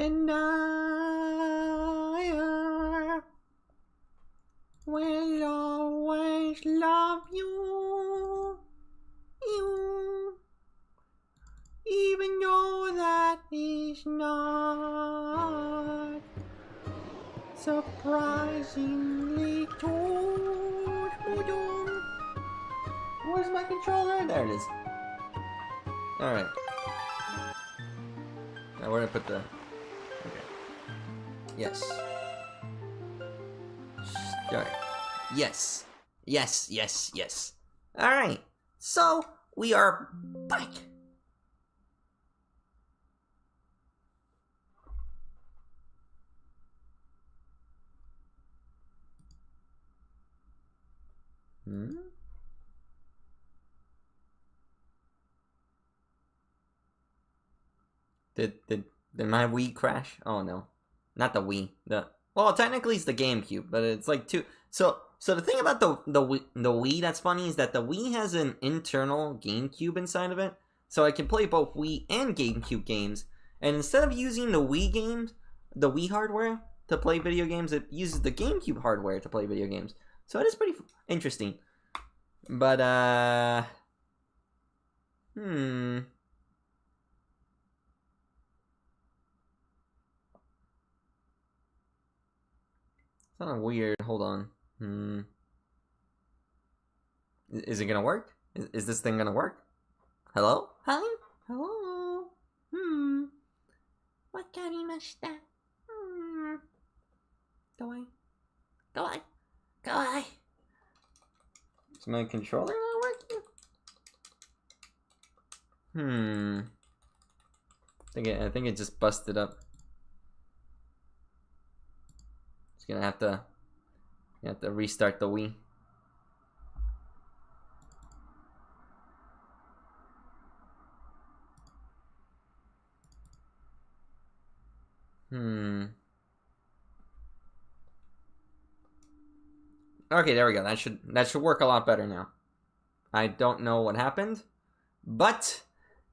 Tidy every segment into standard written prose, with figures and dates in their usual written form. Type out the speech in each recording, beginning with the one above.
and I will always love you, even though that is not surprisingly true. Where's my controller? There it is. Alright. Now where did I put the... Okay. Yes. Start. Yes. Yes, yes, yes. Alright. So, we are back. Did my Wii crash? Oh no. Not the Wii. Well, technically it's the GameCube, but it's like two. So the thing about the Wii that's funny is that the Wii has an internal GameCube inside of it. So I can play both Wii and GameCube games. And instead of using the Wii hardware to play video games, it uses the GameCube hardware to play video games. So it is pretty interesting. But kind of weird. Hold on. Is it gonna work? Is this thing gonna work? Hello? Hi? Hello? Wakarimashita. Go away. Go away. Go away. Is my controller not working? I think it just busted up. Just gonna have to restart the Wii. Okay, there we go. That should work a lot better now. I don't know what happened, but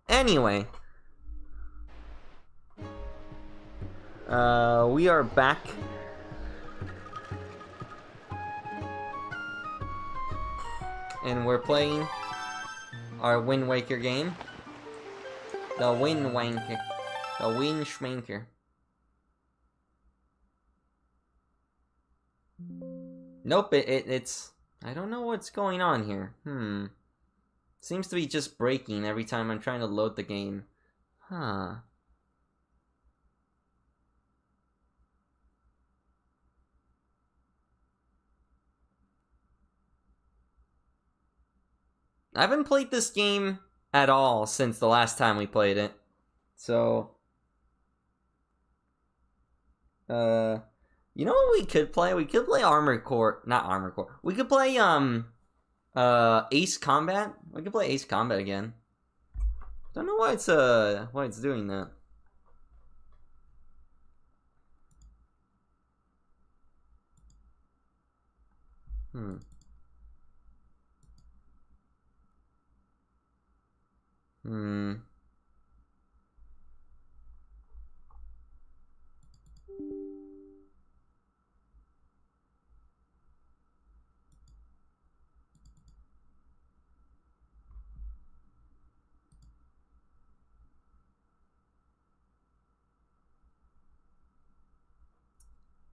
anyway, we are back. And we're playing our Wind Waker game. The Wind Wanker. The Wind Schmanker. Nope, it's... I don't know what's going on here. Seems to be just breaking every time I'm trying to load the game. Huh. I haven't played this game at all since the last time we played it. So... you know what we could play? We could play Armored Core. Not Armored Core. We could play, Ace Combat. We could play Ace Combat again. Don't know why it's doing that.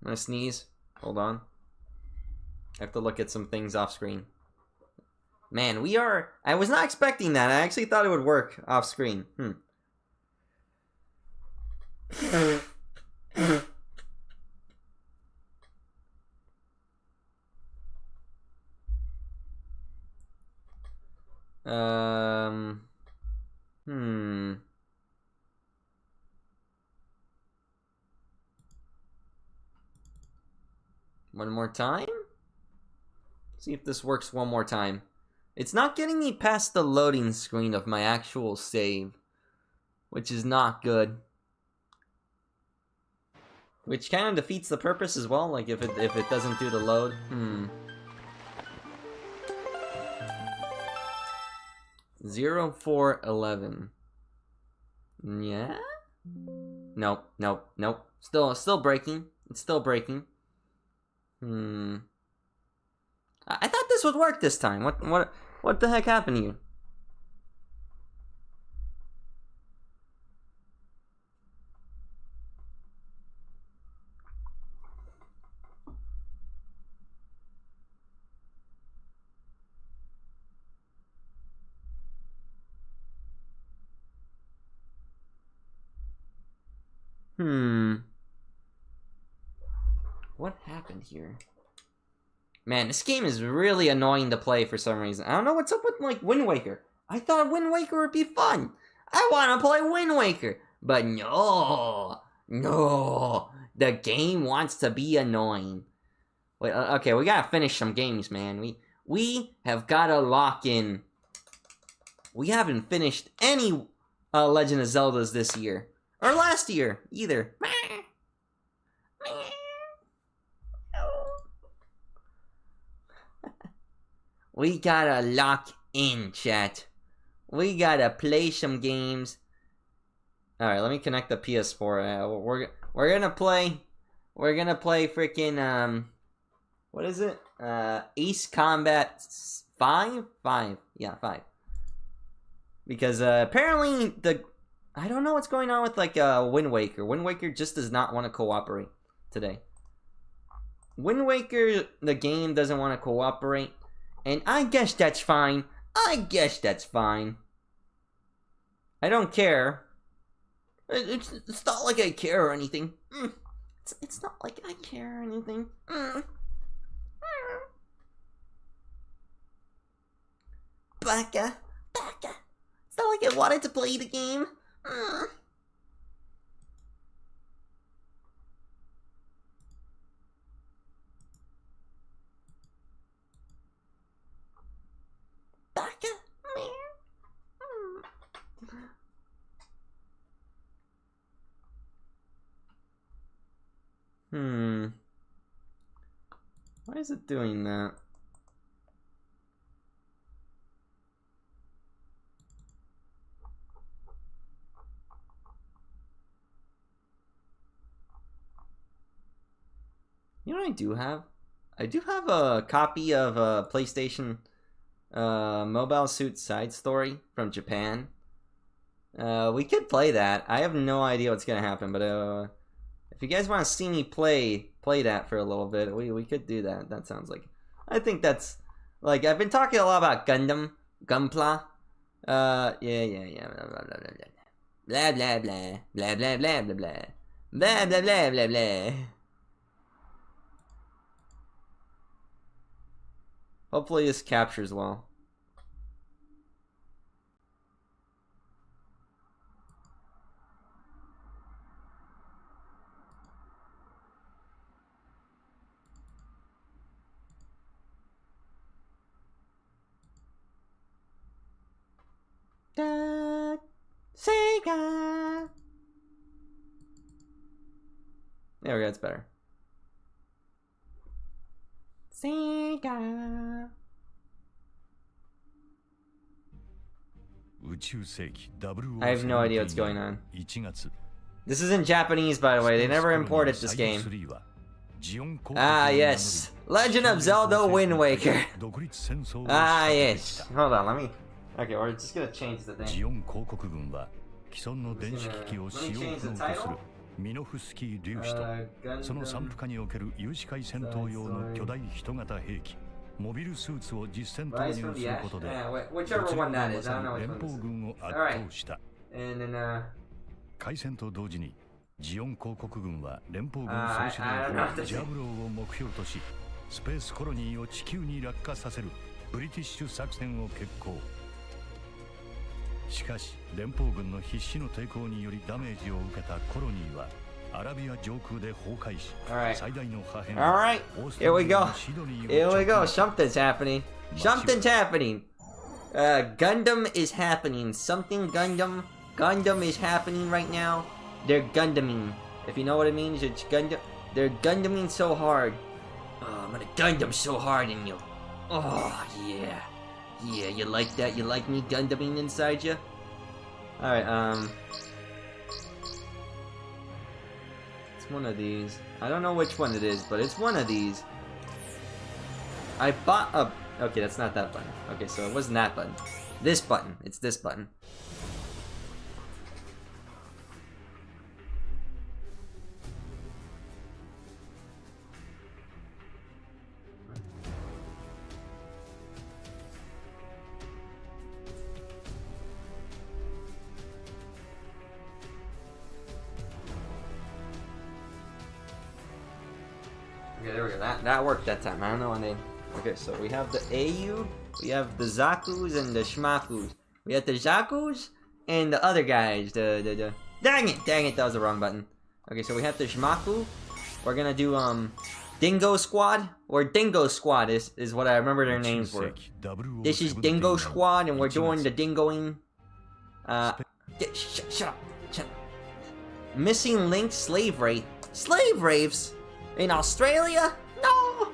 I'm gonna sneeze. Hold on. I have to look at some things off screen. Man, I was not expecting that. I actually thought it would work off screen. One more time? See if this works one more time. It's not getting me past the loading screen of my actual save, which is not good. Which kind of defeats the purpose as well, like if it doesn't do the load. 0411. Yeah? Nope, nope, nope. Still breaking. It's still breaking. I thought this would work this time. What the heck happened here? What happened here? Man, this game is really annoying to play for some reason. I don't know what's up with, like, Wind Waker. I thought Wind Waker would be fun. I want to play Wind Waker. But no. No. The game wants to be annoying. Wait, okay, we gotta finish some games, man. We have gotta lock in. We haven't finished any Legend of Zeldas this year. Or last year, either. We gotta lock in, chat. We gotta play some games. Alright, let me connect the PS4. We're gonna play freaking, what is it? Ace Combat 5? 5. Yeah, 5. Because, apparently, I don't know what's going on with, like, Wind Waker. Wind Waker just does not want to cooperate today. Wind Waker, the game, doesn't want to cooperate. And I guess that's fine. I guess that's fine. I don't care. It's not like I care or anything. It's not like I care or anything. Baka. It's not like I wanted to play the game. Baka. Why is it doing that? You know what I do have? I do have a copy of PlayStation Mobile Suit Side Story from Japan. We could play that. I have no idea what's gonna happen, but if you guys want to see me play that for a little bit, we could do that. That sounds like, I think that's, like, I've been talking a lot about Gunpla. Yeah. Blah blah blah blah blah blah blah blah blah blah blah blah blah blah. Hopefully this captures well. Sega. There we go, it's better. Sega. I have no idea what's going on. This is in Japanese, by the way. They never imported this game. Ah, yes. Legend of Zelda Wind Waker. Ah, yes. Hold on, let me... Okay, we're just gonna change the thing. Let me change the title. ミノフスキー粒子とその散布下における有視界戦闘用の巨大人型兵器モビルスーツを実戦投入することで連邦軍を圧倒した。開戦と同時にジオン公国軍は連邦軍総司令官ジャブローを目標としスペースコロニーを地球に落下させるブリティッシュ作戦を決行。しかし連邦軍の必死の抵抗によりダメージを受けたコロニーはアラビア上空で崩壊し、最大の破片をオーストラリアのシドニーを Here we go. Something's happening. Something's happening. Gundam is happening. Something Gundam. Gundam is happening right now. They're Gundaming. If you know what it means, it's Gundam. They're Gundaming so hard. Oh, I'm gonna Gundam so hard in you. Oh, yeah. Yeah, you like that? You like me Gundaming inside you? Alright, It's one of these. I don't know which one it is, but it's one of these. I bought a... Okay, that's not that button. Okay, so it wasn't that button. This button. It's this button. Okay, there we go. That worked that time. I don't know what name. Okay, so we have the AU, we have the Zakus and the Shmakus. We have the Zakus and the other guys. The dang it, that was the wrong button. Okay, so we have the Shmaku. We're gonna do Dingo Squad, or Dingo Squad is what I remember their names were. This is Dingo Squad, and we're doing the dingoing. Shut up. Missing link slave rape. Slave rapes in Australia? No.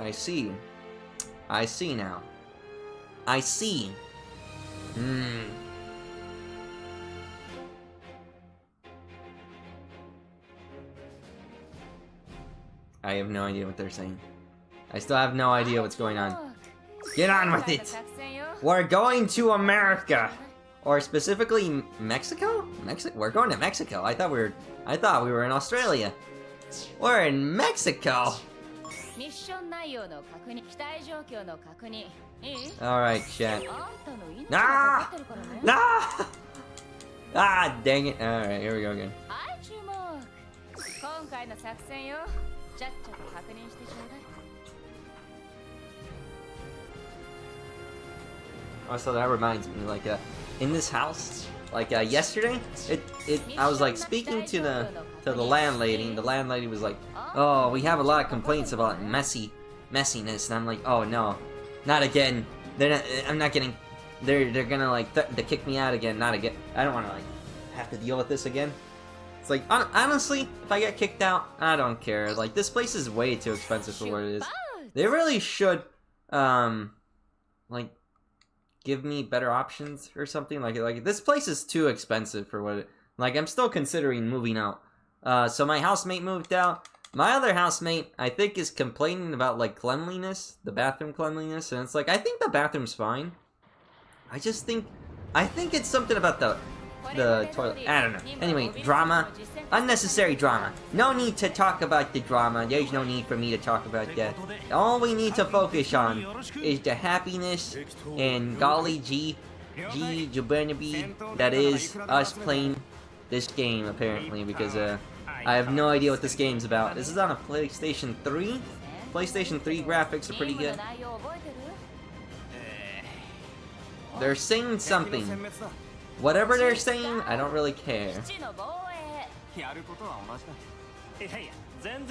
I see. I see now. I see. I have no idea what they're saying. I still have no idea what's going on. Get on with it! We're going to America! Or specifically Mexico? We're going to Mexico. I thought we were in Australia. We're in Mexico! Alright, chat. Nah! Nah! Ah, dang it. Alright, here we go again. Also, that reminds me, like, in this house, like, yesterday, I was, like, speaking to the landlady, and the landlady was like, oh, we have a lot of complaints about messiness, and I'm like, oh, no, not again. They're gonna, like, to kick me out again, not again. I don't want to, like, have to deal with this again. It's like, honestly, if I get kicked out, I don't care. Like, this place is way too expensive for what it is. They really should, like, give me better options or something. Like this place is too expensive for what it... Like, I'm still considering moving out. So my housemate moved out. My other housemate, I think, is complaining about, like, cleanliness. The bathroom cleanliness. And it's like, I think the bathroom's fine. I think it's something about the toilet. I don't know. Anyway, drama. Unnecessary drama. No need to talk about the drama. There's no need for me to talk about that. All we need to focus on is the happiness and golly gee Jubernaby that is us playing this game, apparently, because I have no idea what this game's about. This is on a PlayStation 3. PlayStation 3 graphics are pretty good. They're saying something. Whatever they're saying, I don't really care.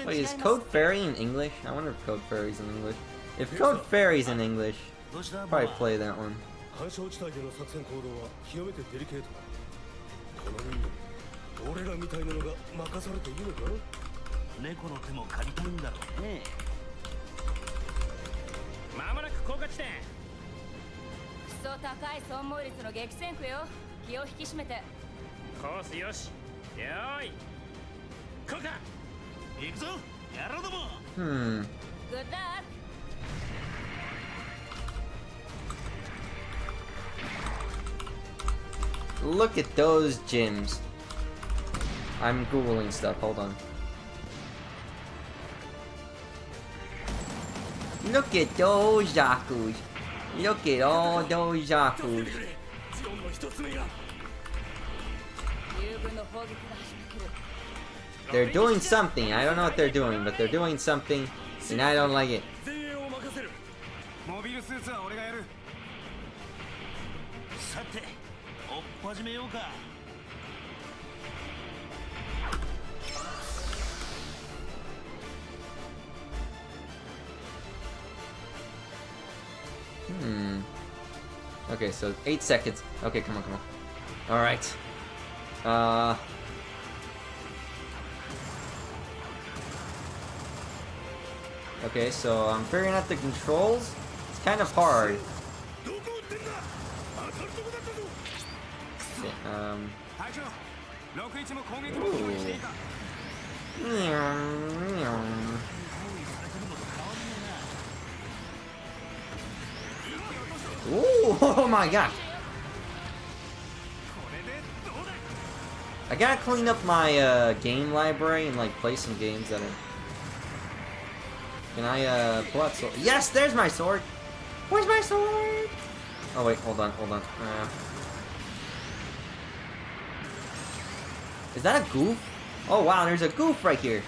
Wait, is Code Fairy in English? I wonder if Code Fairy's in English. If Code Fairy's in English, I'll probably play that one. Good luck. Look at those gyms. I'm googling stuff, hold on. Look at those Zakus. Look at all those Zakus. They're doing something. I don't know what they're doing, but they're doing something, and I don't like it. Okay, so 8 seconds. Okay, come on. Alright. Okay, so I'm figuring out the controls. It's kind of hard. Okay. Ooh, oh my gosh. I gotta clean up my game library and like play some games that are... Can I pull out sword? Yes, there's my sword! Where's my sword? Oh wait, hold on. Is that a goof? Oh wow, there's a goof right here.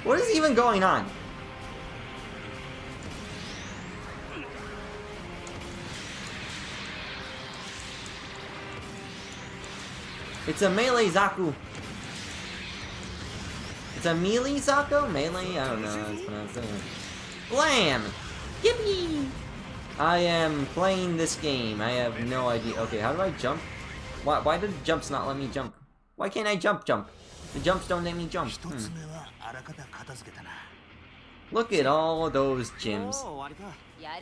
What is even going on? It's a melee Zaku. It's a melee Zaku? Melee? I don't know how it's pronounced anyway. Blam! Yippee! I am playing this game. I have no idea. Okay, how do I jump? Why do the jumps not let me jump? Why can't I jump? The jumps don't let me jump. Look at all those gyms.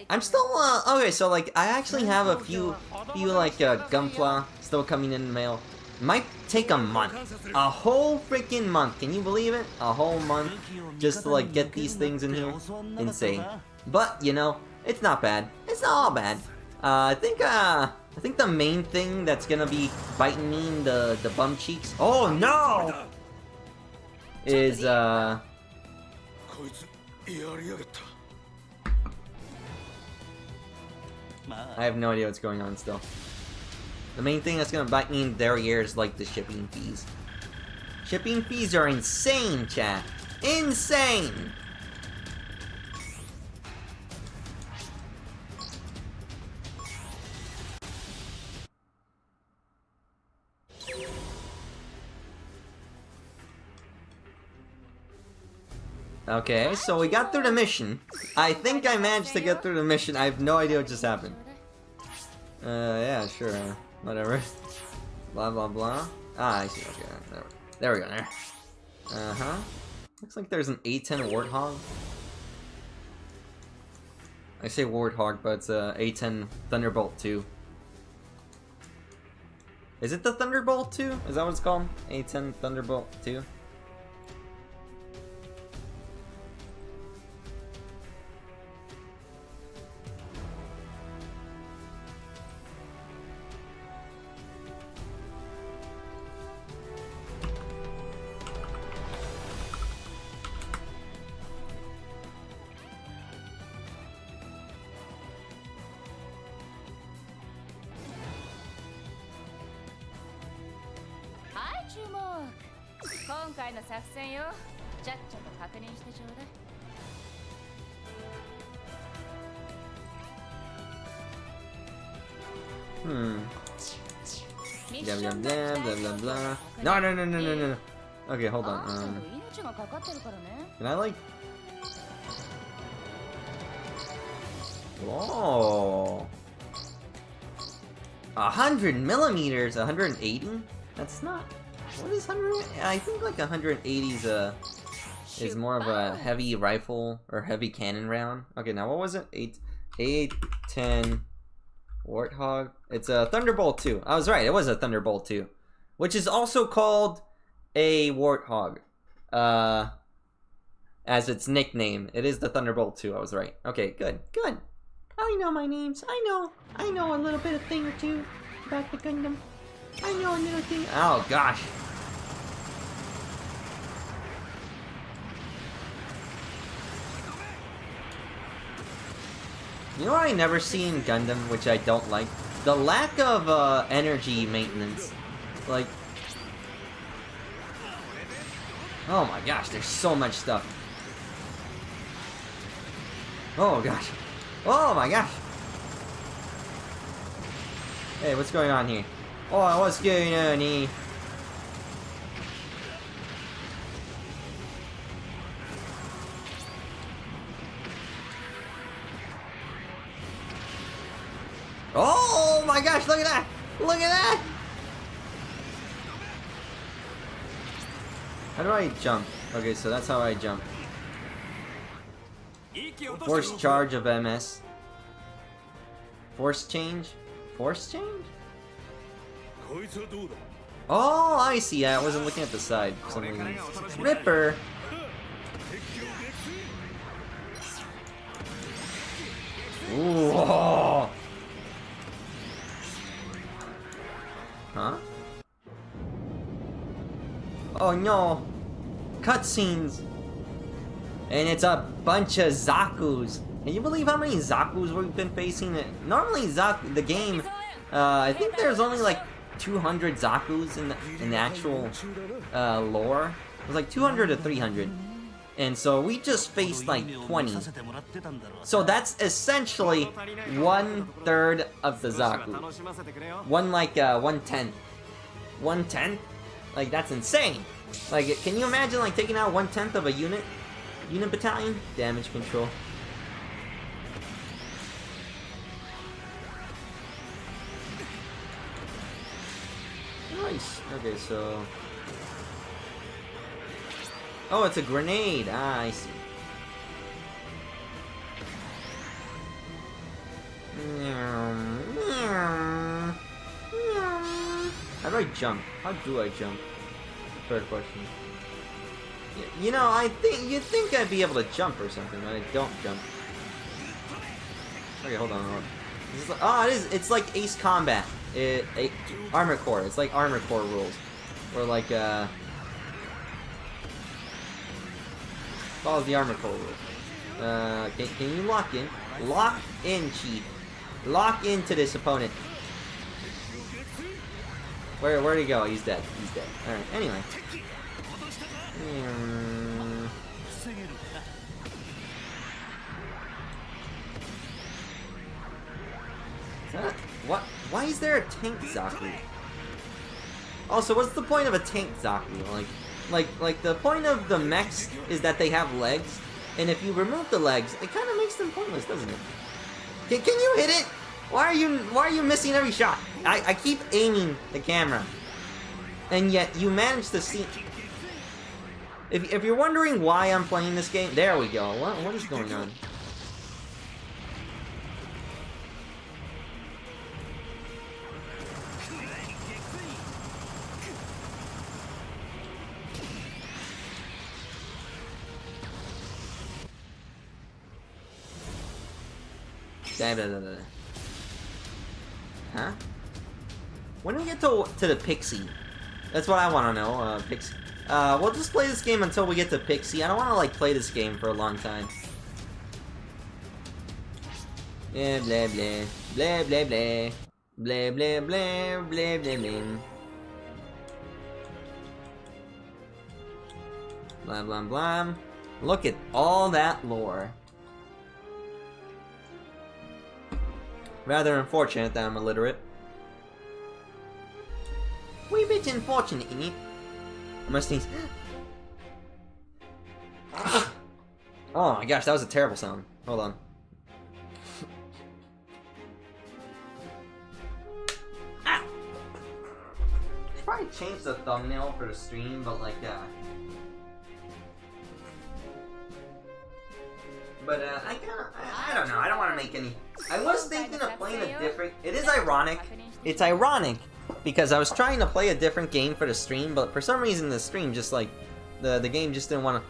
I'm still, okay, so like, I actually have a few like, Gunpla still coming in the mail. Might take a month. A whole freaking month. Can you believe it? A whole month just to like get these things in here. Insane. But, you know, it's not bad. It's not all bad. I think the main thing that's gonna be biting me in the bum cheeks. Oh no! Is I have no idea what's going on still. The main thing that's gonna bite me in their ears is like the shipping fees. Shipping fees are insane, chat. Insane! Okay, so we got through the mission. I think I managed to get through the mission. I have no idea what just happened. Yeah, sure. Whatever. Blah, blah, blah. Ah, I see. Okay, there we go. There. Uh-huh. Looks like there's an A10 Warthog. I say Warthog, but it's a A10 Thunderbolt 2. Is it the Thunderbolt 2? Is that what it's called? A10 Thunderbolt 2? Blah, blah, blah, blah. No. Okay, hold on. Can I like... Whoa. 100 millimeters, 180? That's not... What is 100? I think like 180 is more of a heavy rifle or heavy cannon round. Okay, now what was it? 810 Warthog. It's a Thunderbolt 2. I was right. It was a Thunderbolt 2, which is also called a Warthog, as its nickname. It is the Thunderbolt 2. I was right. Okay, good. I know my names. I know a little bit of thing or two about the Gundam. I know a little thing. Oh gosh. You know what I never see in Gundam, which I don't like? The lack of energy maintenance. Like, oh my gosh, there's so much stuff. Oh gosh. Oh my gosh. Hey, what's going on here? Oh, what's going on here? Oh my gosh, look at that! Look at that! How do I jump? Okay, so that's how I jump. Force charge of MS. Force change? Force change? Oh, I see. I wasn't looking at the side for some reason. Ripper. Ooh. Oh. Huh? Oh no. Cutscenes. And it's a bunch of Zakus. Can you believe how many Zakus we've been facing? Normally, the game, I think there's only like 200 Zakus in the actual lore. It was like 200 to 300. And so we just faced like 20. So that's essentially 1/3 of the Zaku. 1/10. 1/10? Like, that's insane. Like, can you imagine like taking out 1/10 of a unit battalion? Damage control. Nice. Okay, so... Oh, it's a grenade. Ah, I see. How do I jump? How do I jump? Third question. You know, you'd think I'd be able to jump or something, but I don't jump. Okay, hold on. Oh, it is. It's like Ace Combat. Armor Core. It's like Armor Core rules. Or like, follows the Armor Core rules. Can you lock in? Lock in, Chief. Lock into this opponent. Where'd he go? He's dead. He's dead. Alright, anyway. What? Why is there a tank Zaku? Also, what's the point of a tank Zaku? Like the point of the mechs is that they have legs, and if you remove the legs, it kind of makes them pointless, doesn't it? Can you hit it? Why are you missing every shot? I keep aiming the camera, and yet you manage to see. If you're wondering why I'm playing this game, there we go. What is going on? Huh? When do we get to the Pixie? That's what I want to know. Pixie. We'll just play this game until we get to Pixie. I don't want to like play this game for a long time. Blah blah blah blah blah blah blah blah blah blah blah blah blah blah. Look at all that lore. Rather unfortunate that I'm illiterate. Wee bit unfortunate, innit? I must sneeze. Oh my gosh, that was a terrible sound. Hold on. Should probably change the thumbnail for the stream, but like But I don't know. I don't want to make any. I was thinking of playing a different. It is ironic. It's ironic because I was trying to play a different game for the stream, but for some reason the stream just like the game just didn't want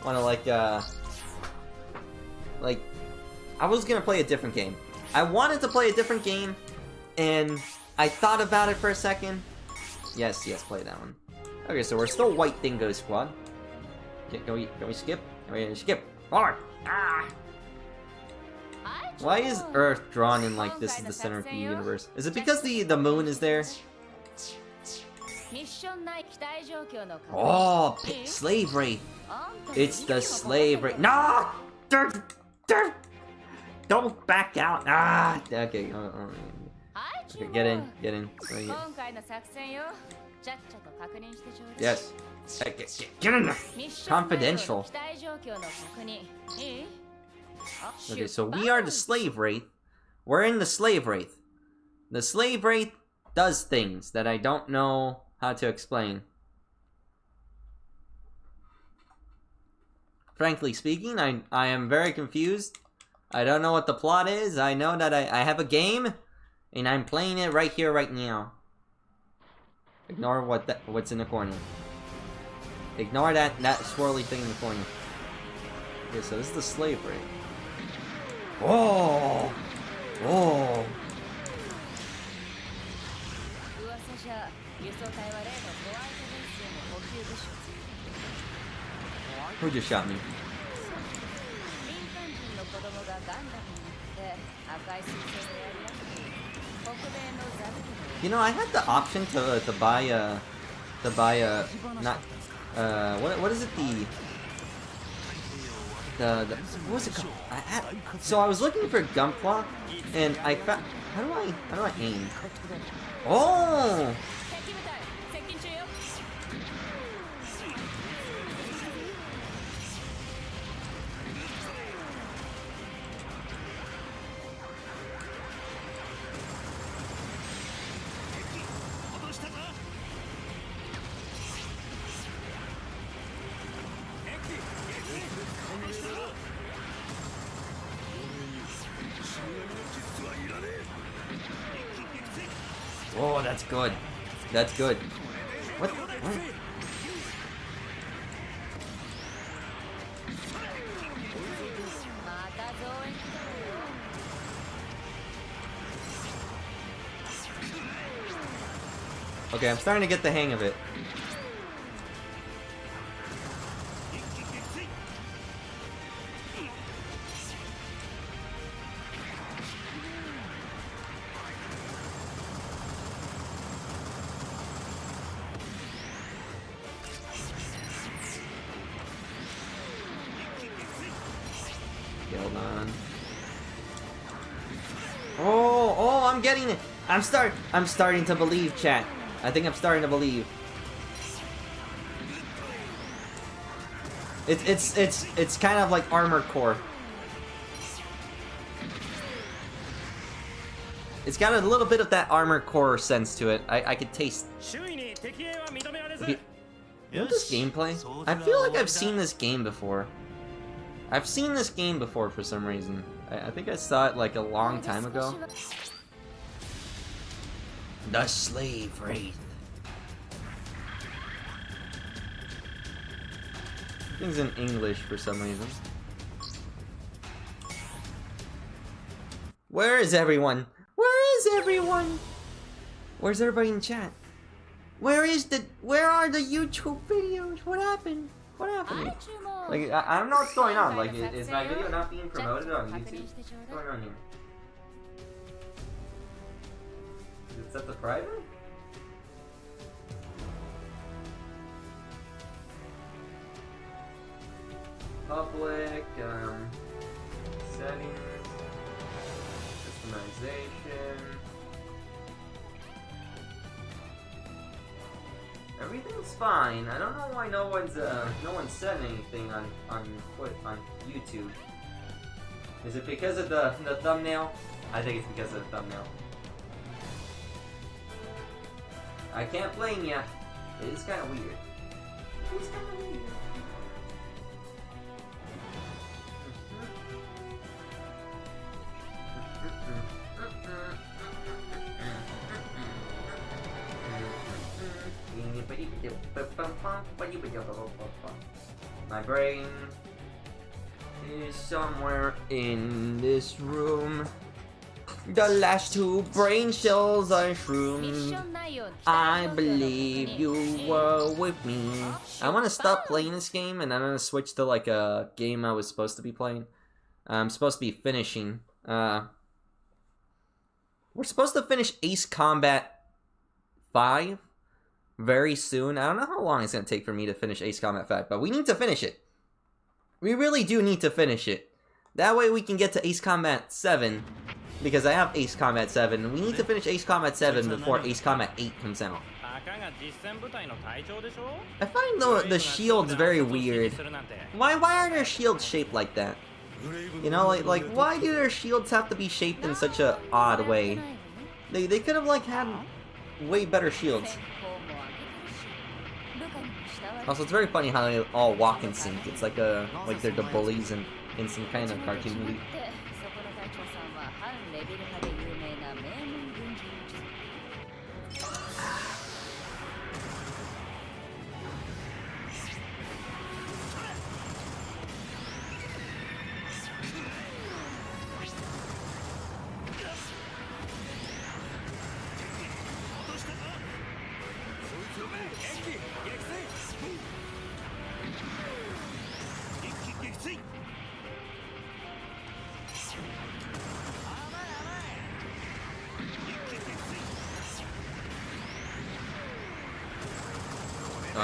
to like I was gonna play a different game. I wanted to play a different game, and I thought about it for a second. Yes, play that one. Okay, so we're still White Dingo Squad. Can we skip? Can we skip? Forward. Ah. Why is Earth drawn in like this is the center of the universe? Is it because the moon is there? Oh, slave wraith! It's the slave wraith. No! Don't back out! Ah! Okay. Okay, get in. Yes. Get in there! Confidential. Okay, so we are the slave wraith. We're in the slave wraith. The slave wraith does things that I don't know how to explain. Frankly speaking, I am very confused. I don't know what the plot is. I know that I have a game, and I'm playing it right here, right now. Ignore what's in the corner. Ignore that swirly thing in the corner. Okay, so this is the slave rig. Oh! Oh! Who just shot me? You know, I had the option to buy a not what is it, the what's it called? So I was looking for Gunpla, and I found, how do I aim? Oh! Oh, that's good. That's good. What? Okay, I'm starting to get the hang of it. Hold on. Oh, I'm getting it. I'm starting to believe, chat. I think I'm starting to believe. It's kind of like Armored Core. It's got a little bit of that Armored Core sense to it. I could taste. You know this gameplay? I feel like I've seen this game before. I've seen this game before for some reason. I think I saw it like a long time ago. The Slave Wraith. Things in English for some reason. Where is everyone? Where is everyone? Where's everybody in chat? Where are the YouTube videos? What happened? What happened? Like, I don't know what's going on. Like, is my video not being promoted on YouTube? What's going on here? Is it set to private? Public, settings, customization. Everything's fine. I don't know why no one said anything on YouTube. Is it because of the thumbnail? I think it's because of the thumbnail. I can't blame ya. It is kind of weird. It's kind of weird. My brain is somewhere in this room. The last two brain cells are shroomed. I believe you were with me. I want to stop playing this game and I'm going to switch to like a game I was supposed to be playing. I'm supposed to be finishing. We're supposed to finish Ace Combat 5 very soon. I don't know how long it's going to take for me to finish Ace Combat 5, but we need to finish it. We really do need to finish it. That way we can get to Ace Combat 7, because I have Ace Combat 7. We need to finish Ace Combat 7 before Ace Combat 8 comes out. I find the shields very weird. Why are their shields shaped like that? You know, like why do their shields have to be shaped in such a odd way? They could have like had way better shields. Also, it's very funny how they all walk in sync. It's like they're the bullies in some kind of cartoon movie.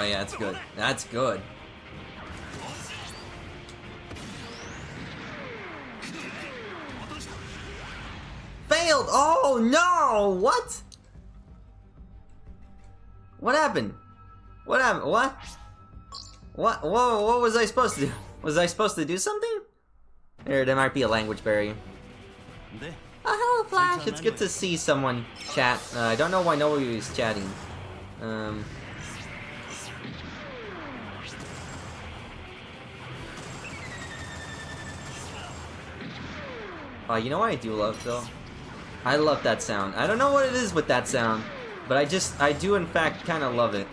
Oh yeah, that's good. That's good. Failed! Oh no! What? What happened? What happened? What? What? Whoa, what was I supposed to do? Was I supposed to do something? There might be a language barrier. Oh, hello, Flash! It's good to see someone chat. I don't know why nobody was chatting. Oh, you know what I do love, though? I love that sound. I don't know what it is with that sound, but I do in fact kind of love it.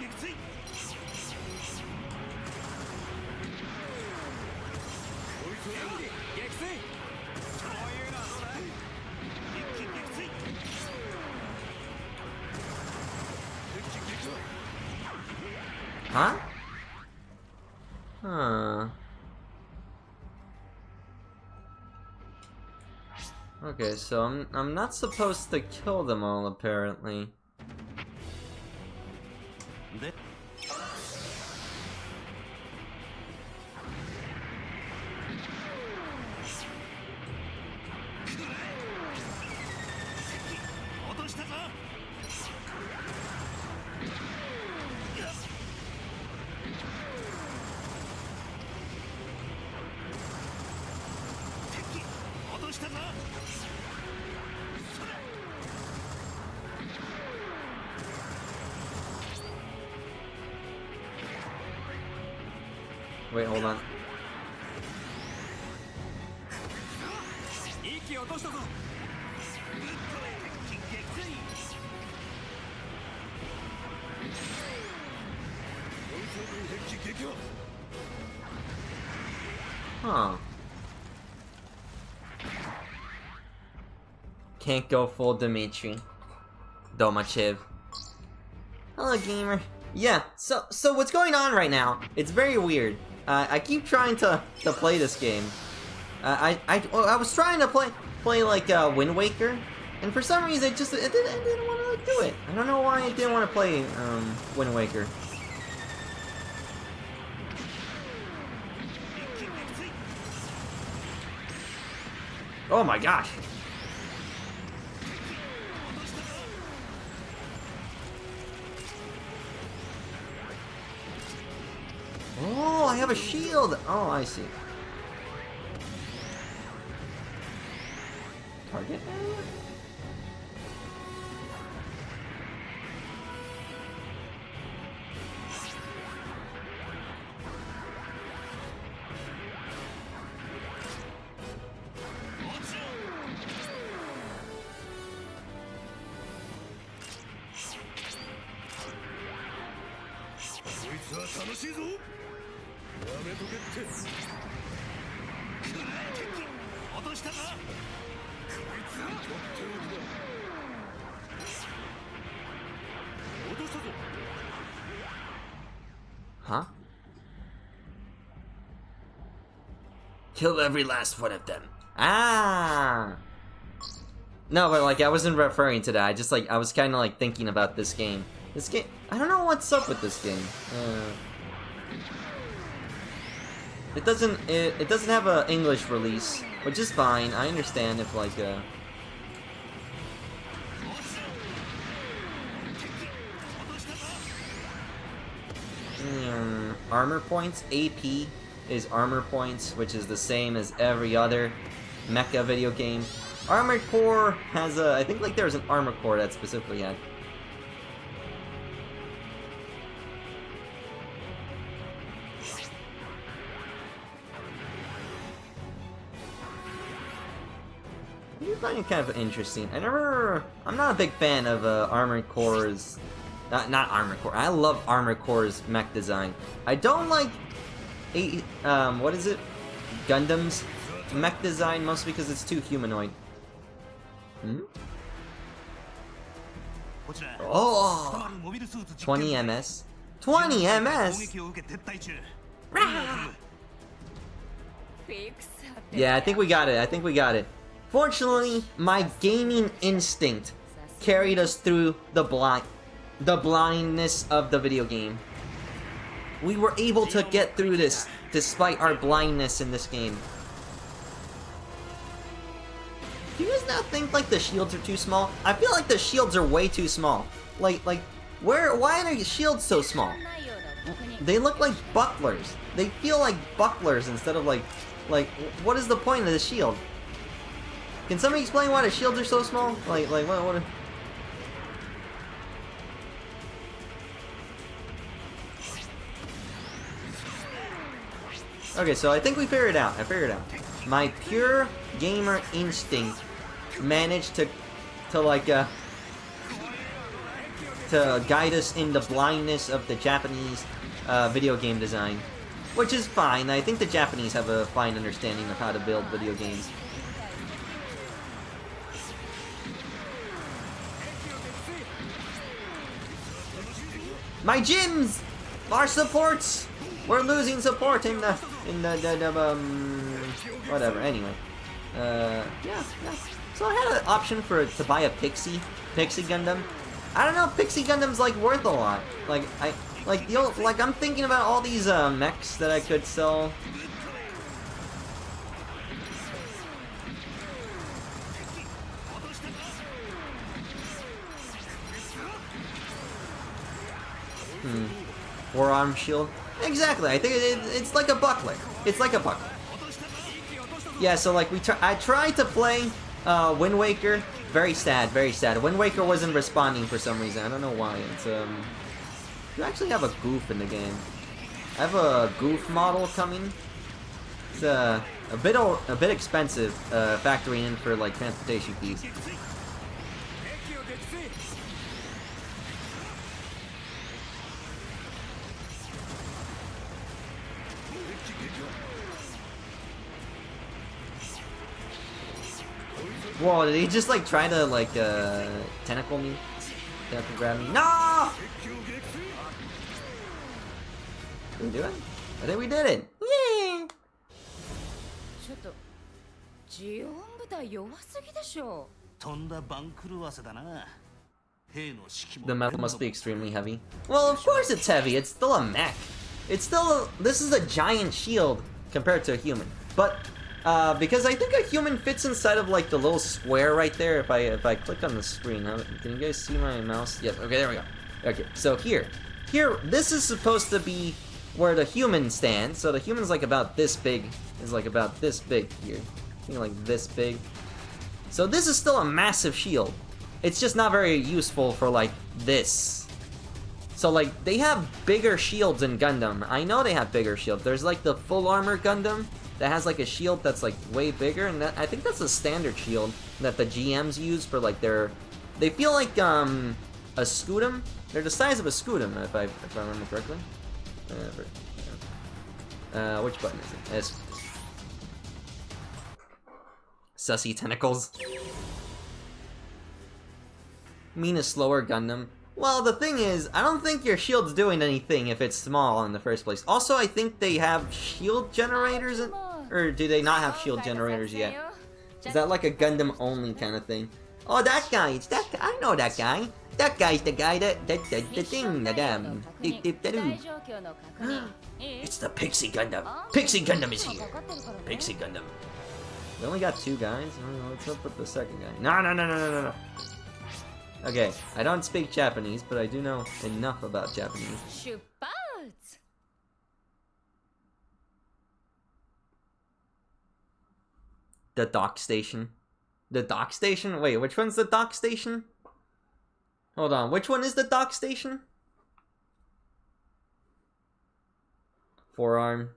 Huh? Huh. Okay, so I'm not supposed to kill them all, apparently. Wait, hold on. Huh. Can't go full Dimitri. Domachev. Hello, gamer. Yeah, so what's going on right now? It's very weird. I keep trying to play this game. I was trying to play like Wind Waker, and for some reason it didn't want to do it. I don't know why I didn't want to play Wind Waker. Oh my gosh. Oh, I have a shield! Oh, I see. Target area? Huh? Kill every last one of them. Ah! No, but like I wasn't referring to that. I was kind of like thinking about this game. This game, I don't know what's up with this game. It doesn't have an English release, which is fine. I understand if like armor points. AP is armor points, which is the same as every other mecha video game. Armored Core has a, I think like there's an Armored Core that specifically had. I find it kind of interesting. I'm not a big fan of Armored Core's, not Armored Core. I love Armored Core's mech design. I don't like, what is it? Gundam's mech design, mostly because it's too humanoid. Hmm? Oh! 20 MS. 20 MS? Yeah, I think we got it. Fortunately, my gaming instinct carried us through the blindness of the video game. We were able to get through this despite our blindness in this game. Do you guys not think like the shields are too small? I feel like the shields are way too small. Like why are the shields so small? They look like bucklers. They feel like bucklers instead of like what is the point of the shield? Can somebody explain why the shields are so small? Like what? Okay, so I think we figured it out. I figured it out. My pure gamer instinct managed to guide us in the blindness of the Japanese video game design, which is fine. I think the Japanese have a fine understanding of how to build video games. My gyms! Our supports! We're losing support in the whatever. Anyway, yeah. So I had an option to buy a Pixie Gundam. I don't know if Pixie Gundam's like worth a lot. I'm thinking about all these mechs that I could sell. Forearm shield. Exactly. I think it's like a buckler. It's like a buckler. Yeah. So like I tried to play Wind Waker. Very sad. Very sad. Wind Waker wasn't responding for some reason. I don't know why. It's you actually have a goof in the game. I have a goof model coming. It's a bit expensive, factoring in for like transportation fees. Whoa, did he just like try to like tentacle me? Tentacle grab me? No! Did we do it? I think we did it! Yay! The metal must be extremely heavy. Well, of course it's heavy. It's still a mech. This is a giant shield compared to a human. But because I think a human fits inside of like the little square right there. If I click on the screen, can you guys see my mouse? Yes. Okay, there we go. Okay, so here, this is supposed to be where the human stands. So the human's like about this big. Is like about this big here. I think like this big. So this is still a massive shield. It's just not very useful for like this. So like they have bigger shields in Gundam. I know they have bigger shields. There's like the full armor Gundam that has like a shield that's like way bigger, and I think that's a standard shield that the GMs use for like they feel like a Scudam. They're the size of a Scudam if I remember correctly. Which button is it? S. Sussy tentacles. Mean a slower Gundam. Well, the thing is, I don't think your shield's doing anything if it's small in the first place. Also, I think they have shield generators, or do they not have shield generators yet? Is that like a Gundam only kind of thing? Oh, that guy! It's that guy. I know that guy. That guy's the guy the thing, the damn. It's the Pixie Gundam. Pixie Gundam is here. Pixie Gundam. We only got 2 guys. What's up with the second guy? No. Okay, I don't speak Japanese, but I do know enough about Japanese. The dock station. The dock station? Wait, which one's the dock station? Hold on, which one is the dock station? Forearm.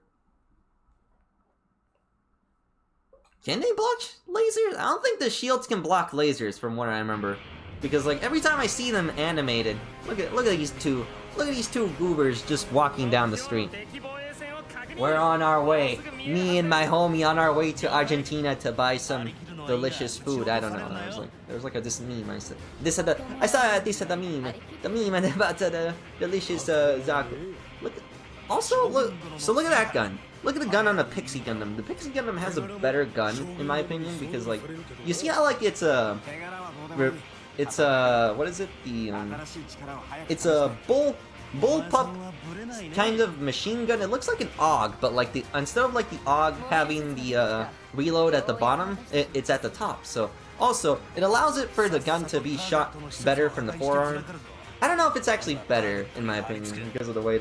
Can they block lasers? I don't think the shields can block lasers from what I remember. Because like every time I see them animated, look at these two goobers just walking down the street. We're on our way. Me and my homie on our way to Argentina to buy some delicious food. I don't know. There was like this meme I saw this at the meme. The meme about the delicious Zaku. Look at that gun. Look at the gun on the Pixie Gundam. The Pixie Gundam has a better gun in my opinion because like you see how like it's what is it? It's a bull bullpup kind of machine gun. It looks like an AUG, but like instead of like the AUG having the reload at the bottom, it's at the top. So also it allows it for the gun to be shot better from the forearm. I don't know if it's actually better in my opinion because of the way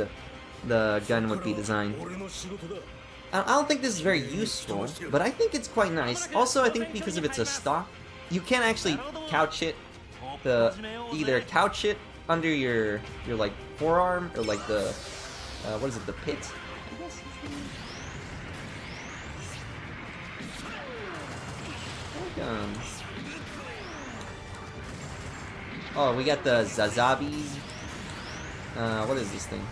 the gun would be designed. I don't think this is very useful, but I think it's quite nice. Also, I think because if it's a stock, you can actually couch it, either couch it under your like forearm or like the what is it, the pit? I guess. Oh, we got the Zazabi. What is this thing?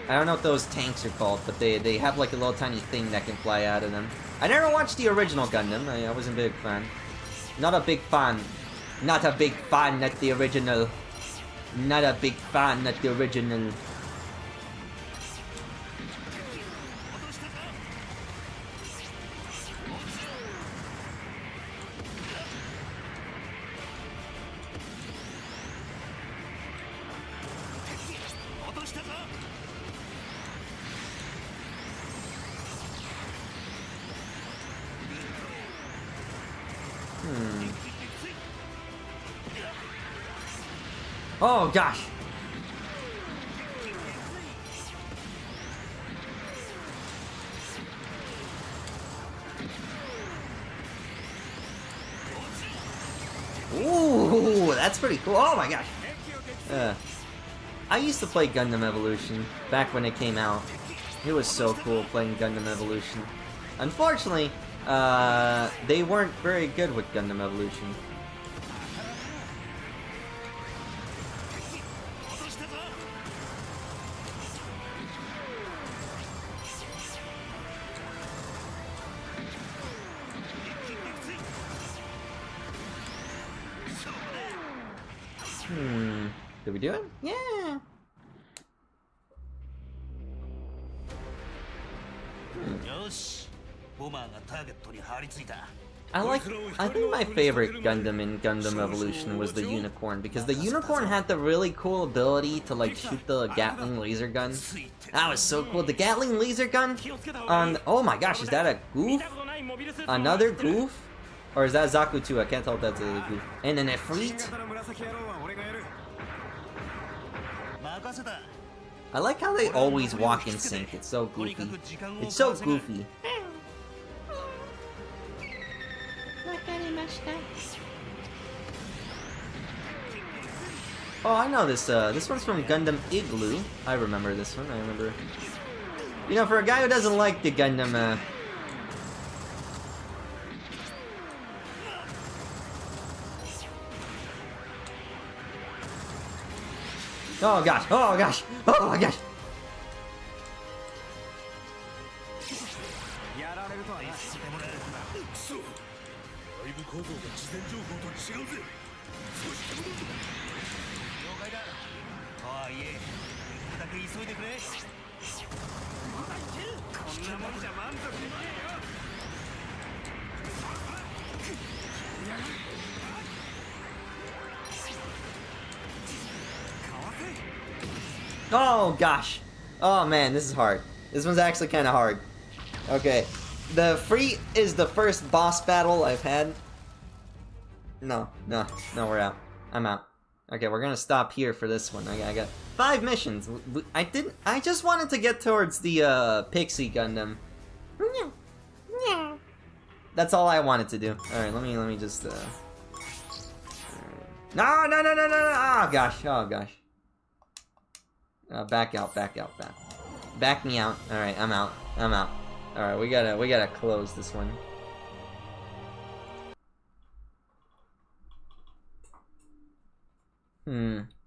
I don't know what those tanks are called, but they have like a little tiny thing that can fly out of them. I never watched the original Gundam. I wasn't a big fan. Not a big fan. Not a big fan at the original. Not a big fan at the original. Oh gosh. Ooh, that's pretty cool. Oh my gosh. I used to play Gundam Evolution back when it came out. It was so cool playing Gundam Evolution. Unfortunately, they weren't very good with Gundam Evolution. Did we do it? Yeah! I think my favorite Gundam in Gundam Evolution was the Unicorn, because the Unicorn had the really cool ability to like shoot the Gatling laser gun. That was so cool. The Gatling laser gun on, oh my gosh, is that a goof? Another goof? Or is that Zaku 2? I can't tell if that's a goof. And an Efreet? I like how they always walk in sync. It's so goofy. It's so goofy. Oh, I know this. This one's from Gundam Igloo. I remember this one. I remember. You know, for a guy who doesn't like the Gundam, oh gosh! Oh gosh! Oh my gosh! Oh gosh! Oh man, this is hard. This one's actually kind of hard. Okay, the free is the first boss battle I've had. No, we're out. I'm out. Okay, we're gonna stop here for this one. I got 5 missions. I just wanted to get towards the Pixie Gundam. That's all I wanted to do. All right, let me just. No! Oh gosh! Oh gosh! Back out. Back me out. All right, I'm out. All right, we gotta close this one.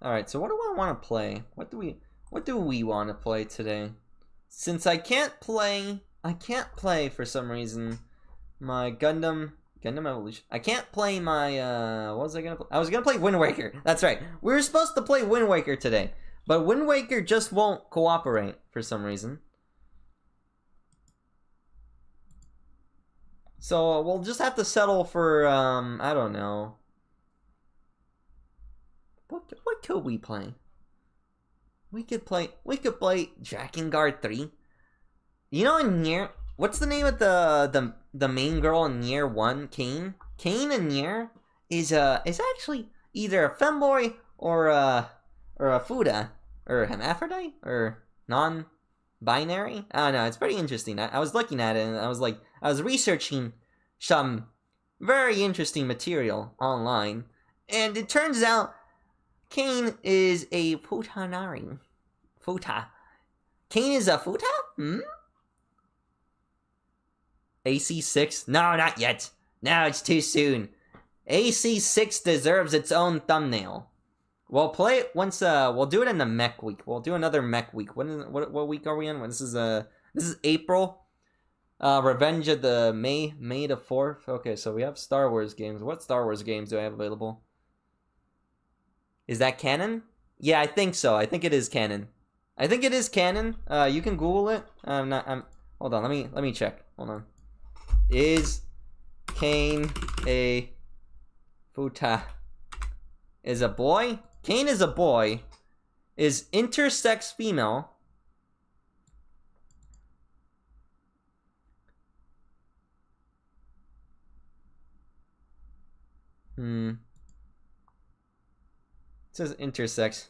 All right. So what do I want to play? What do we want to play today? Since I can't play for some reason my Gundam Evolution. I can't play my what was I gonna play? I was gonna play Wind Waker. That's right. We were supposed to play Wind Waker today, but Wind Waker just won't cooperate for some reason. So we'll just have to settle for I don't know. What could we play? We could play Drakengard 3. You know, in Nier, what's the name of the main girl in Nier 1? Kain? Kain in Nier is actually either a femboy or a fuda, or hermaphrodite, or non-binary. I don't know, it's pretty interesting. I was looking at it and I was researching some very interesting material online, and it turns out Kain is a futanari. Futa. Kain is a futa? AC6? No, not yet. No, it's too soon. AC6 deserves its own thumbnail. We'll play it once. We'll do it in the mech week. We'll do another mech week. What week are we in? This is April. Revenge of the May the 4th. Okay, so we have Star Wars games. What Star Wars games do I have available? Is that canon? Yeah, I think so. I think it is canon. You can Google it. Hold on. Let me check. Hold on. Is Kain a futa? Is a boy? Kain is a boy. Is intersex female. It says intersex.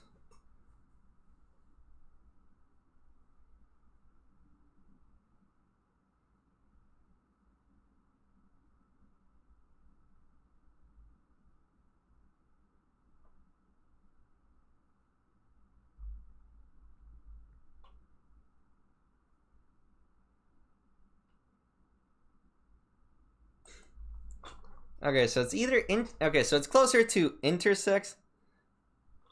Okay, so it's either so it's closer to intersex.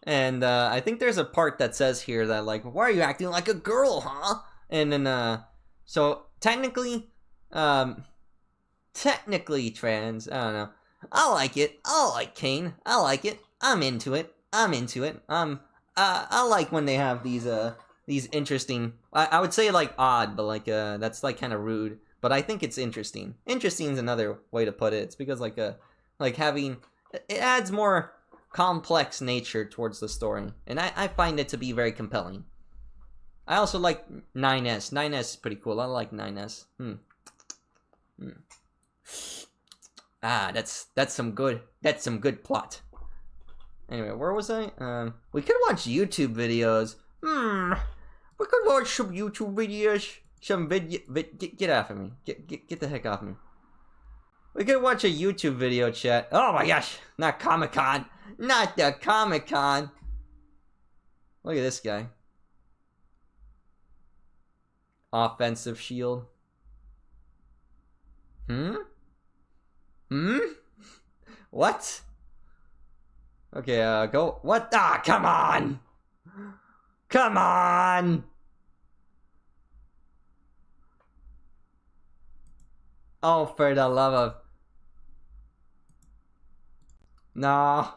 And I think there's a part that says here that, like, why are you acting like a girl, huh? And then so technically trans, I don't know. I like it. I like Kain. I like it. I'm into it. I like when they have these interesting, I would say like odd, but like that's like kind of rude. But I think it's interesting. Interesting is another way to put it. It's because like having, it adds more complex nature towards the story, and I find it to be very compelling. I also like 9S. 9S is pretty cool. I like 9S. That's some good plot. Anyway, where was I? We could watch YouTube videos. We could watch some YouTube videos. Get off of me. Get the heck off me. We could watch a YouTube video, chat. Oh my gosh, not Comic-Con. Not the Comic-Con. Look at this guy. Offensive shield. What? Okay, go. What? Ah, come on! Come on! Oh, for the love of... No!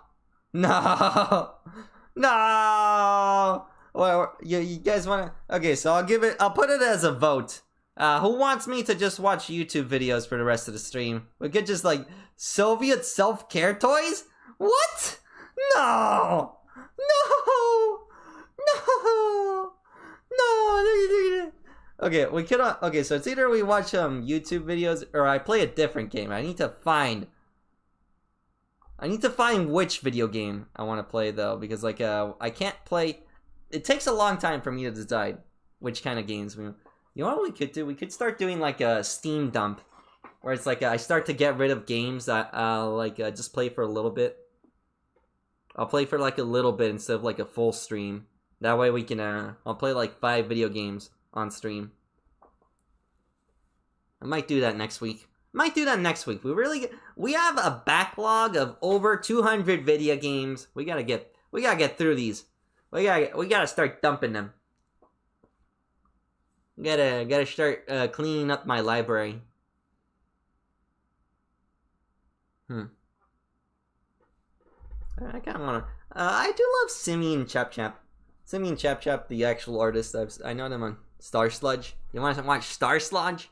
Well, you guys wanna... Okay, so I'll put it as a vote. Who wants me to just watch YouTube videos for the rest of the stream? We could just, like, Soviet self-care toys? What? No! Okay, we could. Okay, so it's either we watch YouTube videos or I play a different game. I need to find which video game I want to play though, because like I can't play. It takes a long time for me to decide which kind of games we. You know what we could do? We could start doing like a Steam dump, where it's like I start to get rid of games that just play for a little bit. I'll play for like a little bit instead of like a full stream. That way we can. I'll play like 5 video games on stream. I might do that next week. We have a backlog of over 200 video games. We gotta get through these. We gotta start dumping them. Gotta start cleaning up my library. I kind of wanna. I do love Simeon Chap Chap. Simeon Chap Chap, the actual artist. I know them on Star Sludge. You want to watch Star Sludge?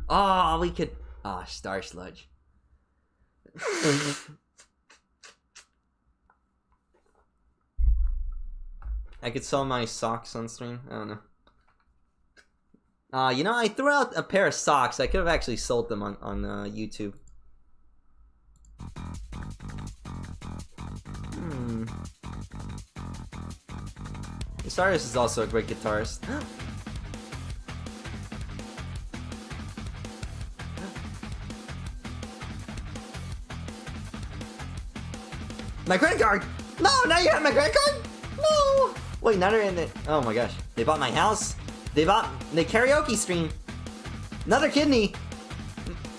Oh, we could. Oh, Star Sludge. I could sell my socks on stream. I don't know. You know, I threw out a pair of socks. I could have actually sold them on YouTube. This artist is also a great guitarist. My credit card! No, now you have my credit card? No! Wait, now they're in it. Oh my gosh. They bought my house. They bought the karaoke stream. Another kidney.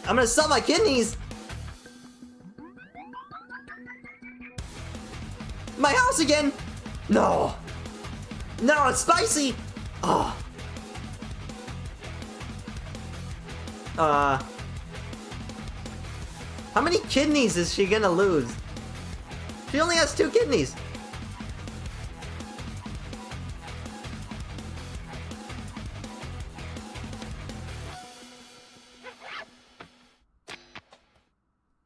I'm gonna sell my kidneys. My house again. No. No, it's spicy. Oh. How many kidneys is she gonna lose? She only has 2 kidneys.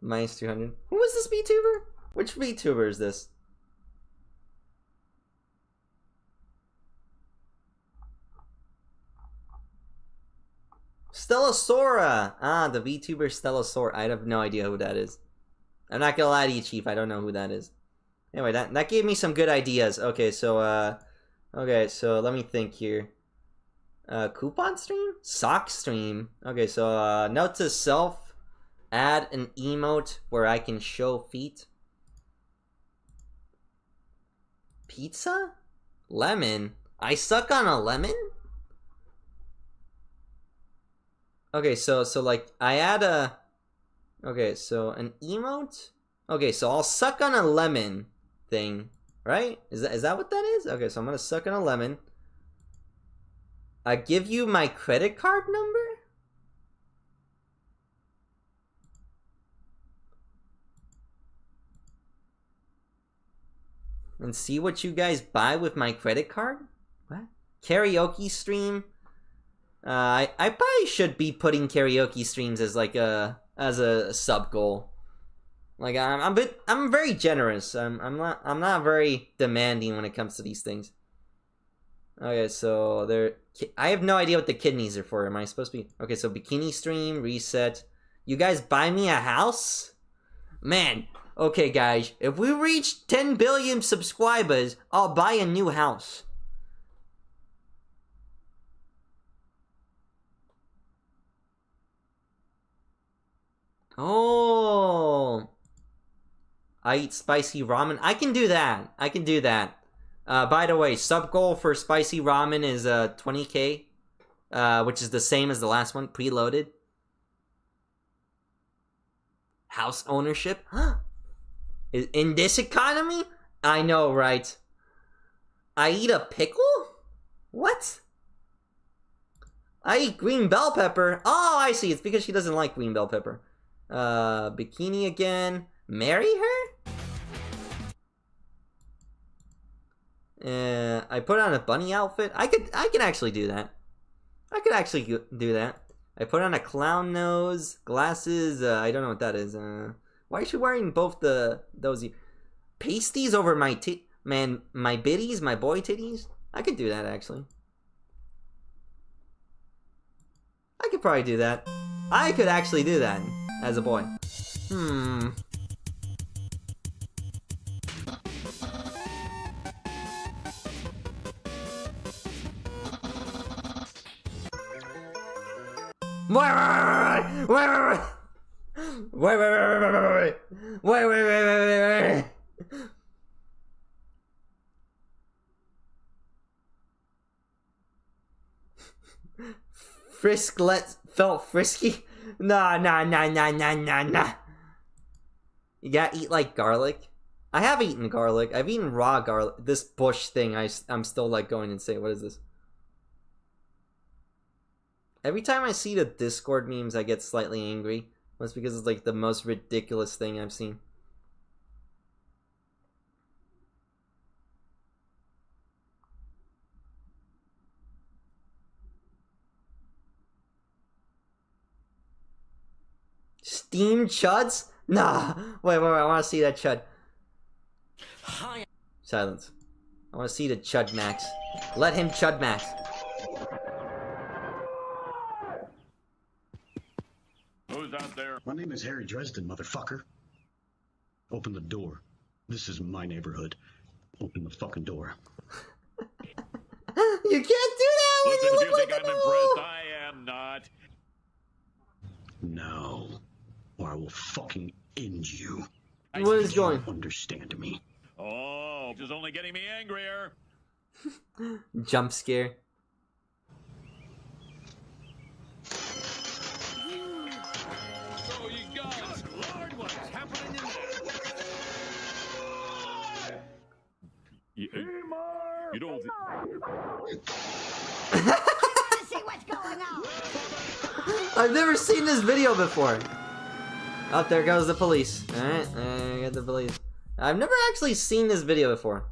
Minus 200. Who is this VTuber? Which VTuber is this? Stellasora! Ah, the VTuber Stellasora. I have no idea who that is. I'm not gonna lie to you, Chief. I don't know who that is. Anyway, that gave me some good ideas. Okay, so let me think here. Coupon stream? Sock stream. Okay, so note to self, add an emote where I can show feet. Pizza? Lemon? I suck on a lemon? Okay, so like I add a okay, so an emote? Okay, so I'll suck on a lemon thing, right? Is that what that is? Okay, so I'm gonna suck on a lemon. I give you my credit card number? And see what you guys buy with my credit card? What? Karaoke stream? I probably should be putting karaoke streams as like a sub goal. Like I'm very generous. I'm not very demanding when it comes to these things. Okay, so I have no idea what the kidneys are for. Am I supposed to be okay? So bikini stream reset. You guys buy me a house, man. Okay, guys, if we reach 10 billion subscribers, I'll buy a new house. Oh, I eat spicy ramen. I can do that. I can do that. By the way, sub goal for spicy ramen is 20k, which is the same as the last one, preloaded. House ownership? In this economy? I know, right? I eat a pickle? What? I eat green bell pepper. Oh, I see. It's because she doesn't like green bell pepper. Bikini again. Marry her? I put on a bunny outfit. I can actually do that. I could actually do that. I put on a clown nose, glasses. I don't know what that is. Why is she wearing both those pasties over my my bitties, my boy titties? I could do that actually. I could probably do that. I could actually do that as a boy. Wait. Frisklet felt frisky? Nah. You gotta eat like garlic. I have eaten garlic. I've eaten raw garlic. This bush thing, I'm still like going insane. What is this? Every time I see the Discord memes, I get slightly angry. That's because it's like the most ridiculous thing I've seen. Steamed chuds? Nah. Wait. I want to see that chud. Silence. I want to see the Chud Max. Let him Chud Max. Who's out there? My name is Harry Dresden, motherfucker. Open the door. This is my neighborhood. Open the fucking door. You can't do that when Listen, you if look you like think a I'm doll. impressed, I am not. No. Or I will fucking end you. What is going? Understand me. Oh, this is only getting me angrier. Jump scare. So you guys, Lord, what's happening in there? You don't. See what's going on. I've never seen this video before. Oh, there goes the police. Alright, I got the police. I've never actually seen this video before.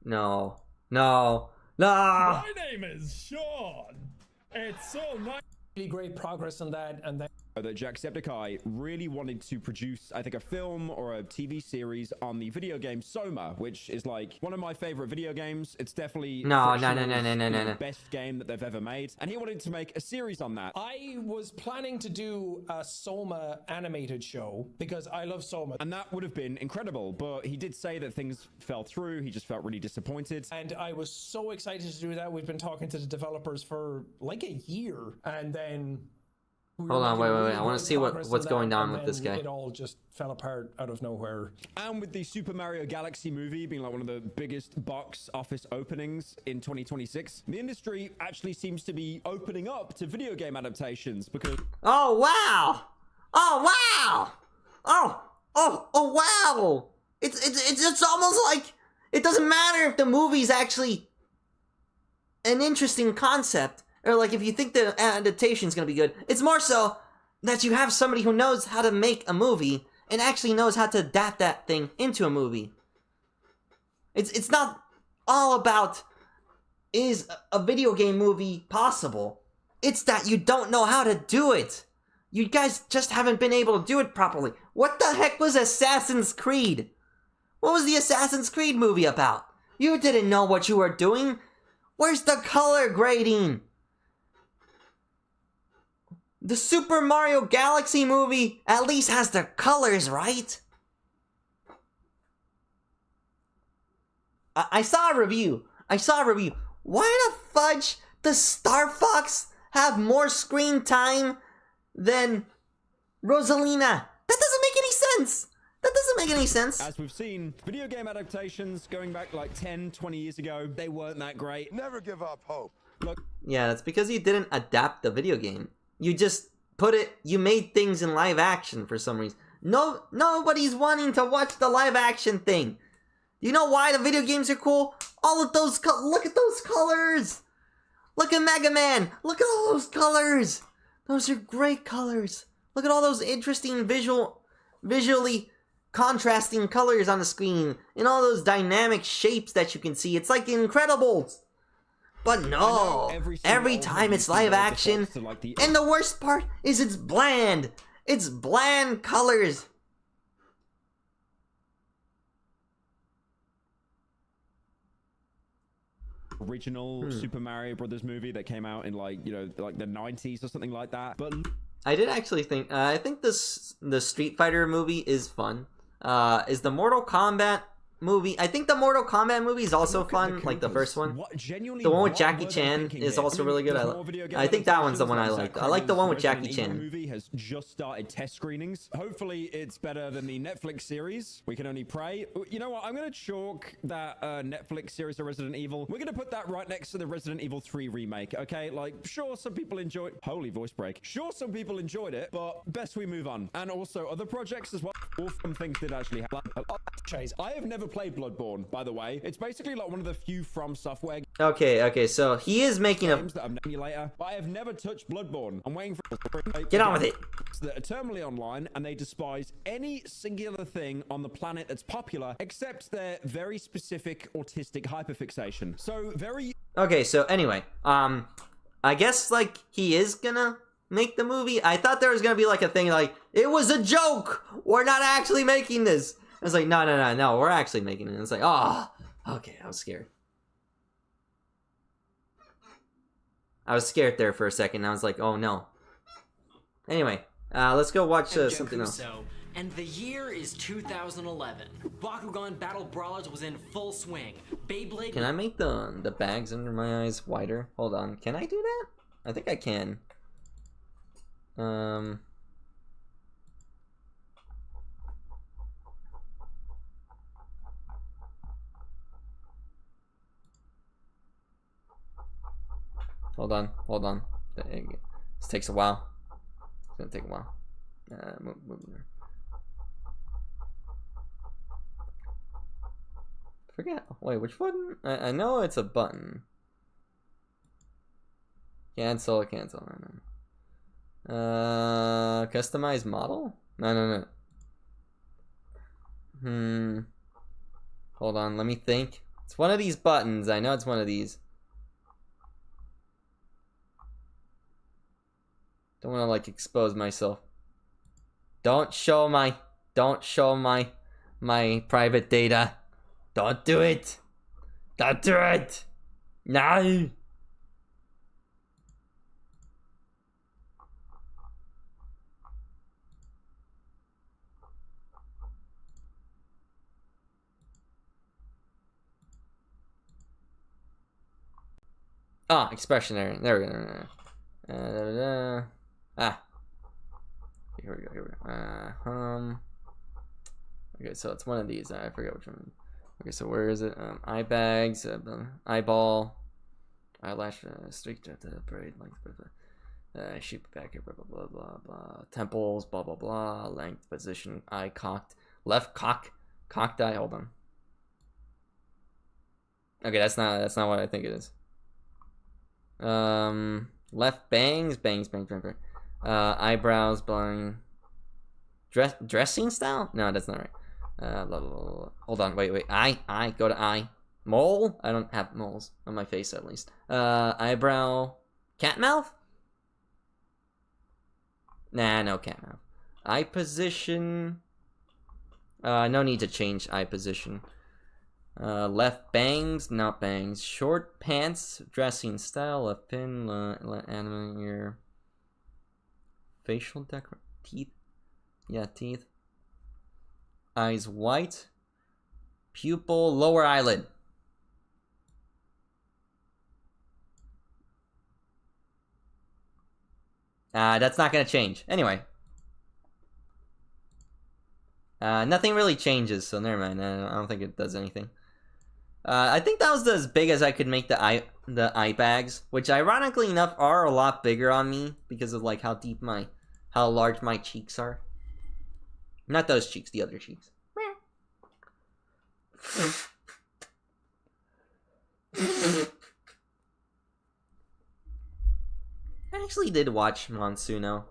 No. No. No! My name is Sean. It's so nice. Really great progress on that, and then that Jacksepticeye really wanted to produce, I think, a film or a TV series on the video game Soma, which is like one of my favorite video games. It's definitely No. the best game that they've ever made, and he wanted to make a series on that. I was planning to do a Soma animated show because I love Soma, And that would have been incredible, but he did say that things fell through. He just felt really disappointed. and I was so excited to do that. We've been talking to the developers for like a year, and then Hold on, wait. I want to see what's going on with this guy. It all just fell apart out of nowhere. And with the Super Mario Galaxy movie being like one of the biggest box office openings in 2026, the industry actually seems to be opening up to video game adaptations because Oh wow! Oh wow! Oh wow! It's almost like it doesn't matter if the movie's actually an interesting concept, or like if you think the adaptation's gonna be good. It's more so that you have somebody who knows how to make a movie and actually knows how to adapt that thing into a movie. It's not all about, is a video game movie possible? It's that you don't know how to do it. You guys just haven't been able to do it properly. What the heck was Assassin's Creed? What was the Assassin's Creed movie about? You didn't know what you were doing. Where's the color grading? The Super Mario Galaxy movie at least has the colors, right? I saw a review. Why the fudge does Star Fox have more screen time than Rosalina? That doesn't make any sense. as we've seen, video game adaptations going back like 10, 20 years ago, they weren't that great. Never give up hope. Look, Yeah, that's because you didn't adapt the video game. You just you made things in live action for some reason. Nobody's wanting to watch the live action thing. You know why the video games are cool? All of those, look at those colors. Look at Mega Man. Look at all those colors. Those are great colors. Look at all those interesting visually contrasting colors on the screen and all those dynamic shapes that you can see. It's like Incredibles. But no, every time it's live action, and the worst part is it's bland. It's bland colors. original Super Mario Brothers movie that came out in like the 90s or something like that. But I did actually think I think the Street Fighter movie is fun. Is the Mortal Kombat movie? I think the Mortal Kombat movie is also fun, like the first one. The one with Jackie Chan is also really good. I think that one's the one I like. I like the one with Jackie Chan. The movie has just started test screenings. Hopefully it's better than the Netflix series. We can only pray. You know what? I'm going to chalk that Netflix series of Resident Evil. We're going to put that right next to the Resident Evil 3 remake, okay? Like, sure, some people enjoyed... Holy voice break. Sure, some people enjoyed it, but best we move on. And also other projects as well. All from things did actually happen. I have never played Bloodborne, by the way. It's basically like one of the few From Software Okay, so he is making games that I'm an emulator, but I have never touched Bloodborne. I'm waiting for Get on with it. That are terminally online, and they despise any singular thing on the planet that's popular, except their very specific autistic hyperfixation. So very... Okay, so anyway, I guess, like, he is gonna make the movie. I thought there was gonna be, like, a thing like, it was a joke! We're not actually making this! I was like, no, we're actually making it. It's like, oh, okay, I was scared. I was scared there for a second. I was like, oh no. Anyway, let's go watch something else. And the year is 2011. Bakugan Battle Brawlers was in full swing. Beyblade. Can I make the bags under my eyes wider? Hold on. Can I do that? I think I can. Hold on. This takes a while. It's gonna take a while. Move there. Forget. Wait, which button? I know it's a button. Cancel. Customize model? No. Hold on, let me think. It's one of these buttons. I know it's one of these. Don't want to like expose myself. Don't show my private data. Don't do it. Don't do it. No. Ah, expressionary. There we go. Here we go. Okay, so it's one of these. I forget which one. Okay, so where is it? Eye bags, eyeball, eyelash, streak, braid, length, sheep back here, blah, temples, blah, blah, blah, length, position, eye cocked, left cocked eye, hold on. Okay, that's not what I think it is. Left bangs, eyebrows, blowing, dressing style? No, that's not right. Blah, blah, blah. Hold on, wait. Eye, go to eye. Mole? I don't have moles on my face at least. Eyebrow, cat mouth? Nah, no cat mouth. Eye position. No need to change eye position. Left bangs, not bangs. Short pants, dressing style, left pin, anime ear. Facial decor, teeth. Yeah, teeth. Eyes white. Pupil, lower eyelid. That's not gonna change. Anyway. Nothing really changes, so never mind. I don't think it does anything. I think that was as big as I could make the eye bags, which ironically enough are a lot bigger on me because of like how large my cheeks are. Not those cheeks, the other cheeks. I actually did watch Monsuno.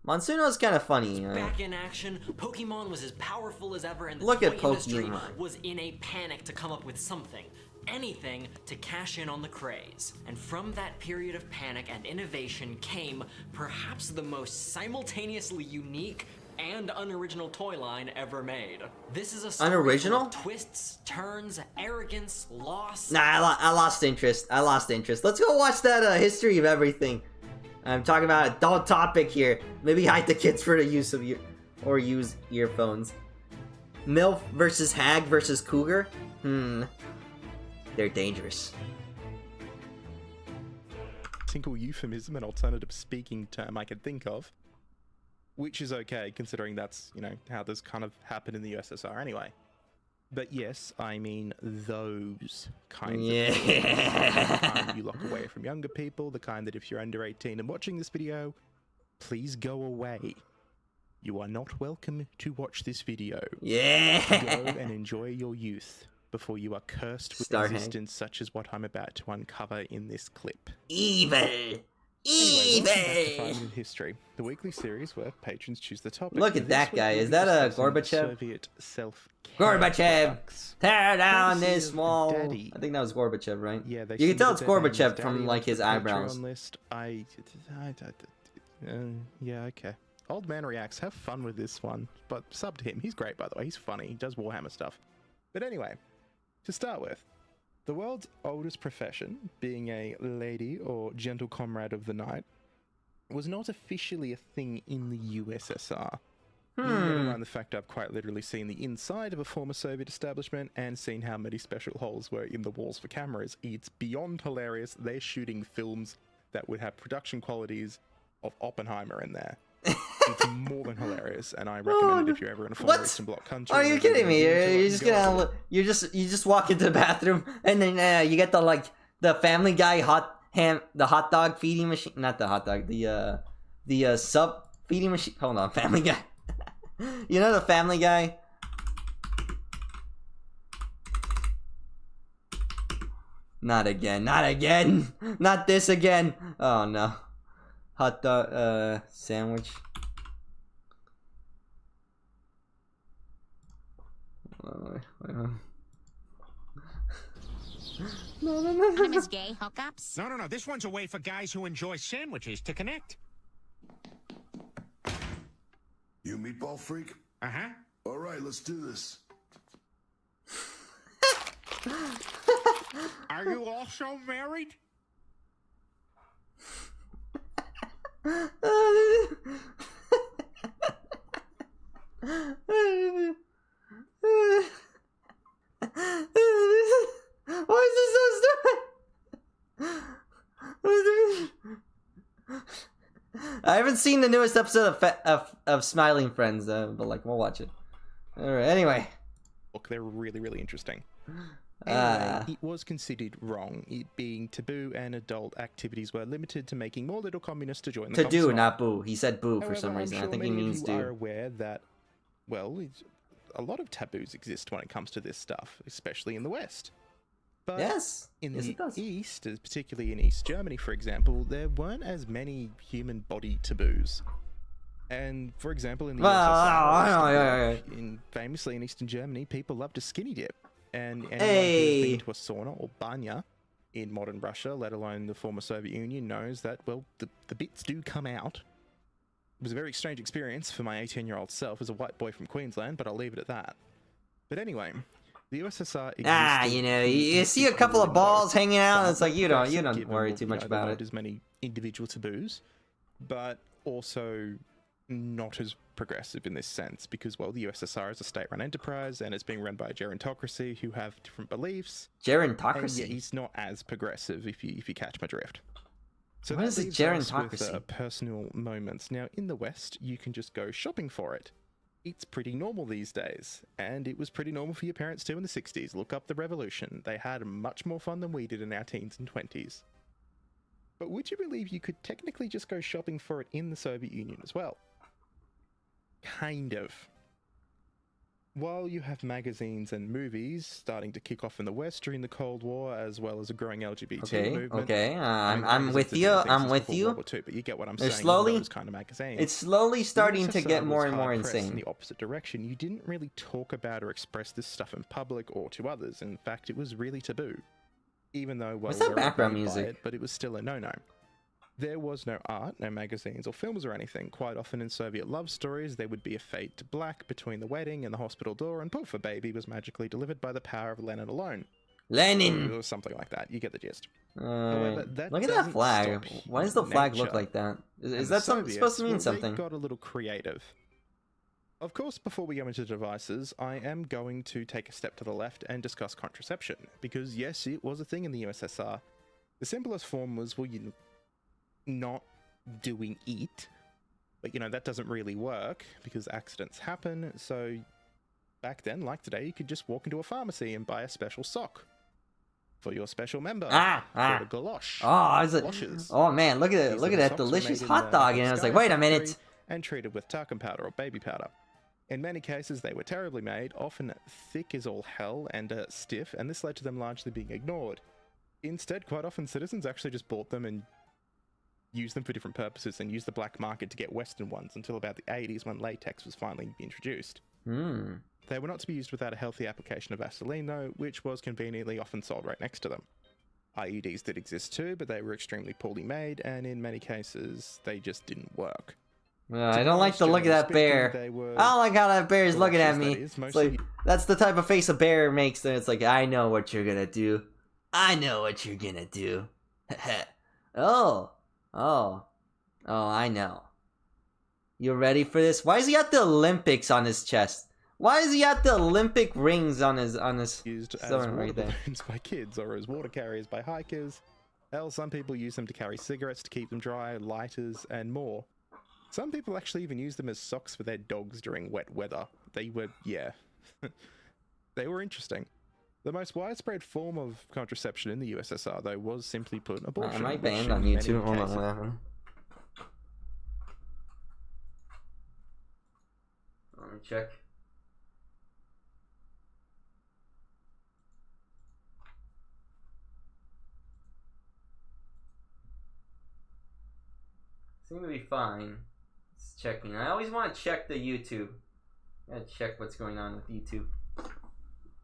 Monsuno's kind of funny. Back in action, Pokemon was as powerful as ever, and the Look at toy industry Pokemon. was in a panic to come up with something, anything to cash in on the craze. And from that period of panic and innovation came perhaps the most simultaneously unique and unoriginal toy line ever made. This is a story Unoriginal? full of twists, turns, arrogance, loss. Nah, I lost interest. Let's go watch that history of everything. I'm talking about adult topic here. Maybe hide the kids for the use of use earphones. MILF versus Hag versus Cougar? They're dangerous. Single euphemism and alternative speaking term I could think of. Which is okay, considering that's, you know, how this kind of happened in the USSR anyway. But yes, I mean those kinds of things. The kind you lock away from younger people, the kind that if you're under 18 and watching this video, please go away. You are not welcome to watch this video. Yeah! Go and enjoy your youth before you are cursed with existence such as what I'm about to uncover in this clip. Evil! Anyway, welcome back to 5 Minute History, the weekly series where patrons choose the topic. Look at that guy. Is that a Gorbachev? Soviet Gorbachev! Tear down Courtesy this of wall! Daddy. I think that was Gorbachev, right? Yeah, they you can tell it's submitted their Gorbachev names. from Daddy like his on the eyebrows. Patreon list. Yeah, okay. Old Man Reacts, have fun with this one. But sub to him. He's great, by the way. He's funny. He does Warhammer stuff. But anyway, to start with, the world's oldest profession, being a lady or gentle comrade of the night, was not officially a thing in the USSR. Never mind the fact I've quite literally seen the inside of a former Soviet establishment and seen how many special holes were in the walls for cameras. It's beyond hilarious. They're shooting films that would have production qualities of Oppenheimer in there. It's more than hilarious, and I recommend it if you're ever in a former Eastern Bloc country. Are you kidding me? You're just gonna you just walk into the bathroom and then you get the Family Guy the hot dog feeding machine, not the hot dog, the sub feeding machine. Hold on, Family Guy. You know the Family Guy? Not again, not again, not this again. Oh no. Hot dog sandwich. I'm Miss Gay hookups. No. This one's a way for guys who enjoy sandwiches to connect. You meatball freak? Uh-huh. All right, let's do this. Are you also married? Why is this so stupid? I haven't seen the newest episode of Smiling Friends, but like we'll watch it. All right. Anyway, look, they're really, really interesting. Anyway, it was considered wrong, it being taboo, and adult activities were limited to making more little communists to join the to do, Commonwealth. not boo. He said boo for However, some reason. I'm sure I think he many means of you are do. aware that, well, a lot of taboos exist when it comes to this stuff, especially in the West. But yes, in yes, the East, particularly in East Germany, for example, there weren't as many human body taboos. And for example, in the USSR, famously in Eastern Germany, people loved to skinny dip. And anyone who's been to a sauna or banya in modern Russia, let alone the former Soviet Union, knows that, well, the bits do come out. It was a very strange experience for my 18-year-old self as a white boy from Queensland, but I'll leave it at that. But anyway, the USSR existed. You know, you see a couple of balls hanging out, and it's like you don't worry too much about it. As many individual taboos, but also not as progressive in this sense because, well, the USSR is a state-run enterprise and it's being run by a gerontocracy who have different beliefs. Gerontocracy? And he's not as progressive, if you catch my drift. So what is a gerontocracy? With, personal moments. Now, in the West, you can just go shopping for it. It's pretty normal these days, and it was pretty normal for your parents too in the 60s. Look up the revolution. They had much more fun than we did in our teens and 20s. But would you believe you could technically just go shopping for it in the Soviet Union as well? Kind of. While you have magazines and movies starting to kick off in the West during the Cold War, as well as a growing LGBT movement. I'm with you. I'm with you. But you get what I'm saying. Slowly, those kind of magazines. It's slowly starting to get more and more insane. In the opposite direction, you didn't really talk about or express this stuff in public or to others. In fact, it was really taboo. Even though, well, what's that background music? It, but it was still a no-no. There was no art, no magazines or films or anything. Quite often in Soviet love stories, there would be a fade to black between the wedding and the hospital door, and poof, a baby was magically delivered by the power of Lenin alone. Lenin! Or something like that. You get the gist. However, look at that flag. Why does the flag look like that? Is that supposed to mean something? They got a little creative. Of course, before we go into devices, I am going to take a step to the left and discuss contraception, because yes, it was a thing in the USSR. The simplest form was, well, you not doing it, but you know that doesn't really work because accidents happen. So back then, like today, you could just walk into a pharmacy and buy a special sock for your special member. For the galosh. Oh man, look at it! Look at that delicious hot dog! And I was like, wait a minute. And treated with talcum powder or baby powder. In many cases, they were terribly made, often thick as all hell and stiff, and this led to them largely being ignored. Instead, quite often, citizens actually just bought them and use them for different purposes and use the black market to get Western ones until about the 80s when latex was finally introduced. They were not to be used without a healthy application of Vaseline though, which was conveniently often sold right next to them. IEDs did exist too, but they were extremely poorly made and in many cases they just didn't work. I don't like the look of that bear. I don't like how that bear is looking at me. It's like, that's the type of face a bear makes, and it's like, I know what you're gonna do. I know what you're gonna do. Oh, I know. You ready for this? Why is he at the Olympics on his chest? Why is he at the Olympic rings on his used as right water there? balloons by kids or as water carriers by hikers. Hell, some people use them to carry cigarettes to keep them dry, lighters, and more. Some people actually even use them as socks for their dogs during wet weather. They were, yeah, they were interesting. The most widespread form of contraception in the USSR, though, was simply put abortion. Am I banned on YouTube? Hold on, what happened? Let me check. Seem to be fine. It's checking. I always want to check the YouTube. Gotta check what's going on with YouTube.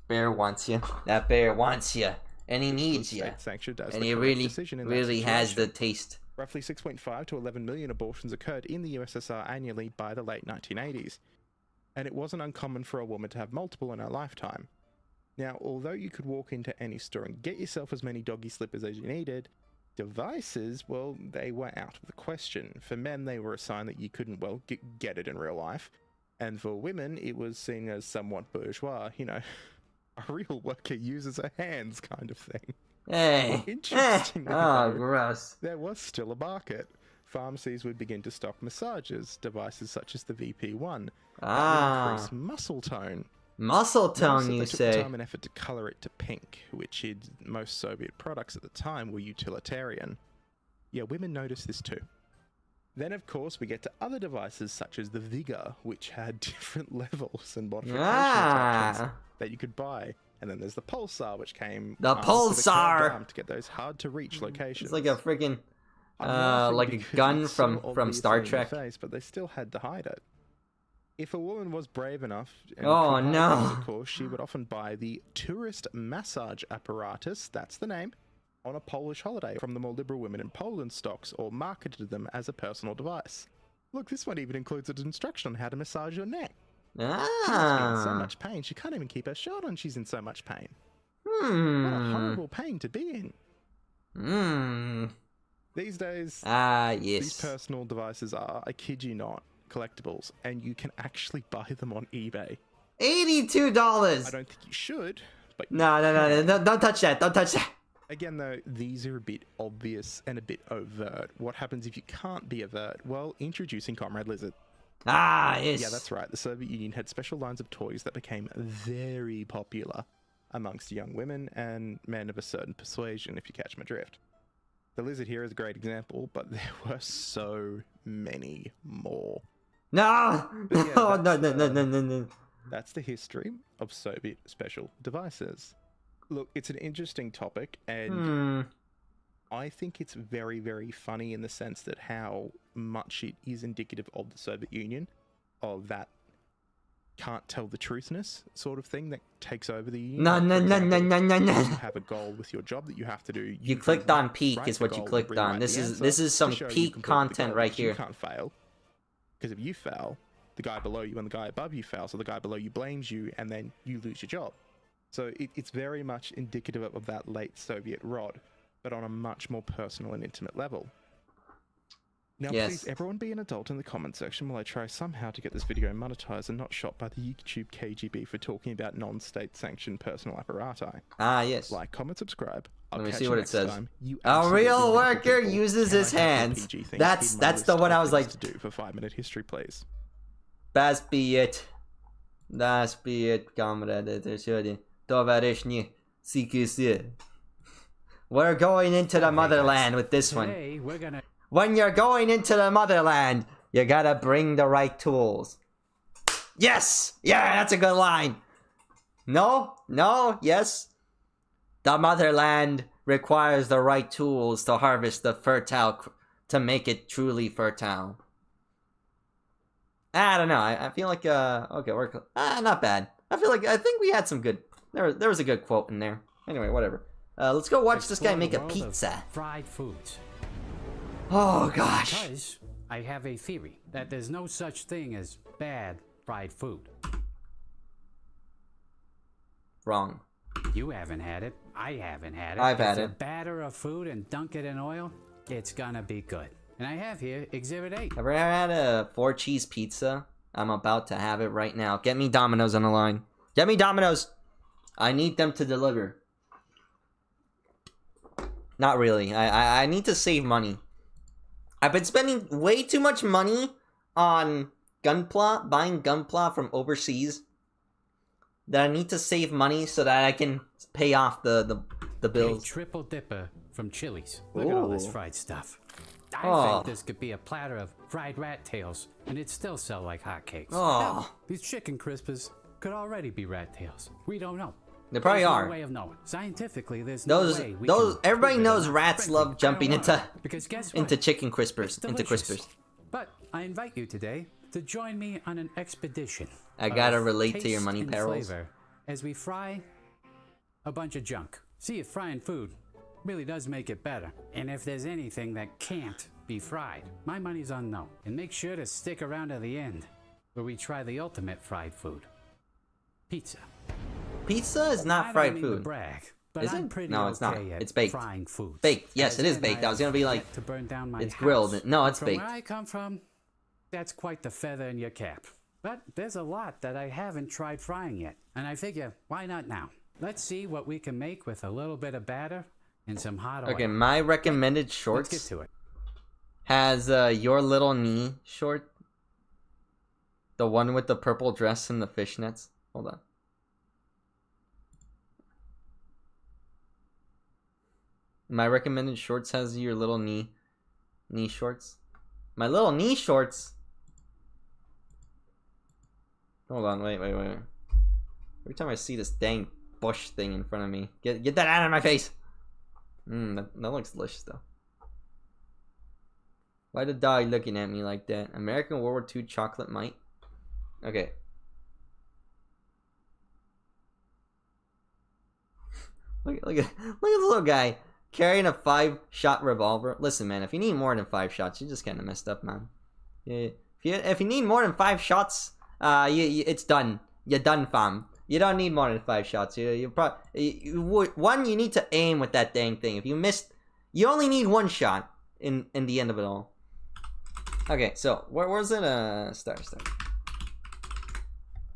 Bear wants you. That bear wants you, and he needs you. And he really has the taste. Roughly 6.5 to 11 million abortions occurred in the USSR annually by the late 1980s, and it wasn't uncommon for a woman to have multiple in her lifetime. Now, although you could walk into any store and get yourself as many doggy slippers as you needed, devices, well, they were out of the question. For men, they were a sign that you couldn't, well, get it in real life. And for women, it was seen as somewhat bourgeois, you know, a real worker uses her hands kind of thing. Hey! Interestingly, oh, gross. There was still a market. Pharmacies would begin to stock massages, devices such as the VP1, that would increase muscle tone. Muscle tone, you say? They took time and effort to color it to pink, which most Soviet products at the time were utilitarian. Yeah, women noticed this too. Then, of course, we get to other devices such as the Vigor, which had different levels and modification options that you could buy. And then there's the Pulsar, which came the Pulsar to get those hard-to-reach locations. It's like a freaking, like a gun from Star Trek. But they still had to hide it. If a woman was brave enough, and of course, she would often buy the tourist massage apparatus, that's the name, on a Polish holiday from the more liberal women in Poland stocks or marketed them as a personal device. Look, this one even includes an instruction on how to massage your neck. She must be in so much pain, she can't even keep her shirt on, she's in so much pain. What a horrible pain to be in. These days, these personal devices are, I kid you not, collectibles, and you can actually buy them on eBay. $82! I don't think you should, but no, don't touch that, don't touch that. Again though, these are a bit obvious and a bit overt. What happens if you can't be overt? Well, introducing Comrade Lizard. Yes. Yeah, that's right. The Soviet Union had special lines of toys that became very popular amongst young women and men of a certain persuasion, if you catch my drift. The Lizard here is a great example, but there were so many more. No! Yeah, no. That's the history of Soviet special devices. Look, it's an interesting topic, and I think it's very, very funny in the sense that how much it is indicative of the Soviet Union, of that can't tell the truthness sort of thing that takes over the union. No. You have a goal with your job that you have to do. You clicked on peak is what you clicked on. This is some peak content right here. You can't fail, because if you fail, the guy below you and the guy above you fail, so the guy below you blames you, and then you lose your job. So it's very much indicative of that late Soviet rod, but on a much more personal and intimate level. Now, please, everyone be an adult in the comment section while I try somehow to get this video monetized and not shot by the YouTube KGB for talking about non-state sanctioned personal apparati. Yes. Like, comment, subscribe. Let me see what it says. A real worker uses his hands. That's the one I was like. To do for 5-minute history, please. Das be it, comrade. We're going into the motherland with this one. When you're going into the motherland, you gotta bring the right tools. Yes! Yeah, that's a good line. No, yes. The motherland requires the right tools to harvest the fertile, to make it truly fertile. I don't know. I feel like okay, we're not bad. I think we had some good. There was a good quote in there. Anyway, whatever. Let's go watch this guy make a pizza. Fried foods. Oh gosh. Because I have a theory that there's no such thing as bad fried food. Wrong. You haven't had it. I haven't had it. I've had If it. you batter a food and dunk it in oil, it's gonna be good. And I have here Exhibit 8. Ever had a 4-cheese pizza? I'm about to have it right now. Get me Domino's on the line. Get me Domino's. I need them to deliver. Not really. I need to save money. I've been spending way too much money on Gunpla, buying Gunpla from overseas. That I need to save money so that I can pay off the bills. A triple dipper from Chili's. Look at all this fried stuff. I Oh. think this could be a platter of fried rat tails, and it'd still sell like hotcakes. Oh. Hell, these chicken crispers could already be rat tails. We don't know. They probably There's are. No way of knowing. Scientifically, there's Those no way we those can everybody prove it knows or not. rats Frankly, love I don't jumping want into to, because guess what? into chicken crispers, It's into delicious. crispers. But I invite you today to join me on an expedition. I gotta of relate to your taste money and perils. flavor as we fry a bunch of junk. See if frying food really does make it better. And if there's anything that can't be fried, my money's on no. And make sure to stick around to the end, where we try the ultimate fried food. Pizza. Pizza is not I fried don't mean to food. brag, but Is I'm it? pretty No, it's not. okay at It's baked. frying foods. Baked. Yes, As it is in, baked. I was gonna be like, to burn down my it's house. grilled. No, it's From baked. where I come from, that's quite the feather in your cap. But there's a lot that I haven't tried frying yet, and I figure, why not now? Let's see what we can make with a little bit of batter and some hot oil. Okay, my recommended Let's shorts get to it. has Your Little Knee short. The one with the purple dress and the fishnets. Hold on. My recommended shorts has Your Little Knee shorts. My Little Knee shorts. Hold on, wait. Every time I see this dang bush thing in front of me, get that out of my face. That looks delicious though. Why the dog looking at me like that? American World War II chocolate mite. Okay. Look at the little guy carrying a 5-shot revolver. Listen, man, if you need more than 5 shots, you just kind of messed up, man. Yeah, if you need more than 5 shots, it's done. You're done, fam. You don't need more than 5 shots. You need to aim with that dang thing. If you missed, you only need 1 shot in the end of it all. Okay, so where's it? Star.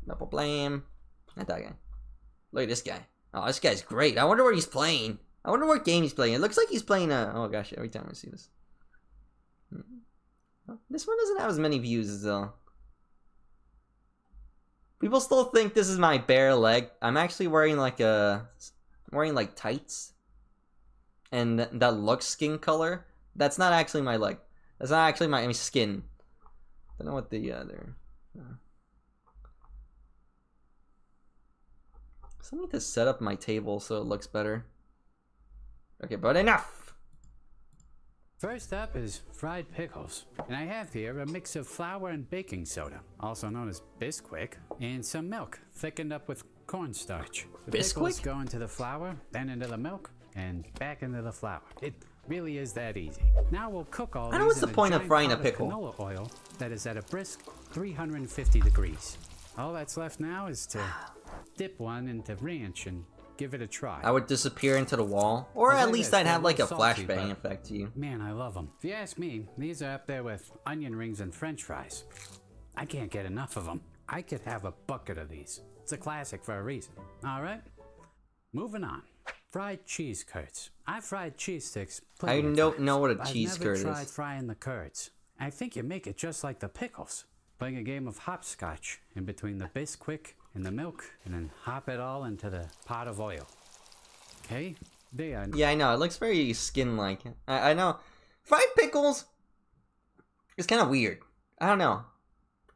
Double blame. Not that guy. Look at this guy. Oh, this guy's great. I wonder where he's playing. I wonder what game he's playing. It looks like he's playing oh gosh, every time I see this. This one doesn't have as many views as people still think this is my bare leg. I'm actually wearing like tights. And that looks skin color. That's not actually my leg. That's not actually my skin. I don't know what the other. So I need to set up my table so it looks better. Okay, but enough! First up is fried pickles. And I have here a mix of flour and baking soda, also known as Bisquick, and some milk thickened up with cornstarch. The pickles Bisquick? go into the flour, then into the milk, and back into the flour. It really is that easy. Now we'll cook all I don't know these what's the in point of giant frying a pot pickle. Canola oil that is at a brisk 350 degrees. All that's left now is to dip one into ranch and give it a try. I would disappear into the wall. Or I'll at say least this, I'd they're have like a little salty, flashbang but effect to you. Man, I love them. If you ask me, these are up there with onion rings and french fries. I can't get enough of them. I could have a bucket of these. It's a classic for a reason. All right, moving on. Fried cheese curds. I've fried cheese sticks. I don't know what a I've cheese never curd tried is. frying the curds. I think you make it just like the pickles. Playing a game of hopscotch in between the Bisquick and the milk, and then hop it all into the pot of oil. Okay, they are. Yeah, I know. It looks very skin-like. I know. Fried pickles is kind of weird. I don't know.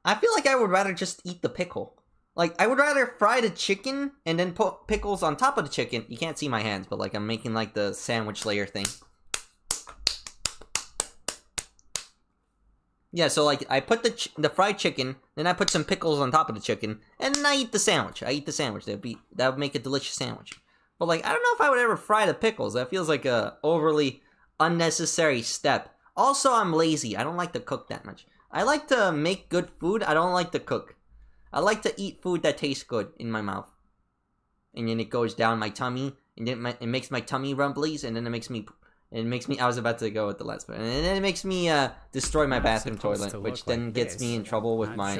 I feel like I would rather just eat the pickle. Like, I would rather fry the chicken and then put pickles on top of the chicken. You can't see my hands, but like I'm making like the sandwich layer thing. Yeah, so like I put the fried chicken, then I put some pickles on top of the chicken, and then I eat the sandwich. That would make a delicious sandwich. But like I don't know if I would ever fry the pickles. That feels like a overly unnecessary step. Also, I'm lazy. I don't like to cook that much. I like to make good food. I don't like to cook. I like to eat food that tastes good in my mouth. And then it goes down my tummy, and then it makes my tummy rumblies, and then it makes me, I was about to go with the last one, and then it makes me destroy my bathroom toilet, which then gets me in trouble with my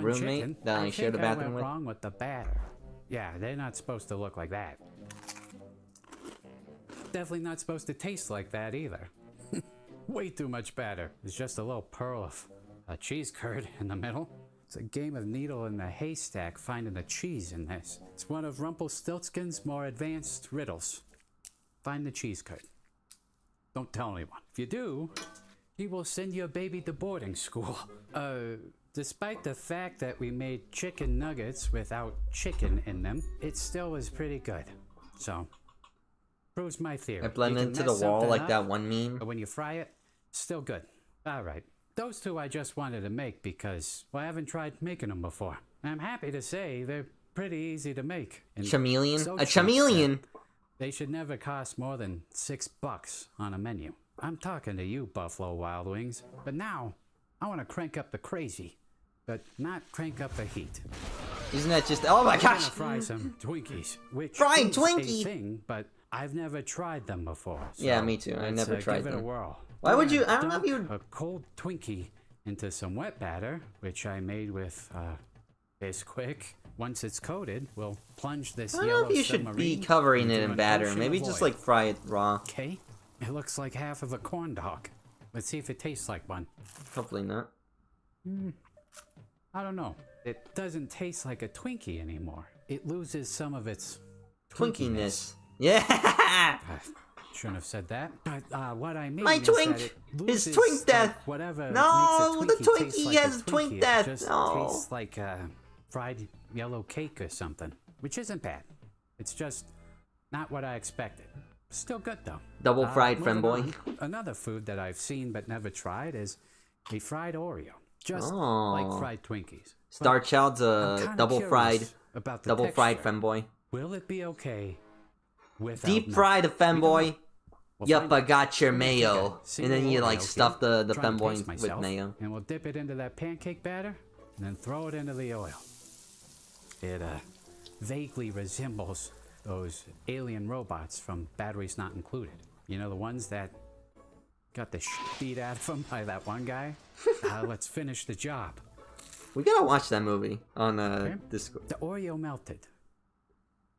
roommate that I share the bathroom with. Wrong with the batter. Yeah, they're not supposed to look like that. Definitely not supposed to taste like that either. Way too much batter. It's just a little pearl of a cheese curd in the middle. It's a game of needle in the haystack finding the cheese in this. It's one of Rumpelstiltskin's more advanced riddles. Find the cheese curd. Don't tell anyone. If you do, he will send your baby to boarding school. Despite the fact that we made chicken nuggets without chicken in them, it still was pretty good. So, proves my theory. I blend into the wall like that one meme. But when you fry it, still good. Alright. Those two I just wanted to make because, well, I haven't tried making them before. And I'm happy to say they're pretty easy to make. Chameleon? So a chameleon? They should never cost more than $6 on a menu. I'm talking to you, Buffalo Wild Wings. But now, I want to crank up the crazy, but not crank up the heat. Isn't that just... Oh my gosh! I'm gonna fry some Twinkies, which Frying is Twinkie! a thing, but I've never tried them before. So yeah, me too. I never tried give them. It a whirl. Why would you? I don't know if you would... A cold Twinkie into some wet batter, which I made with Bisquick. Once it's coated, we'll plunge this I don't yellow know if you should be submarine covering it into in an batter. ocean Maybe of just oil. like fry it raw. Okay, it looks like half of a corn dog. Let's see if it tastes like one. Hopefully not. I don't know. It doesn't taste like a Twinkie anymore. It loses some of its Twinkiness. Yeah. I shouldn't have said that. But what I mean My is twink! that it His loses, twink death! like, whatever No, makes a the Twinkie taste Twinkie like has a twink Twinkie. death! It just No. tastes like fried yellow cake or something, which isn't bad. It's just not what I expected. Still good though. Double fried moving Femboy. on. Another food that I've seen but never tried is a fried Oreo. Just Oh. like fried Twinkies. Starchild's I'm a kinda double curious fried, about the double fried texture. Femboy. Will it be okay without Deep milk? fried a We don't Femboy. know. We'll Yup, find I out. got your I'm gonna take mayo. a And single then you like Oreo stuff the cube, try and Femboy pace with myself, mayo. And we'll dip it into that pancake batter and then throw it into the oil. It vaguely resembles those alien robots from Batteries Not Included. You know, the ones that got the beat out of them by that one guy? Let's finish the job. We gotta watch that movie on Discord. The Oreo melted.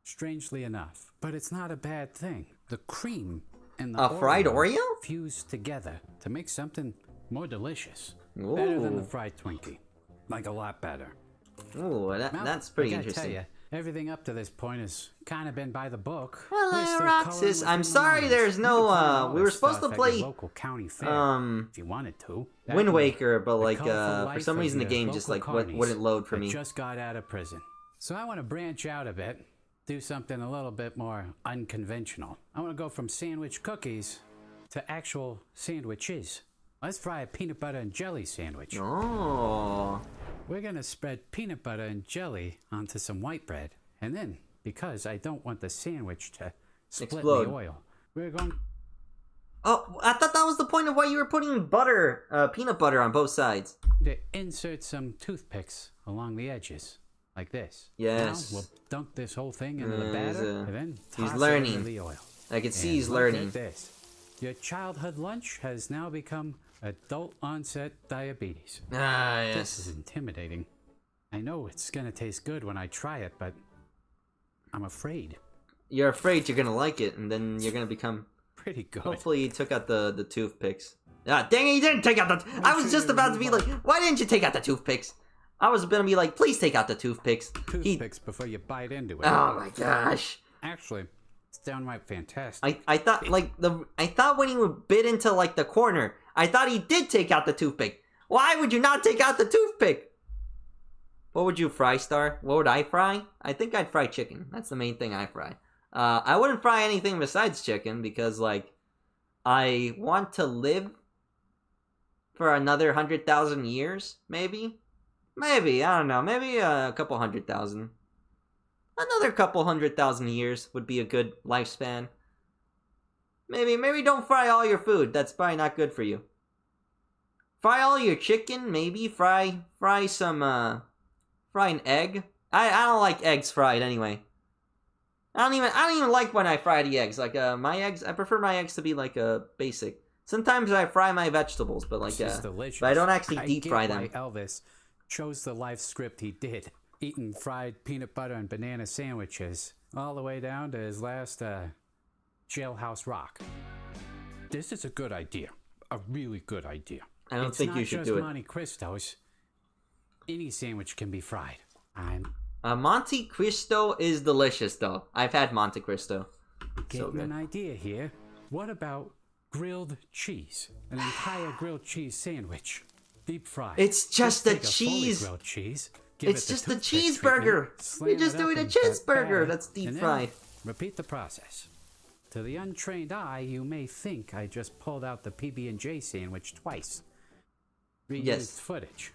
Strangely enough. But it's not a bad thing. The cream and the fried Oreo? fused together to make something more delicious. Better than the Ooh. fried Twinkie. Like a lot better. Ooh, Now, that's pretty I gotta interesting. Tell you, everything up to this point has kind of been by the book. Hello, We're still Roxas. coloring I'm within the sorry lines. there's You no, could find all we were this supposed to stuff at your play, local county fair, if you wanted to. That Wind and Waker, but the like, colorful for life some of reason the your game just local like carnies wouldn't load for that me. just got out of prison. So I want to branch out a bit, do something a little bit more unconventional. I want to go from sandwich cookies to actual sandwiches. Let's fry a peanut butter and jelly sandwich. Oh. We're gonna spread peanut butter and jelly onto some white bread, and then, because I don't want the sandwich to split Explode. in the oil, we're going Oh, I thought that was the point of why you were putting butter, peanut butter on both sides. to insert some toothpicks along the edges, like this. Yes. Now we'll dunk this whole thing into the He's, batter, and then he's toss it learning. into the oil. I can see And he's look learning. at this. Your childhood lunch has now become adult onset diabetes. Ah, This yes. is intimidating. I know it's gonna taste good when I try it, but I'm afraid. You're afraid you're gonna like it, and then you're gonna become... Pretty good. Hopefully you took out the toothpicks. Ah, dang it, you didn't take out the... I was just about to be like, why didn't you take out the toothpicks? I was gonna be like, please take out the toothpicks. Toothpicks before you bite into it. Oh my gosh. Actually, it's downright fantastic. I thought like I thought when he would bit into like the corner, I thought he did take out the toothpick. Why would you not take out the toothpick? What would you fry, Star? What would I fry? I think I'd fry chicken. That's the main thing I fry. I wouldn't fry anything besides chicken because like I want to live for another 100,000 years, maybe. Maybe, I don't know, maybe a couple 100,000. Another couple 100,000 years would be a good lifespan. Maybe don't fry all your food. That's probably not good for you. Fry all your chicken, maybe. Fry some, fry an egg. I don't like eggs fried anyway. I don't even like when I fry the eggs. Like, my eggs, I prefer my eggs to be like basic. Sometimes I fry my vegetables, but like, but I don't actually deep fry them. Why Elvis chose the life script he did, eating fried peanut butter and banana sandwiches, all the way down to his last jailhouse rock. This is a good idea, a really good idea. I don't think you should do it. It's not just Monte Cristos. Any sandwich can be fried. Monte Cristo is delicious, though. I've had Monte Cristo. Getting an idea here. What about grilled cheese? An entire grilled cheese sandwich, deep fried. It's just the cheese. Grilled cheese. It's just the cheeseburger. You're just doing a cheeseburger that's deep fried. Repeat the process. To the untrained eye, you may think I just pulled out the PB&J sandwich twice. Reused footage.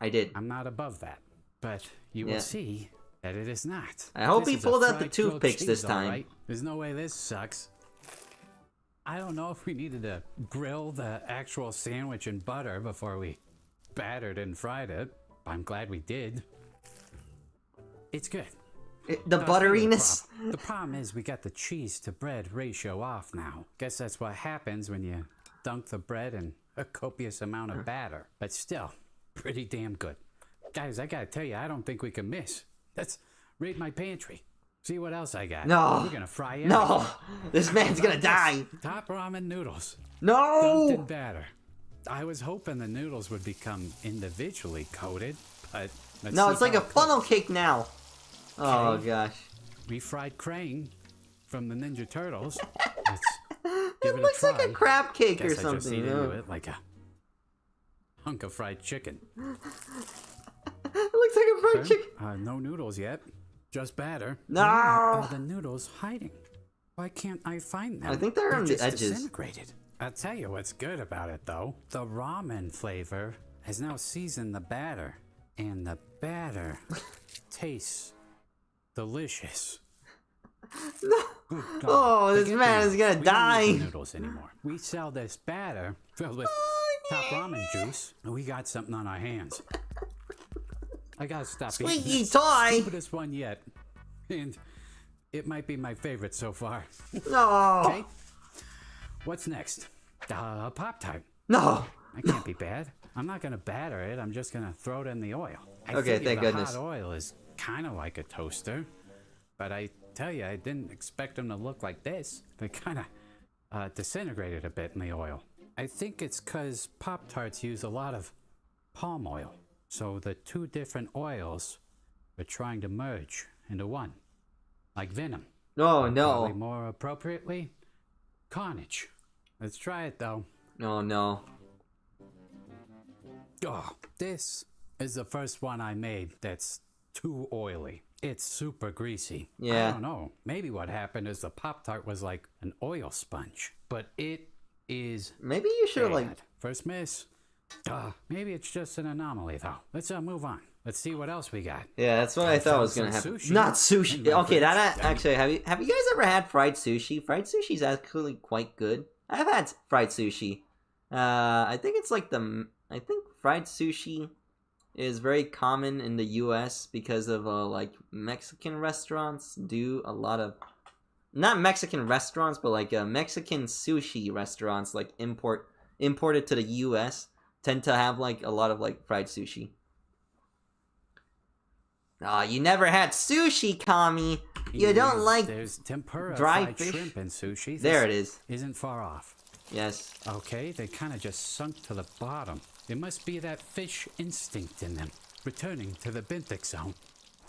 I did. I'm not above that, but you will see that it is not. I hope he pulled out the toothpicks this time. Right. There's no way this sucks. I don't know if we needed to grill the actual sandwich in butter before we battered and fried it. I'm glad we did. It's good. The butteriness. The problem is we got the cheese to bread ratio off now. Guess that's what happens when you dunk the bread in a copious amount of batter. But still, pretty damn good. Guys, I gotta tell you, I don't think we can miss. Let's raid my pantry. See what else I got. No. We're gonna fry it. No. This man's gonna die. Top ramen noodles. No. Dunked in batter. I was hoping the noodles would become individually coated, but no, it's like a funnel cake now. Oh gosh. Refried crane from the Ninja Turtles. Let's it looks like a crab cake or something. I just eat into it like a hunk of fried chicken. It looks like a fried chicken. No noodles yet. Just batter. No. Where are the noodles hiding? Why can't I find them? I think they're on the edges. Disintegrated. I'll tell you what's good about it, though. The ramen flavor has now seasoned the batter, and the batter tastes delicious. No. Oh, this man is gonna die. We don't need noodles anymore. We sell this batter filled with top ramen juice, and we got something on our hands. I gotta stop eating Squeaky this. toy. Stupidest one yet, and it might be my favorite so far. No. Okay. What's next? Pop-Tart. No. That can't be bad. I'm not gonna batter it. I'm just gonna throw it in the oil. Okay, thank goodness. Hot oil is kind of like a toaster, but I tell you, I didn't expect them to look like this. They kind of disintegrated a bit in the oil. I think it's because Pop-Tarts use a lot of palm oil, so the two different oils are trying to merge into one, like venom. Oh no. Probably more appropriately, carnage. Let's try it though. Oh no. Oh, this is the first one I made that's too oily. It's super greasy. Yeah. I don't know. Maybe what happened is the Pop-Tart was like an oil sponge, but it is maybe you should have like first miss. Maybe it's just an anomaly though. Let's move on. Let's see what else we got. Yeah, that's what I thought was gonna happen. Sushi. Not sushi. Okay, that actually have you guys ever had fried sushi? Fried sushi is actually quite good. I've had fried sushi. I think it's like I think fried sushi is very common in the U.S. because of like Mexican restaurants do a lot of, not Mexican restaurants, but like Mexican sushi restaurants like imported to the U.S. tend to have like a lot of like fried sushi. Oh, you never had sushi, Kami. You don't like there's tempura, dry fried fish? shrimp, and sushi. There it is. Isn't far off. Yes. Okay, they kind of just sunk to the bottom. It must be that fish instinct in them, returning to the benthic zone.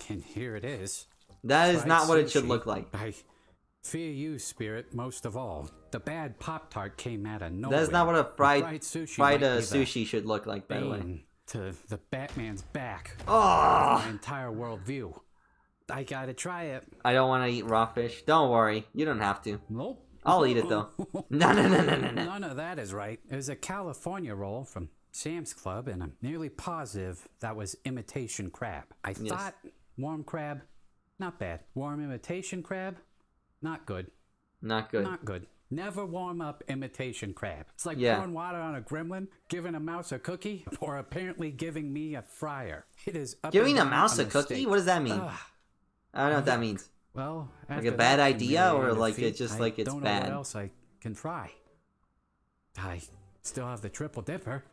And here it is. That is Fried not what it should sushi. look like. I fear you, Spirit, most of all. The bad Pop-Tart came out of nowhere. That's not what a fried sushi, sushi should look like, by the way. Bane to the Batman's back. Oh! My entire worldview. I gotta try it. I don't want to eat raw fish. Don't worry. You don't have to. Nope. I'll eat it, though. No. None of that is right. It was a California roll from Sam's Club, and I'm nearly positive that was imitation crab. I thought warm crab, not bad. Warm imitation crab, not good. Not good. Not good. Never warm up imitation crab. It's like Yeah. pouring water on a gremlin, giving a mouse a cookie, or apparently giving me a fryer. It is up Giving and a down mouse a mistake. cookie? What does that mean? Ugh. I don't know what that means. Well, Like after a bad that idea, or humiliating like defeat, it's just I like it's don't know bad? what else I can fry. I still have the triple dipper.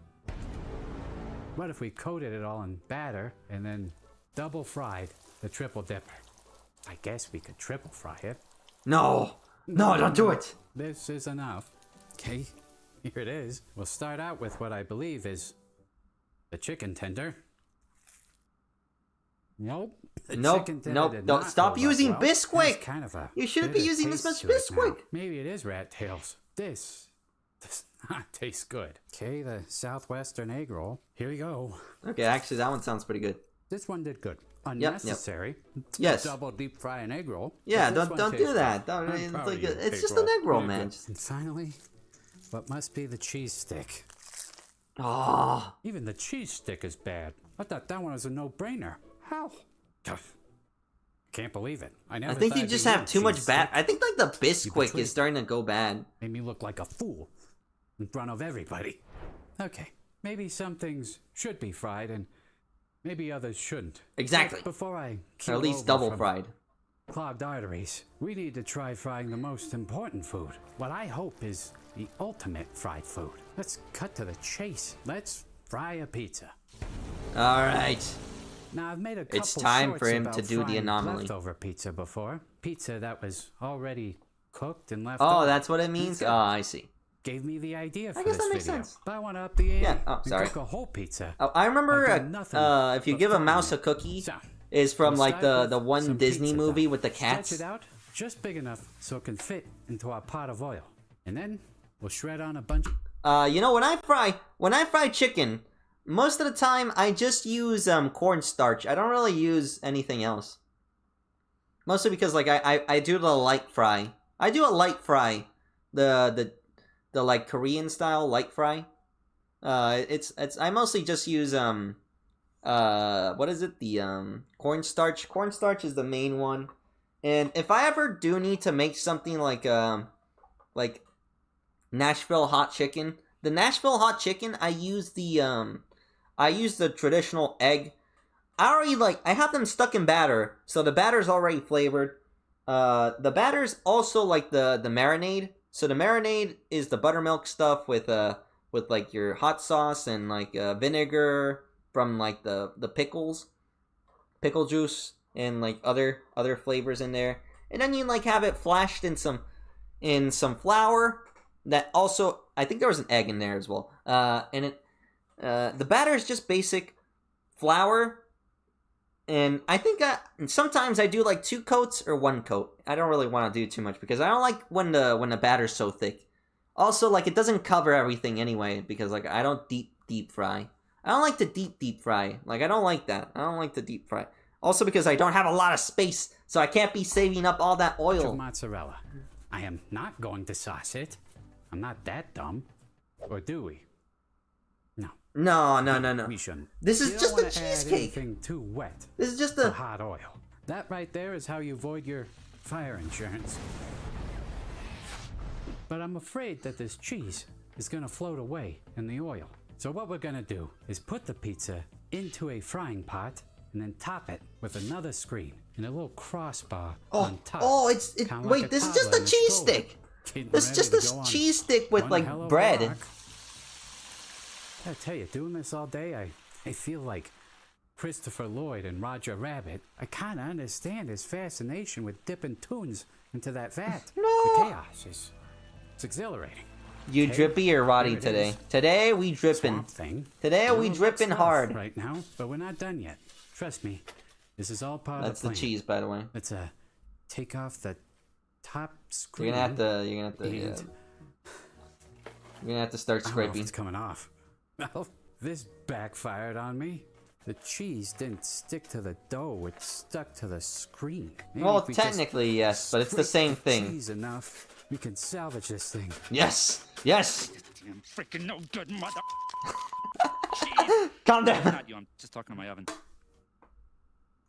What if we coated it all in batter and then double fried the triple dipper? I guess we could triple fry it. No, no, don't do it. This is enough. Okay, here it is. We'll start out with what I believe is the chicken tender. Nope. The Nope, chicken tender nope, did don't not stop hold up using well. Bisquick. Has kind of a You shouldn't be bitter using this taste much to it now. Bisquick. Maybe it is rat tails. This does not taste good. Okay, the southwestern egg roll. Here we go. Okay, actually, that one sounds pretty good. This one did good. yep. Unnecessary. Yes. Double deep fry an egg roll. Yeah, But this don't one do tastes that. good. Don't, I'm it's proud like of you, it's just an egg roll, man. And finally, what must be the cheese stick. Oh, Even the cheese stick is bad. I thought that one was a no-brainer. How? Can't believe it. I never I think thought you I'd just be have eating too much cheese bad. stick. I think like the Bisquick betrayed is starting to go bad. Made me look like a fool in front of everybody. Okay, maybe some things should be fried and maybe others shouldn't. Exactly. But before I Or keel at least over double from fried. clogged arteries, we need to try frying the most important food. What I hope is the ultimate fried food. Let's cut to the chase. Let's fry a pizza. All right. Now, I've made a couple It's time for shorts him about to do the frying anomaly. leftover pizza before. Pizza that was already cooked and left Oh, over. that's what it means? Oh, I see. Gave me the idea for I guess this that makes video. sense. But I want to up the ante Yeah, oh, and sorry. cook a whole pizza. Oh, I remember I've done nothing if you but give a frying mouse a it. cookie, So, is from we'll like start the with one some Disney pizza movie dough. with the cats. Stretch it out just big enough so it can fit into our pot of oil. And then we'll shred on a bunch. You know, when I fry chicken, most of the time I just use cornstarch. I don't really use anything else. Mostly because like I do the light fry. I do a light fry. The like Korean style light fry. It's I mostly just use what is it? The cornstarch. Cornstarch is the main one. And if I ever do need to make something like Nashville hot chicken, the Nashville hot chicken, I use the traditional egg. I have them stuck in batter, so the batter's already flavored. The batter's also like the marinade. So the marinade is the buttermilk stuff with like your hot sauce and like vinegar from like the pickle juice and like other flavors in there. And then you like have it flashed in some flour. That also, I think there was an egg in there as well. And it the batter is just basic flour. And I think sometimes I do like 2 coats or 1 coat. I don't really want to do too much because I don't like when the batter's so thick. Also, like it doesn't cover everything anyway because like I don't deep fry. I don't like to deep fry. Like I don't like that. I don't like to deep fry. Also because I don't have a lot of space, so I can't be saving up all that oil. Mozzarella. I am not going to sauce it. I'm not that dumb. Or do we? No. We shouldn't. This is You just don't a wanna add cheesecake. anything too wet. This is just or a hot oil. That right there is how you avoid your fire insurance. But I'm afraid that this cheese is gonna float away in the oil. So what we're gonna do is put the pizza into a frying pot and then top it with another screen and a little crossbar on top. Kinda like a wait, this is just toddler a in cheese stroller, stick. getting This is ready just to go a on cheese stick with one like hell of a bread. walk. I tell you, doing this all day, I feel like Christopher Lloyd and Roger Rabbit. I kind of understand his fascination with dipping tunes into that vat. No. The chaos is exhilarating. You Okay, drippy or Roddy here it today? is. Today we dripping. Swamp Thing. Today Doing we a lot dripping stuff hard. right now, but we're not done yet. Trust me, this is all part That's of the the plan. cheese, by the way. Let's take off the top screen. You're gonna have to. Yeah. and You're gonna have to start I don't know if scraping. it's coming off. Well, this backfired on me. The cheese didn't stick to the dough; it stuck to the screen. Maybe Well, if we just technically yes, but it's the scrape same the thing. Cheese enough, we can salvage this thing. Yes. Yes. I'm freaking no good mother. Calm down. Not you. I'm just talking to my oven.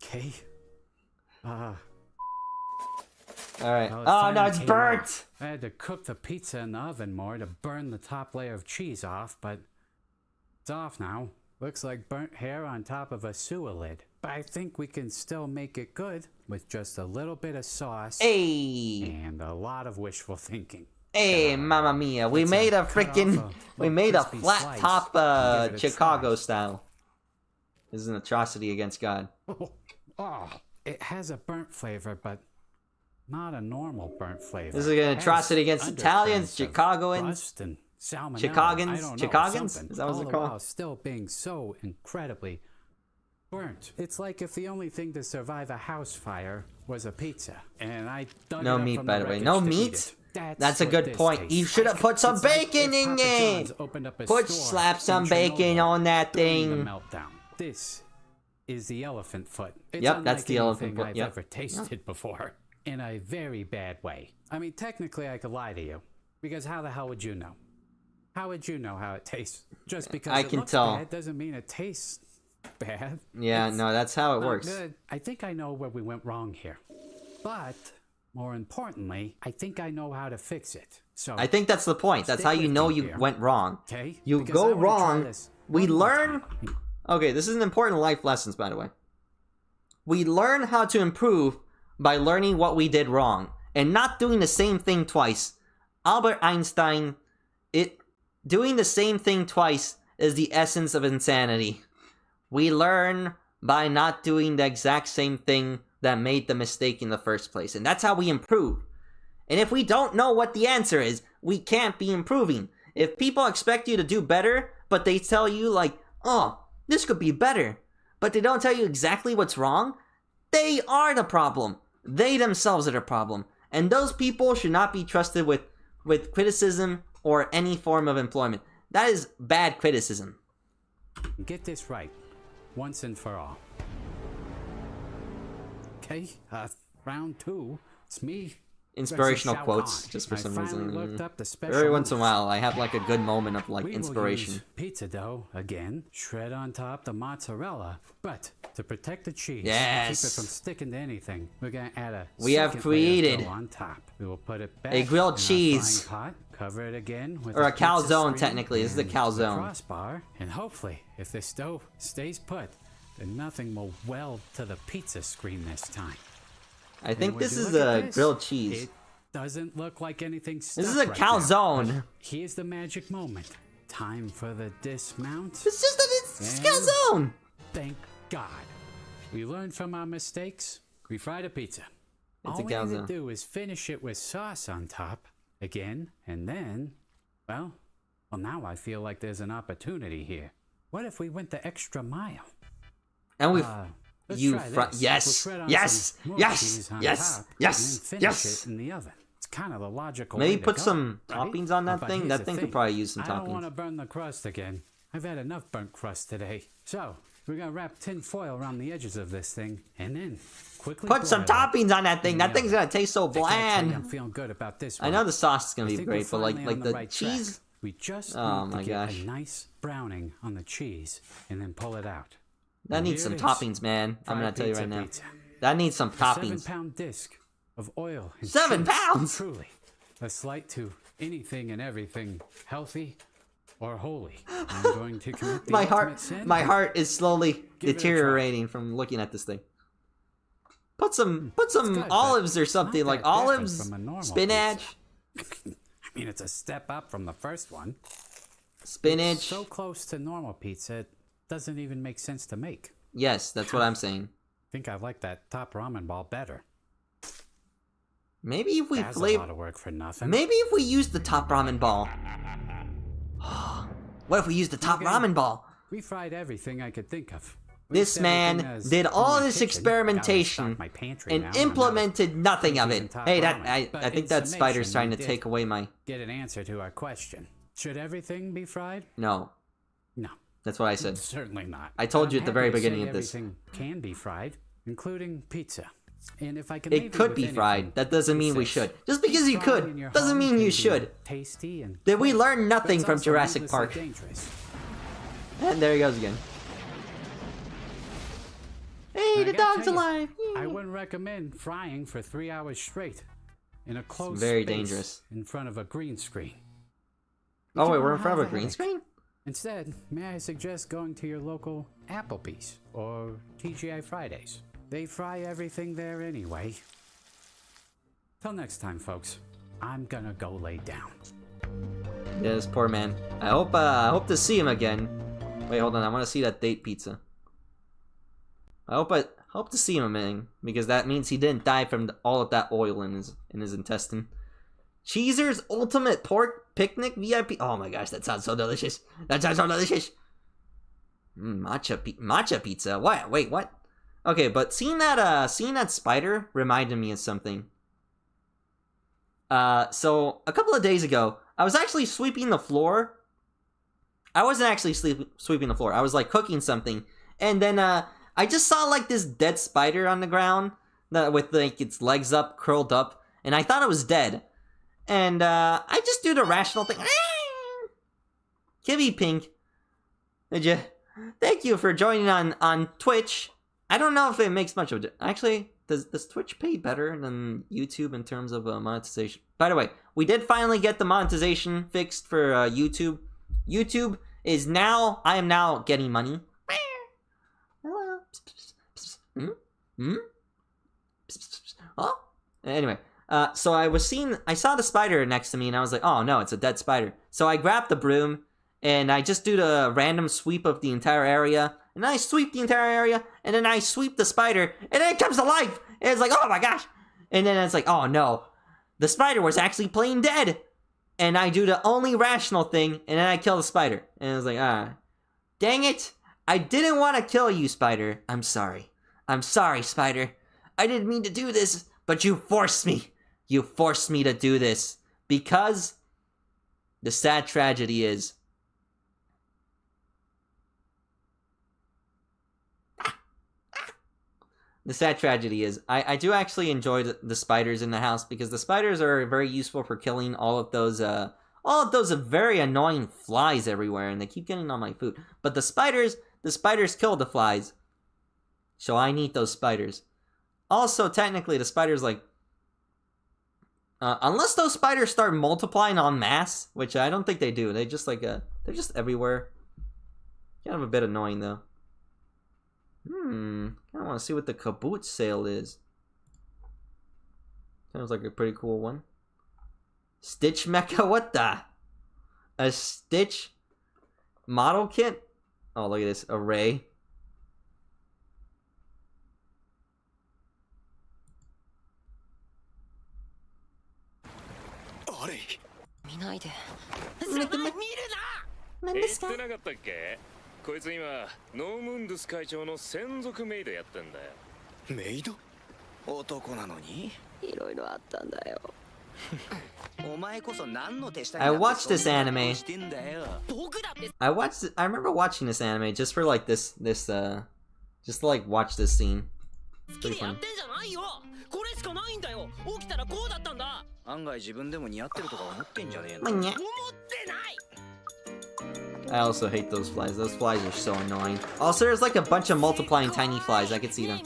Okay. Alright. Well, it Oh no, finally it's came burnt! out. I had to cook the pizza in the oven more to burn the top layer of cheese off, but it's off now. Looks like burnt hair on top of a sewer lid. But I think we can still make it good with just a little bit of sauce and a lot of wishful thinking. Hey, mamma mia, we made a freaking... We made a flat top Chicago style. This is an atrocity against God. Oh, it has a burnt flavor, but not a normal burnt flavor. This is an atrocity against Italians, Chicagoans. Chicagans? Is that what it's called? Still being so incredibly burnt. It's like if the only thing to survive a house fire was a pizza, and I dug no it up meat, from by the the way. wreckage No to eat meat? it. That's a what good this point. tastes You should have like. put some It's like bacon if in Papa there. John's opened up a Slap store some in bacon Chernobyl on that during thing. the meltdown. This is the elephant foot. It's Yep, unlike that's the elephant anything foot. I've Yep. ever tasted before, in a very bad way. I mean, technically, I could lie to you, because how the hell would you know? How would you know how it tastes? Just because I it can looks tell. bad doesn't mean it tastes bad. Yeah, It's no, that's how it not works. good. I think I know where we went wrong here, but more importantly, I think I know how to fix it. So I think that's the point. That's stick how you with know me you here. went wrong. Okay? You Because I go wanna try wrong. this We one more learn. time. Okay, this is an important life lessons, by the way. We learn how to improve by learning what we did wrong and not doing the same thing twice. Albert Einstein, doing the same thing twice is the essence of insanity. We learn by not doing the exact same thing that made the mistake in the first place, and that's how we improve. And if we don't know what the answer is, we can't be improving. If people expect you to do better, but they tell you like, oh, this could be better, but they don't tell you exactly what's wrong, they are the problem. They themselves are the problem. And those people should not be trusted with criticism or any form of employment. That is bad criticism. Get this right, once and for all. Okay, round two. It's me. Inspirational versus Shao quotes, Kahn. just for I some finally reason. looked up the special Every once in a moves. while, I have like a good moment of like We will inspiration. use pizza dough again, shred on top the mozzarella, but to protect the cheese, Yes. keep it from sticking to anything, we're gonna add a We have second layer of created dough on top. We will put it back a grilled in our cheese. frying pot, cover it again with Or a pizza calzone, screen technically. This is a and calzone. crossbar, and hopefully, if the stove stays put, then nothing will weld to the pizza screen this time. I think And this would you is look at a this? grilled cheese. It doesn't look like anything. This is a stuck right calzone. now. Here's the magic moment. Time for the dismount. It's just a And calzone. Thank God. We learned from our mistakes. We fried a pizza. It's All a we need calzone. to do is finish it with sauce on top again, and then, well, now I feel like there's an opportunity here. What if we went the extra mile? And we Let's you try fry. this. Yes, We'll shred on yes, some more yes, cheese on yes, top yes, and then finish yes. it in the oven. It's kind of the logical Maybe way to put go, some right? toppings on that But thing. here's That the thing could thing. probably use some I don't toppings. want to burn the crust again. I've had enough burnt crust today. So we're gonna wrap tin foil around the edges of this thing, and then quickly Put some broil it toppings on that thing. in That the thing's oven. gonna taste so I gotta tell you, I'm bland. feeling good about this I one. know the sauce is gonna I be think great, we're but like finally on the right track. cheese. We just Oh need my to get gosh. a nice browning on the cheese, and then pull it out. That And needs here some it is. toppings, man. I'm Fried gonna tell you pizza right now. pizza. That needs some A toppings. 7-pound disc of oil. And 7 cheese. pounds? Truly, a slight to anything and everything healthy or holy. I'm going to commit the My ultimate heart, sin. my heart is slowly Give it a try. deteriorating from looking at this thing. Put some good, but olives or not something, that like different olives, from a normal spinach, I mean, it's a step up from the first one. spinach. It's so close to normal pizza, it doesn't even make sense to make. Yes, that's what I'm saying. I think I like that top ramen ball better. Maybe if we That's a flavor. lot of work for nothing. Maybe if we use the top ramen ball. What if we use the top Okay. ramen ball? We fried everything I could think of. This Least man everything as did in all my this kitchen. experimentation Gotta stock my pantry and now, I'm implemented nothing of using it. top Hey, ramen. But I think in that spider's summation, trying we to did take away my. Get an answer to our question. Should everything be fried? No, No, that's what I said. certainly not. I told But you I'm at the very happy to beginning say of this. Everything can be fried, including pizza. And if I can It could be fried. That doesn't mean we should. Just because you could doesn't mean you should. Tasty and Did we quick, learn but nothing it's from also Jurassic needlessly Park? dangerous. And there he goes again. Hey, I the gotta dog's tell you, alive! I wouldn't recommend frying for 3 hours straight. in a closed Very space dangerous. in front of a green screen. Oh wait, You we're don't in front of a have green headache. screen? Instead, may I suggest going to your local Applebee's or TGI Fridays? They fry everything there anyway. Till next time, folks. I'm gonna go lay down. Yeah, this poor man. I hope to see him again. Wait, hold on. I want to see that date pizza. I hope to see him again because that means he didn't die from all of that oil in his intestine. Cheezer's Ultimate Pork Picnic VIP. Oh my gosh, that sounds so delicious. That sounds so delicious. Matcha pizza. What? Wait, what? Okay, but seeing that spider reminded me of something. So a couple of days ago, I was actually sweeping the floor. I wasn't actually sweeping the floor. I was like cooking something, and then I just saw like this dead spider on the ground with like its legs up, curled up, and I thought it was dead. And I just do the rational thing. Kibby Pink, thank you for joining on Twitch. I don't know if it makes much of a actually. Does Twitch pay better than YouTube in terms of monetization? By the way, we did finally get the monetization fixed for YouTube. YouTube is now, I am now getting money. Oh? Anyway, so I saw the spider next to me and I was like, oh no, it's a dead spider. So I grabbed the broom and I just do the random sweep of the entire area. And I sweep the entire area, and then I sweep the spider, and then it comes to life! And it's like, oh my gosh! And then it's like, oh no, the spider was actually plain dead! And I do the only rational thing, and then I kill the spider. And I was like, dang it! I didn't want to kill you, spider. I'm sorry. I'm sorry, spider. I didn't mean to do this, but you forced me. You forced me to do this. Because the sad tragedy is, I do actually enjoy the spiders in the house because the spiders are very useful for killing all of those very annoying flies everywhere, and they keep getting on my food. But the spiders kill the flies, so I need those spiders. Also, technically, the spiders like, unless those spiders start multiplying en masse, which I don't think they do. They just like they're just everywhere. Kind of a bit annoying though. I want to see what the caboose sale is. Sounds like a pretty cool one. Stitch Mecha, what the? A Stitch model kit? Oh, look at this array.こいつ今ノームンドゥス会長の専属メイドやってんだよ。メイド？男なのに？いろいろあったんだよ。お前こそ何の手下になって I watched this anime. I remember watching this anime just for like this just to like watch this scene. Pretty fun. これしかないんだよ。起きたらこうだったんだ。案外自分でも似合ってるとか思ってんじゃねえの。思ってない。I also hate those flies. Those flies are so annoying. Also, there's like a bunch of multiplying tiny flies. I could see them.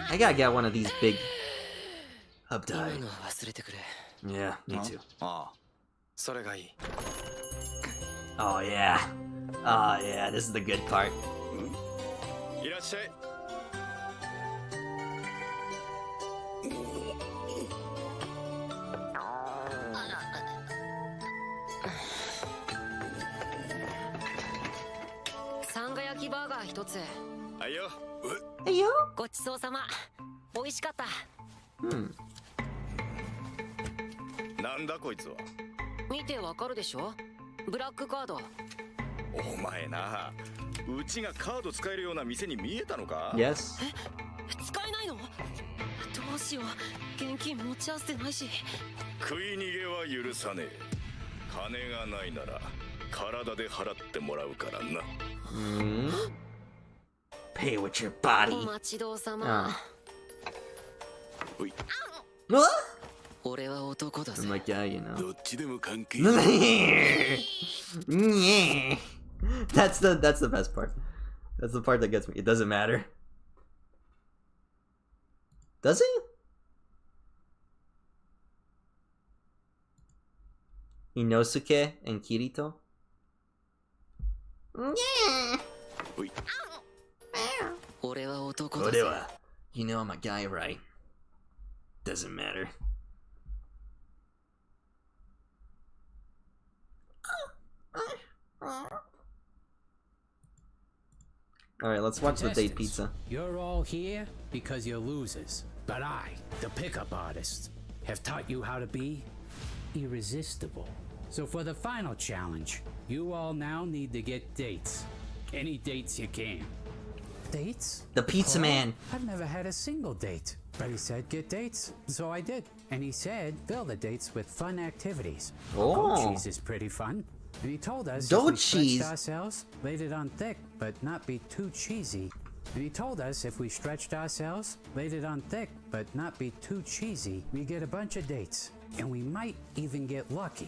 I gotta get one of these big updike. Yeah, me too. Oh yeah. Oh yeah, this is the good part. Ayo. ごちそうさま。美味しかった。なんだこいつは。見てわかるでしょ？ブラックカード。お前な、うちがカード使えるような店に見えたのか？ Yes. 使えないの？どうしよう。現金持ち合わせてないし。食い逃げは許さねえ。金がないなら体で払ってもらうからな。Pay with your body. お待ちどうさま。What? 俺は男だぜ。 I'm like, yeah, you know. どっちでも関係 That's the best part. That's the part that gets me. It doesn't matter. Does he? Inosuke and Kirito? You know I'm a guy, right? Doesn't matter. Alright, let's watch the date pizza. You're all here because you're losers. But I, the pickup artist, have taught you how to be irresistible. So for the final challenge, you all now need to get dates. Any dates you can. Dates? The pizza man. I've never had a single date. But he said get dates, so I did. And he said fill the dates with fun activities. Oh. Goat cheese is pretty fun. And he told us Goat if we cheese? stretched ourselves, laid it on thick, but not be too cheesy. And he told us if we stretched ourselves, laid it on thick, but not be too cheesy, we get a bunch of dates. And we might even get lucky.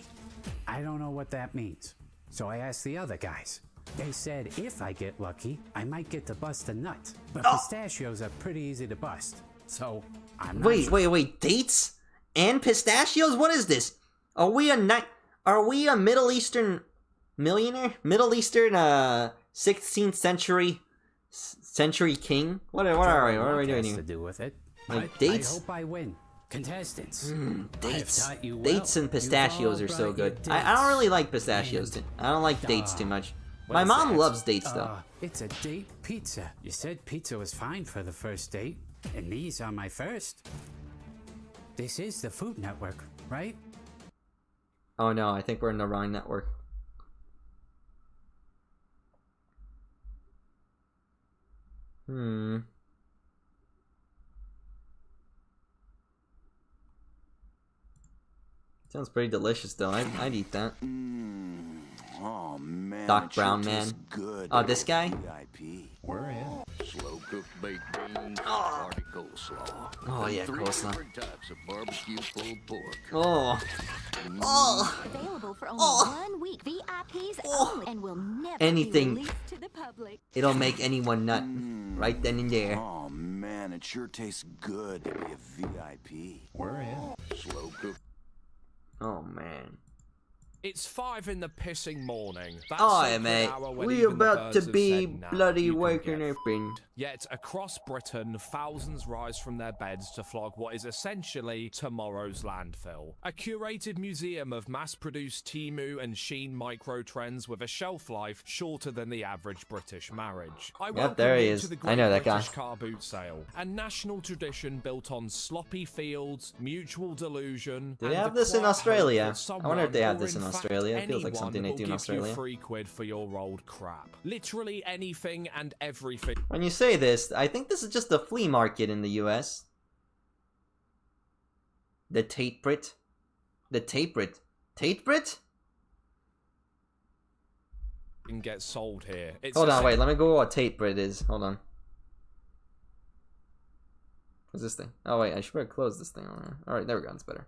I don't know what that means. So I asked the other guys. They said if I get lucky, I might get to bust a nut. But pistachios are pretty easy to bust. So I'm not sure. Wait, dates and pistachios? What is this? Are we a Middle Eastern millionaire? Middle Eastern 16th century king? What are we doing here? To do with it. Like dates? I hope I win. Contestants. Dates. I've taught you well. Dates and pistachios You've are all so brought good. your I don't really dates. like pistachios. I don't like dates too much. What My is mom that? loves dates though. It's a date pizza. You said pizza was fine for the first date, and these are my first. This is the Food Network, right? Oh no, I think we're in the wrong network. Sounds pretty delicious though. I'd eat that. Oh man. Doc Brown man. Good. Oh, this guy? VIP. We're in. Slow cooked baked beans, hearty coleslaw. Oh yeah, Three coleslaw. different types of barbecue pulled pork. Oh. Available for only 1 week. VIPs only, and will never Anything. be released to the public. It'll make anyone nut. Right then and there. Oh man, it sure tastes good to be a VIP. We're in. Slow cooked. Oh man. It's 5 in the pissing morning. That Oh sacred mate, hour when we even the about to birds have be said, "Nah, bloody you can waking get up in. Yet across Britain, thousands rise from their beds to flog what is essentially tomorrow's landfill. A curated museum of mass-produced Temu and Shein micro-trends with a shelf life shorter than the average British marriage. I welcome there he you is. to the I know Great that guy. British Car Boot Sale, a national tradition built on sloppy fields, mutual delusion. Do they and have the this in quiet Australia? hope that I wonder if they someone, have this or in fact Australia. It feels like anyone, something they will Oh, do in give Australia. you £3 for your old crap. Literally anything and everything. When you say this, I think this is just a flea market in the US. The Tate Brit? The Tate Brit? Tate Brit? Can get sold here. It's Hold a on, wait, let me go what Tate Brit is. Hold on. What's this thing? Oh wait, I should better close this thing. Alright, there we go, it's better.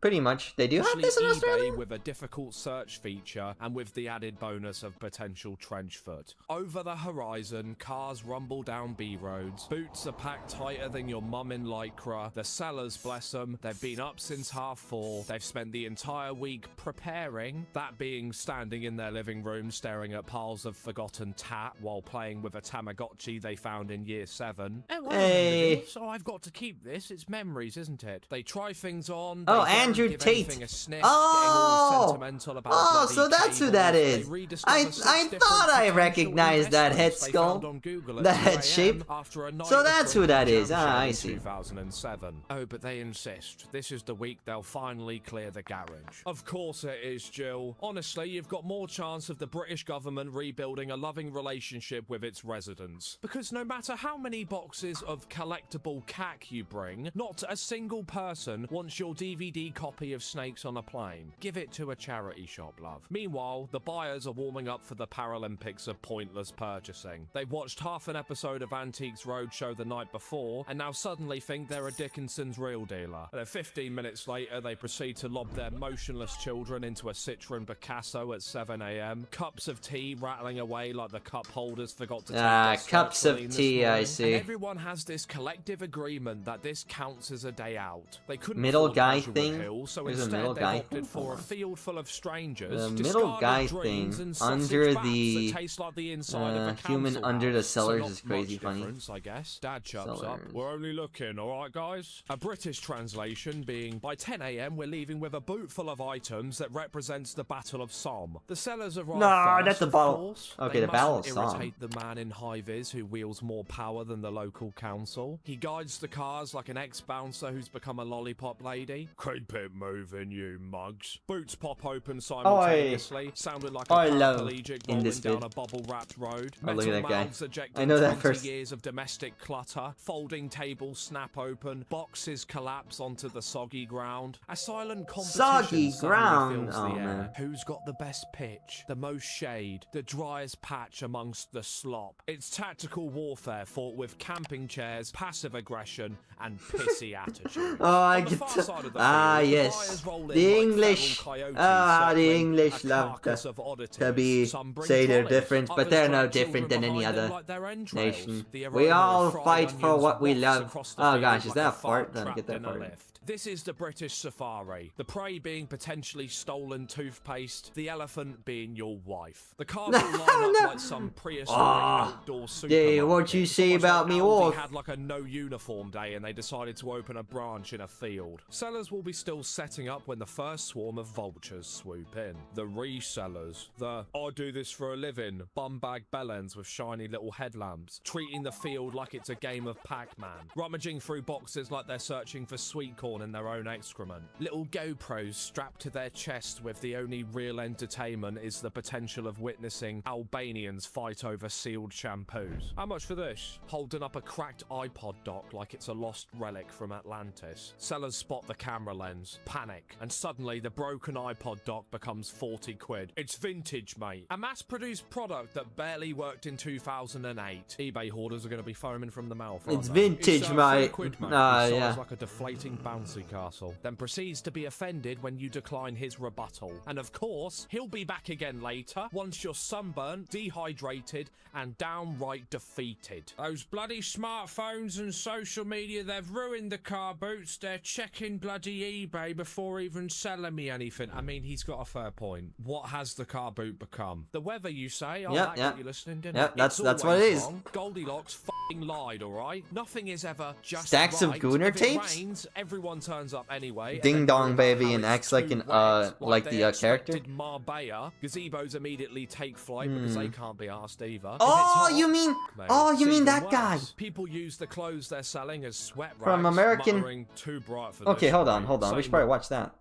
Pretty much. They do have this in eBay Australia? with a difficult search feature and with the added bonus of potential trench foot. Over the horizon, cars rumble down B roads. Boots are packed tighter than your mum in Lycra. The sellers, bless them, they've been up since 4:30. They've spent the entire week preparing, that being standing in their living room staring at piles of forgotten tat while playing with a Tamagotchi they found in year 7. Oh, I remember this. Oh, I've got to keep this. It's memories, isn't it? They try things on. Oh, they don't Andrew give Tate. anything a sniff, Oh! getting all sentimental about bloody So that's who that cables. is. They rediscover I 6 thought different I potential recognized that head investments they found skull. on Google at That 2 head a.m. shape. after a night So of that's who drinking that is. jam Ah, I in see. 2007. Oh, but they insist. This is the week they'll finally clear the garage. Of course it is, Jill. Honestly, you've got more chance of the British government rebuilding a loving relationship with its residents. Because no matter how many boxes of collectible cack you bring, not a single person wants your DVD copy of Snakes on a Plane. Give it to a charity shop, love. Meanwhile, the buyers are warming up for the Paralympics of pointless purchasing. They've watched half an episode of Antiques Roadshow the night before, and now suddenly think they're a Dickinson's real dealer. And then 15 minutes later, they proceed to lob their motionless children into a Citroen Picasso at 7 AM. Cups of tea rattling away like the cup holders forgot to take their cups of tea, I see. And everyone has this collective agreement that this counts as a day out. They couldn't middle afford guy casual thing. appeal, so There's a instead middle they guy opted for a field full of strangers. The middle guy dreams thing and sausage under bats the that taste like the inside of a human council under the house. cellars So is crazy not much funny. difference, I guess. Dad chups up. Cellars. We're only looking, alright guys? A British translation being, by 10 AM we're leaving with a boot full of items that represents the Battle of Somme. The sellers arrive No, first, that's the of battle. course. Okay, They the Battle of mustn't Somme. irritate the man in high-vis who wields more power than the local council. He guides the cars like an ex-bouncer who's become a lollipop lady. Keep it moving, you mugs. Boots pop open simultaneously, sounding like a paraplegic rolling down a bubble-wrapped road. Oh, look at that guy. Mouths ejecting I know that 20 first. years of domestic clutter. Folding tables snap open. Boxes collapse onto the soggy ground. A silent competition Soggy suddenly ground. fills Oh, the air. man. Who's got the best pitch, the most shade, the driest patch amongst the slop? It's tactical warfare fought with camping chairs, passive aggression, and pissy attitude. Oh, I On the get far to... side of the Ah, field, the yes. buyers roll in The like English. feral coyotes Ah, the circling English a love carcass of oddities. to be Some bring say they're trolleys, different, but others they're no drag different than children any behind them other like their entrails. nation. The We aroma all of fried fight for onions what we wafts love. across the Oh field gosh, is like that a a fart? Then trapped get that in a fart. lift. This is the British safari. The prey being potentially stolen toothpaste, the elephant being your wife. The cars all line up like some prehistoric outdoor supermarket. Yeah, what you say Almost about like me Aldi wolf? had like a no uniform day and they decided to open a branch in a field. Sellers will be still setting up when the first swarm of vultures swoop in. The resellers, the I do this for a living, bumbag bellends with shiny little headlamps, treating the field like it's a game of Pac-Man, rummaging through boxes like they're searching for sweet corn in their own excrement. Little GoPros strapped to their chest with the only real entertainment is the potential of witnessing Albanians fight over sealed shampoos. How much for this? Holding up a cracked iPod dock like it's a lost relic from Atlantis. Sellers spot the camera lens, panic, and suddenly the broken iPod dock becomes 40 quid. It's vintage, mate. A mass-produced product that barely worked in 2008. eBay hoarders are going to be foaming from the mouth. It's aren't they? vintage, 30 mate. quid, mate. Ah, He sighs yeah. like a deflating bouncy castle, then proceeds to be offended when you decline his rebuttal. And of course, he'll be back again later, once you're sunburnt, dehydrated, and downright defeated. Those bloody smartphones and social media, they've ruined the car boots. They're checking bloody eBay before even selling me anything. I mean, he's got a fair point. What has the car boot become? The weather, you say? Oh, that got you listening, didn't it? That's It's what it always is. wrong. Goldilocks f***ing lied, alright? Nothing is ever just Stacks of right. Gooner If it tapes? rains, everyone turns up anyway. and Ding then dong worry about baby how and it's acts like too an wet, like they the character. expected Marbella. Gazebos immediately take flight because they can't be arsed either. If Oh, it's hot, you mean? mate, Oh, you it's mean even that guy? worse. People use the clothes they're selling as sweat rags, From American- muttering, too bright for Okay, this hold on, rain. hold on. We Say should probably more. watch that.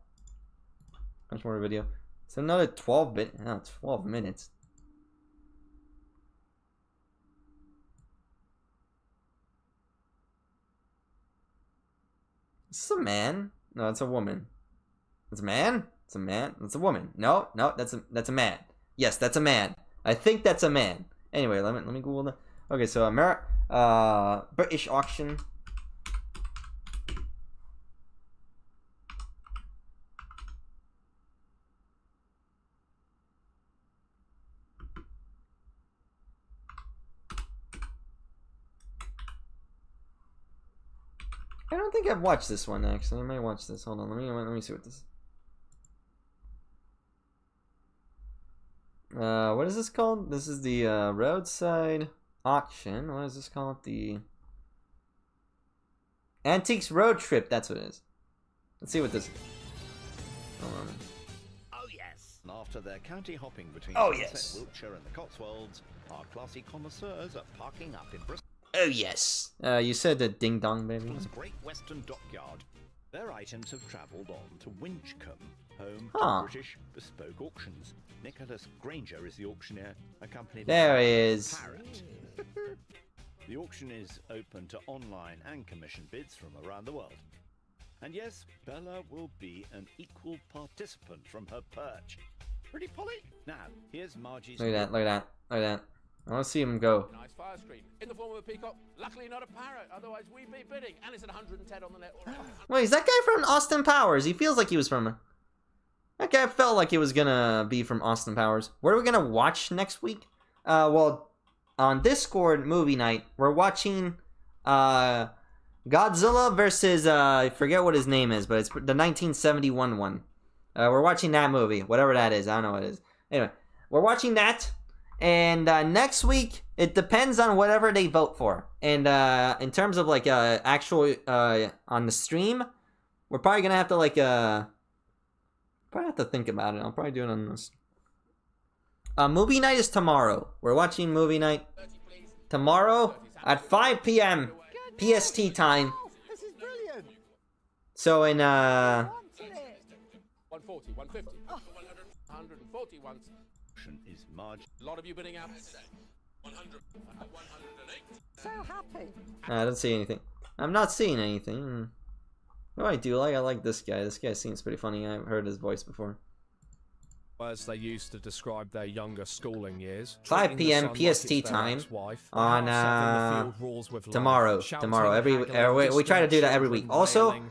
Much more video. So another 12 minutes. Is this a man? No, it's a woman. It's a man? It's a man? It's a woman. No, that's a man. Yes, that's a man. I think that's a man. Anyway, let me Google that. Okay, so British auction. I don't think I've watched this one actually. I might watch this. Hold on, let me see what this is. What is this called? This is the roadside auction. What is this called? The Antiques Road Trip. That's what it is. Let's see what this is. Hold on. Oh yes. After their county hopping between Oh, Somerset, yes. Wiltshire and the Cotswolds, our classy connoisseurs are parking up in Bristol. Oh yes. You said the ding dong baby. Bristol's Great Western Dockyard. Their items have travelled on to Winchcombe, home Huh. to British bespoke auctions. Nicholas Granger is the auctioneer, accompanied There by he is. Parrot. The auction is open to online and commission bids from around the world. And yes, Bella will be an equal participant from her perch. Pretty Polly? Now, here's Margie's... Look at that, look at that, look at that. I want to see him go. Nice fire screen. In the form of a peacock. Luckily not a parrot, otherwise we'd be bidding. And it's at 110 on the net. Wait, is that guy from Austin Powers? He feels like he was from... That guy felt like he was gonna be from Austin Powers. What are we gonna watch next week? Well, on Discord movie night, we're watching Godzilla versus I forget what his name is, but it's the 1971 one. We're watching that movie, whatever that is. I don't know what it is. Anyway, we're watching that, and next week it depends on whatever they vote for. And in terms of like actual on the stream, we're probably gonna have to like probably have to think about it. I'll probably do it on this. Movie night is tomorrow. We're watching movie night tomorrow at 5 p.m. PST time. This is brilliant. So in 140, 150, 140 once. Is Marge. A lot of you bidding out today. 100, 108. So happy. I don't see anything. I'm not seeing anything. What do I do? I like this guy. This guy seems pretty funny. I've heard his voice before. As they used to describe their younger schooling years. 5 p.m. PST time on tomorrow. We try to do that every week. Also,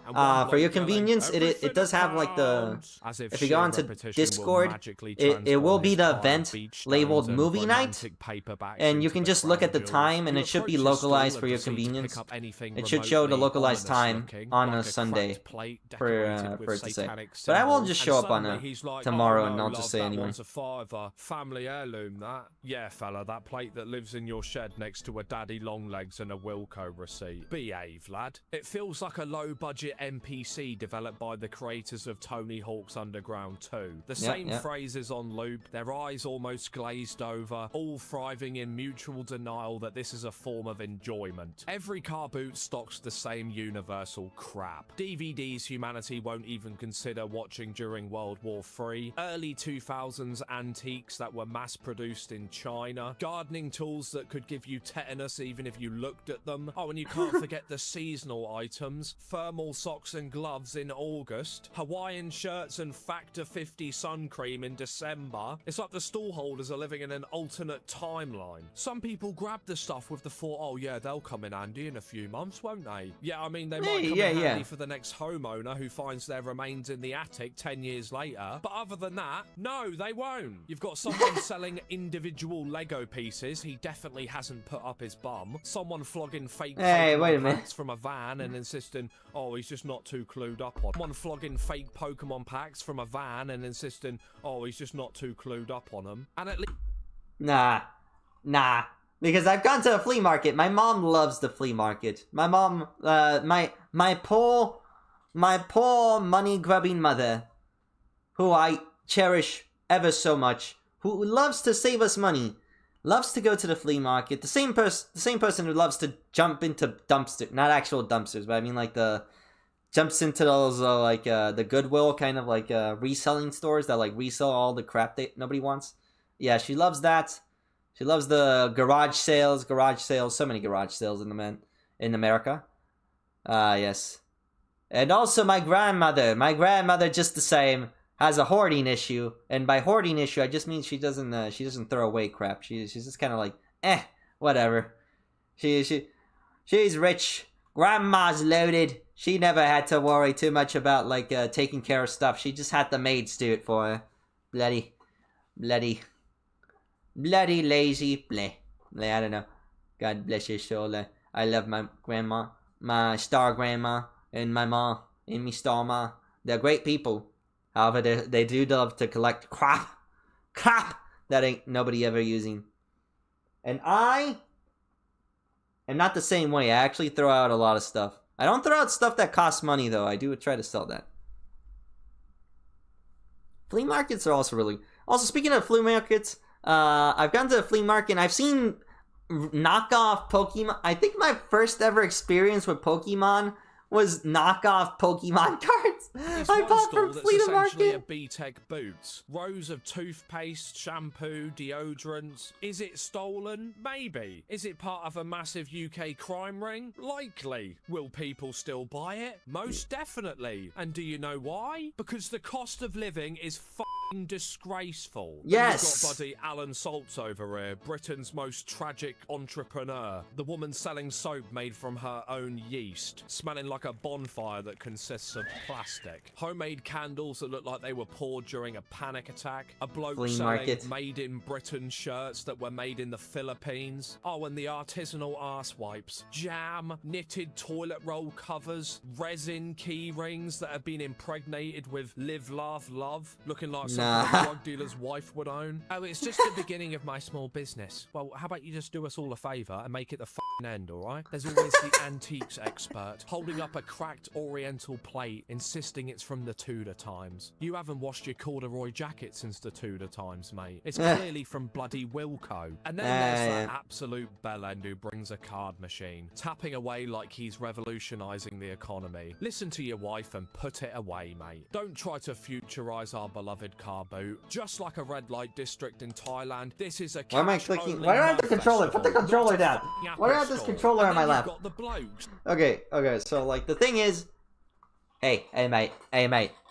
for your convenience, it does have like the. If you go onto Discord, it will be the event labeled Movie Night, and you can just look at the time, and it should be localized for your convenience. It should show the localized time on a Sunday for it to say. But I will just show up on tomorrow, and I'll just say anyway. A fiver. Family heirloom, that. Yeah, fella, that plate that lives in your shed next to a daddy long legs and a Wilco receipt. Behave, lad. It feels like a low-budget NPC developed by the creators of Tony Hawk's Underground 2. The same phrases on loop, their eyes almost glazed over, all thriving in mutual denial that this is a form of enjoyment. Every car boot stocks the same universal crap. DVDs humanity won't even consider watching during World War III. Early 2000s antiques that were mass-produced in China, gardening tools that could give you tetanus even if you looked at them. Oh, and you can't forget the seasonal items, thermal socks and gloves in August, Hawaiian shirts and Factor 50 sun cream in December. It's like the stall holders are living in an alternate timeline. Some people grab the stuff with the thought, oh yeah, they'll come in handy in a few months, won't they? Yeah, I mean, they might come in handy for the next homeowner who finds their remains in the attic 10 years later, but other than that, no, they won't. You've got someone selling individual Lego pieces. He definitely hasn't put up his bum. Someone flogging fake Pokemon packs from a van and insisting, oh, he's just not too clued up on. Someone flogging fake Pokemon packs from a van and insisting, oh, he's just not too clued up on them. And at least... Nah. Because I've gone to a flea market. My mom loves the flea market. My mom, my poor money-grubbing mother, who I cherish ever so much, who loves to save us money, loves to go to the flea market. The same person who loves to jump into dumpsters, not actual dumpsters, but I mean like jumps into those the Goodwill kind of like reselling stores that like resell all the crap that nobody wants. Yeah, she loves that. She loves the garage sales. So many garage sales in America. Yes. And also my grandmother just the same, has a hoarding issue, and by hoarding issue, I just mean she doesn't throw away crap. She's just kind of like, whatever. She's rich. Grandma's loaded. She never had to worry too much about like taking care of stuff. She just had the maids do it for her. Bloody lazy. I don't know. God bless your soul. I love my grandma, my star grandma, and my mom, and me star ma. They're great people. However, they do love to collect crap that ain't nobody ever using. And I am not the same way. I actually throw out a lot of stuff. I don't throw out stuff that costs money, though. I do try to sell that. Flea markets are also really... Also, speaking of flea markets, I've gone to a flea market and I've seen knockoff Pokemon. I think my first ever experience with Pokemon was knockoff Pokemon cards It's I one bought stall from that's Flea essentially a Market. B-Tech Boots. Rows of toothpaste, shampoo, deodorants. Is it stolen? Maybe. Is it part of a massive UK crime ring? Likely. Will people still buy it? Most definitely. And do you know why? Because the cost of living is f***ing disgraceful. Yes. We've got buddy Alan Saltz over here, Britain's most tragic entrepreneur. The woman selling soap made from her own yeast, smelling like a bonfire that consists of plastic. Homemade candles that look like they were poured during a panic attack. A bloke Flea selling market. made in Britain shirts that were made in the Philippines. Oh, and the artisanal arse wipes. Jam, knitted toilet roll covers, resin key rings that have been impregnated with live, laugh, love, looking like something a drug dealer's wife would own. Oh, it's just the beginning of my small business. Well, how about you just do us all a favour and make it the f***ing end, alright? There's always the antiques expert holding up a cracked oriental plate insisting it's from the Tudor times. You haven't washed your corduroy jacket since the Tudor times, mate. It's clearly from bloody Wilco. And then there's that absolute bellend who brings a card machine, tapping away like he's revolutionising the economy. Listen to your wife and put it away, mate. Don't try to futurise our beloved car boot. Just like a red light district in Thailand, this is a Why am I clicking? Why do I have the controller? Put the controller down. Why do I have this controller on my lap? Okay, so like the thing is, hey mate,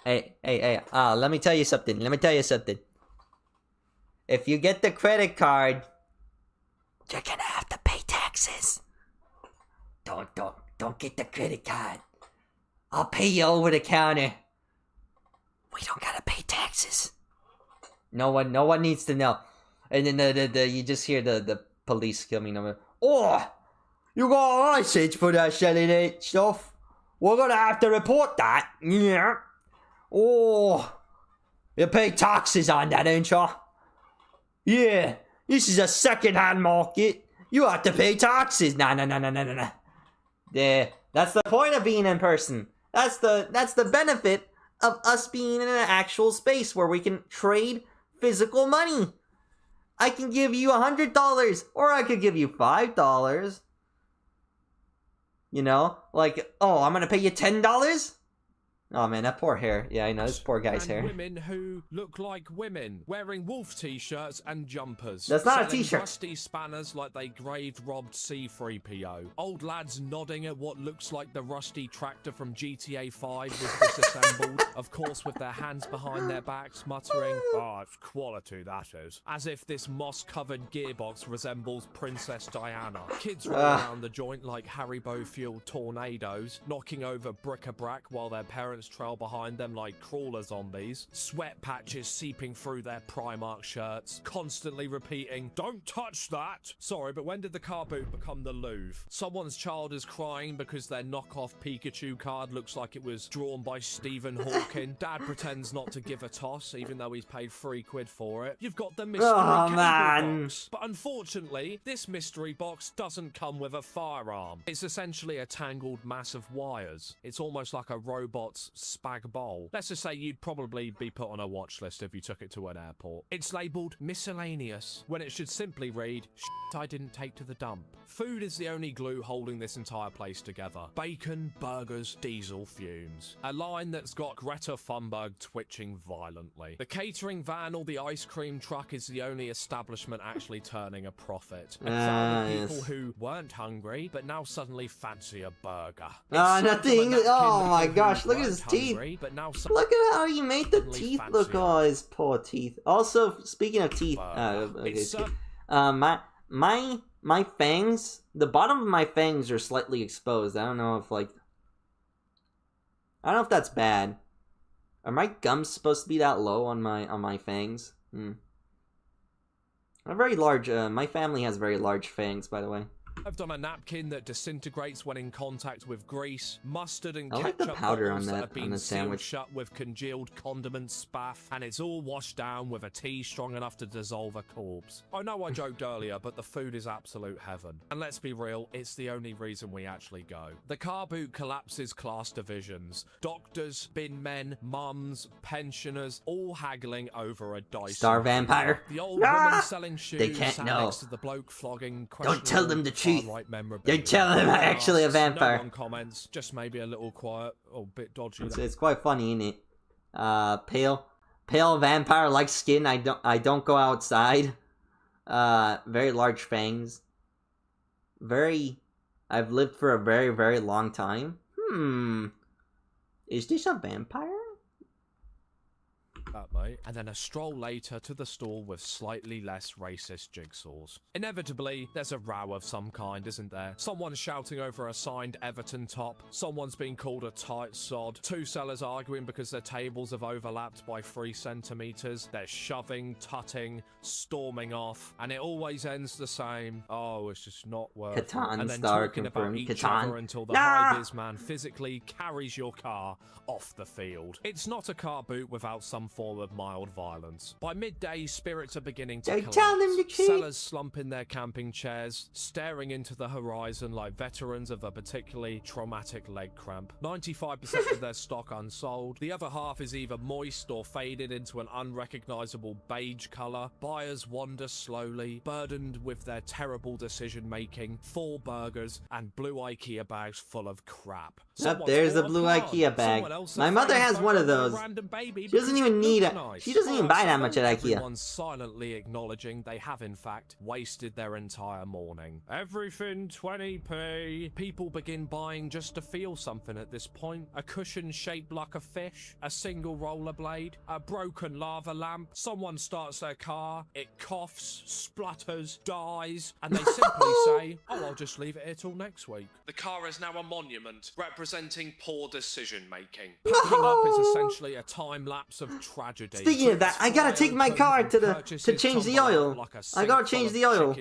let me tell you something. If you get the credit card, you're gonna have to pay taxes. Don't get the credit card. I'll pay you over the counter. We don't gotta pay taxes. No one needs to know. And then you just hear the police coming over. Oh, you got a license for that selling that stuff? We're gonna have to report that. Yeah. Oh, you pay taxes on that, ain't you? Yeah, this is a second-hand market. You have to pay taxes. No. There. That's the point of being in person. That's the benefit of us being in an actual space where we can trade physical money. I can give you $100, or I could give you $5. You know, like, oh, I'm gonna pay you $10. Oh man, that poor hair. Yeah, I know, this poor guy's hair. Women who look like women, wearing wolf t-shirts and jumpers. That's not a selling t-shirt. Rusty spanners like they graved robbed C-3PO. Old lads nodding at what looks like the rusty tractor from GTA 5 was disassembled. Of course, with their hands behind their backs, muttering, "Oh, it's quality, that is." As if this moss-covered gearbox resembles Princess Diana. Kids run around the joint like Haribo-fueled tornadoes, knocking over bric-a-brac while their parents trail behind them like crawler zombies, sweat patches seeping through their Primark shirts, constantly repeating, "Don't touch that!" Sorry, but when did the car boot become the Louvre? Someone's child is crying because their knockoff Pikachu card looks like it was drawn by Stephen Hawking. Dad pretends not to give a toss, even though he's paid £3 for it. You've got the mystery cable box. But unfortunately, this mystery box doesn't come with a firearm. It's essentially a tangled mass of wires. It's almost like a robot's spag bowl. Let's just say you'd probably be put on a watch list if you took it to an airport. It's labelled miscellaneous, when it should simply read, "Shit I didn't take to the dump." Food is the only glue holding this entire place together. Bacon, burgers, diesel fumes. A line that's got Greta Thunberg twitching violently. The catering van or the ice cream truck is the only establishment actually turning a profit. A crowd of people who weren't hungry, but now suddenly fancy a burger. Nothing. Oh my gosh, look at his teeth. But now look at how he made the teeth look. Oh, his poor teeth. Also, speaking of teeth, my fangs, the bottom of my fangs are slightly exposed. I don't know if that's bad. Are my gums supposed to be that low on my fangs? I'm very large. My family has very large fangs, by the way. I've done a napkin that disintegrates when in contact with grease, mustard and I like ketchup the powder bottles on that that have been on the sealed sandwich. shut with congealed condiment spaff, and it's all washed down with a tea strong enough to dissolve a corpse. I know I joked earlier, but the food is absolute heaven. And let's be real, it's the only reason we actually go. The car boot collapses class divisions. Doctors, bin men, mums, pensioners, all haggling over a dice. Star vampire. The old woman selling shoes They can't sat know. next to the bloke flogging Don't tell them the questionable truth. far-right memorabilia. You're telling him I'm actually a vampire. No one comments, just maybe a little quiet or a bit dodgy. It's quite funny, isn't it? Pale vampire like skin. I don't go outside. Very large fangs. I've lived for a very, very long time. Is this a vampire? That, mate. And then a stroll later to the store with slightly less racist jigsaws. Inevitably, there's a row of some kind, isn't there? Someone's shouting over a signed Everton top. Someone's being called a tight sod. Two sellers arguing because their tables have overlapped by 3 centimeters. They're shoving, tutting, storming off, and it always ends the same. Oh, it's just not worth it. Catan And then star talking about confirmed. each Catan. other until the high-vis man physically carries your car off the field. It's not a car boot without some form of mild violence. By midday, spirits are beginning to collapse. Tell them the truth. Sellers slump in their camping chairs, staring into the horizon like veterans of a particularly traumatic leg cramp. 95% of their stock unsold. The other half is either moist or faded into an unrecognizable beige color. Buyers wander slowly, burdened with their terrible decision-making, 4 burgers, and blue IKEA bags full of crap. Yep, there's the blue IKEA bag. My mother has one of those. She doesn't even need it. She doesn't even buy that much at IKEA. Everyone's silently acknowledging they have in fact wasted their entire morning. Everything 20p. People begin buying just to feel something at this point. A cushion shaped like a fish, a single rollerblade, a broken lava lamp. Someone starts their car, it coughs, splutters, dies, and they simply say, oh, I'll just leave it here till next week. The car is now a monument representing poor decision making. Packing up is essentially a time lapse of tragedy. Speaking of that, I gotta take my car to change the oil. I gotta change the oil.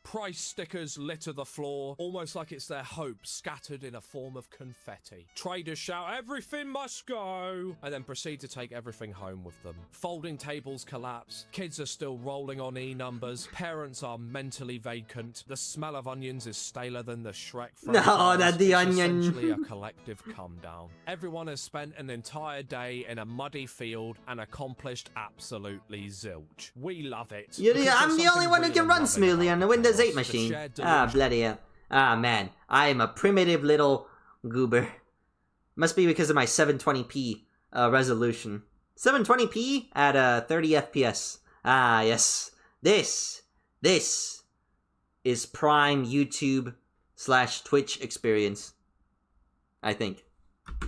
Price stickers litter the floor, almost like it's their hope scattered in a form of confetti. Traders shout, everything must go, and then proceed to take everything home with them. Folding tables collapse, kids are still rolling on E-numbers, parents are mentally vacant, the smell of onions is staler than the Shrek franchise. No, not the onion. Essentially a collective come down. Everyone has spent an entire day in a muddy field and accomplished absolutely zilch. We love it. I'm the only one who can run smoothly on the Windows 8 machine. Ah, bloody hell. Ah, man. I am a primitive little goober. Must be because of my 720p resolution. 720p at 30 FPS. Ah, yes. This is prime YouTube/Twitch experience. I think.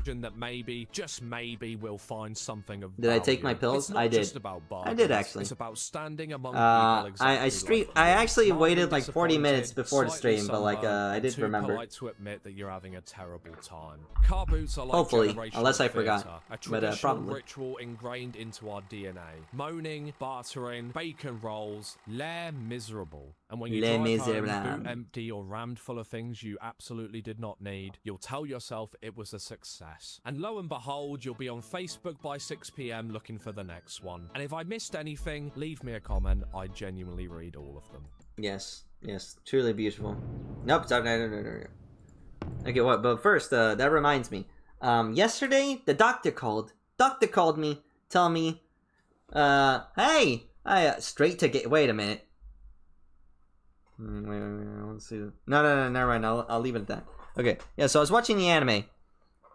That maybe, just maybe, we'll find something of Did I take my pills? I did. I did actually. It's about standing among people exactly I actually waited like 40 minutes before the stream, but like I did remember. Polite to admit that you're having a terrible time. Car boots are like hopefully, generational unless I theater, forgot. a traditional Probably. ritual ingrained into our DNA. Moaning, bartering, bacon rolls, les miserable. And when you drive home, boot empty or rammed full of things you absolutely did not need, you'll tell yourself it was a success. And lo and behold, you'll be on Facebook by 6 PM looking for the next one. And if I missed anything, leave me a comment. I genuinely read all of them. Yes, truly beautiful. Nope, no. Okay, what? But first, that reminds me. Yesterday, the doctor called. Doctor called me, tell me, hey, straight to get. Wait a minute. Wait, let's see. No, never mind. I'll leave it at that. Okay, yeah. So I was watching the anime.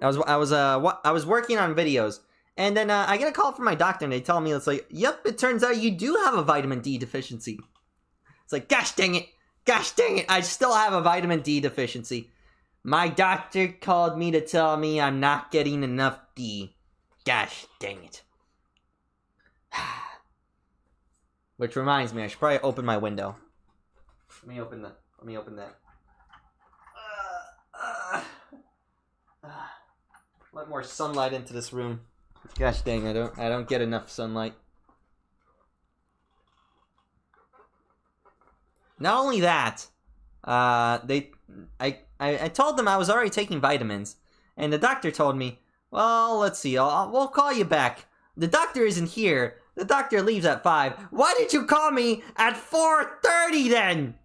I was working on videos, and then I get a call from my doctor, and they tell me it's like, yep, it turns out you do have a vitamin D deficiency. It's like, gosh dang it, I still have a vitamin D deficiency. My doctor called me to tell me I'm not getting enough D. Gosh dang it. Which reminds me, I should probably open my window. Let me open that. Let more sunlight into this room. Gosh dang, I don't get enough sunlight. Not only that, I told them I was already taking vitamins, and the doctor told me, well, let's see, we'll call you back. The doctor isn't here. The doctor leaves at 5. Why did you call me at 4:30 then?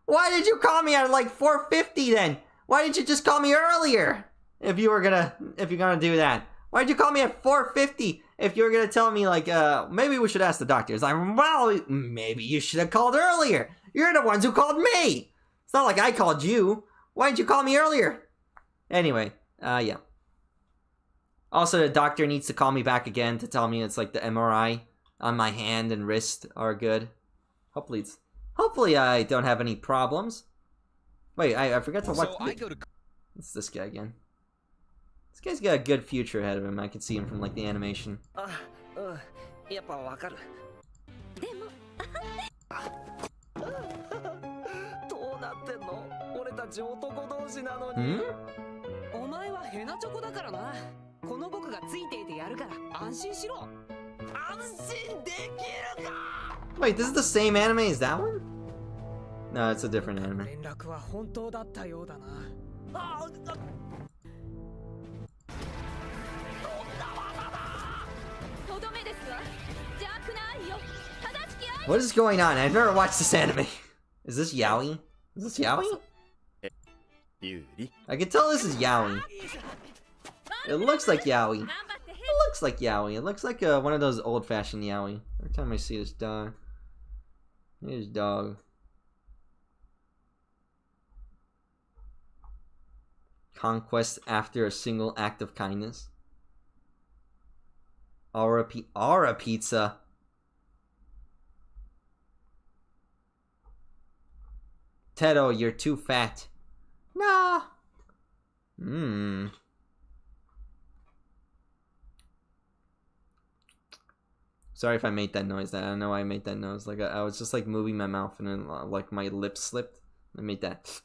Why did you call me at like 4:50 then? Why didn't you just call me earlier? If you're gonna do that. Why did you call me at 4:50 if you were gonna tell me like maybe we should ask the doctor? It's like, well, maybe you should have called earlier. You're the ones who called me. It's It's not like I called you. Why didn't you call me earlier? Anyway, yeah. Also, the doctor needs to call me back again to tell me it's like the MRI on my hand and wrist are good. Hopefully I don't have any problems. Wait, I forgot to watch. It's this guy again. This guy's got a good future ahead of him. I can see him from like the animation. Wait, this is the same anime as that one? No, it's a different anime. What is going on? I've never watched this anime. Is this Yaoi? Is this Yaoi? I can tell this is Yaoi. It looks like Yaoi. It looks like Yaoi. It looks like one of those old-fashioned Yaoi. Every time I see this dog. Here's dog. Conquest after a single act of kindness. Aura pizza. Tedo, you're too fat. Nah. Sorry if I made that noise. I don't know why I made that noise. Like I was just like moving my mouth and then like my lips slipped. I made that.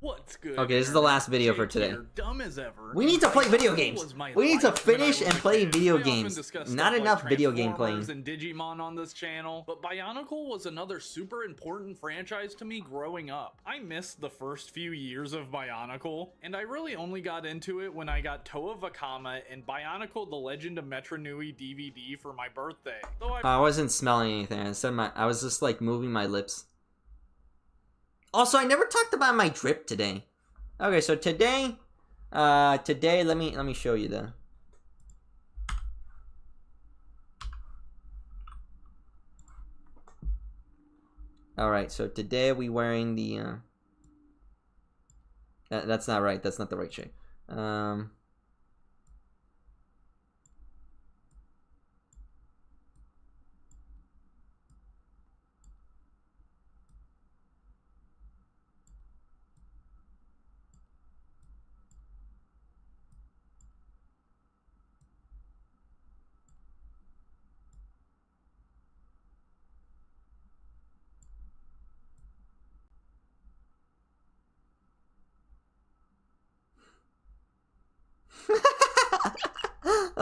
What's good? Okay, this is the last video for today. Dumb as ever. We need to play video games. We need to finish and play video games. Not enough video game playing. And Digimon on this channel, but Bionicle was another super important franchise to me growing up. I missed the first few years of Bionicle, and I really only got into it when I got Toa Vakama and Bionicle: The Legend of Metra Nui DVD for my birthday. I wasn't smelling anything. I was just like moving my lips. Also, I never talked about my drip today. Okay, so today, let me show you the. All right, so today we wearing the. That's not right. That's not the right shade.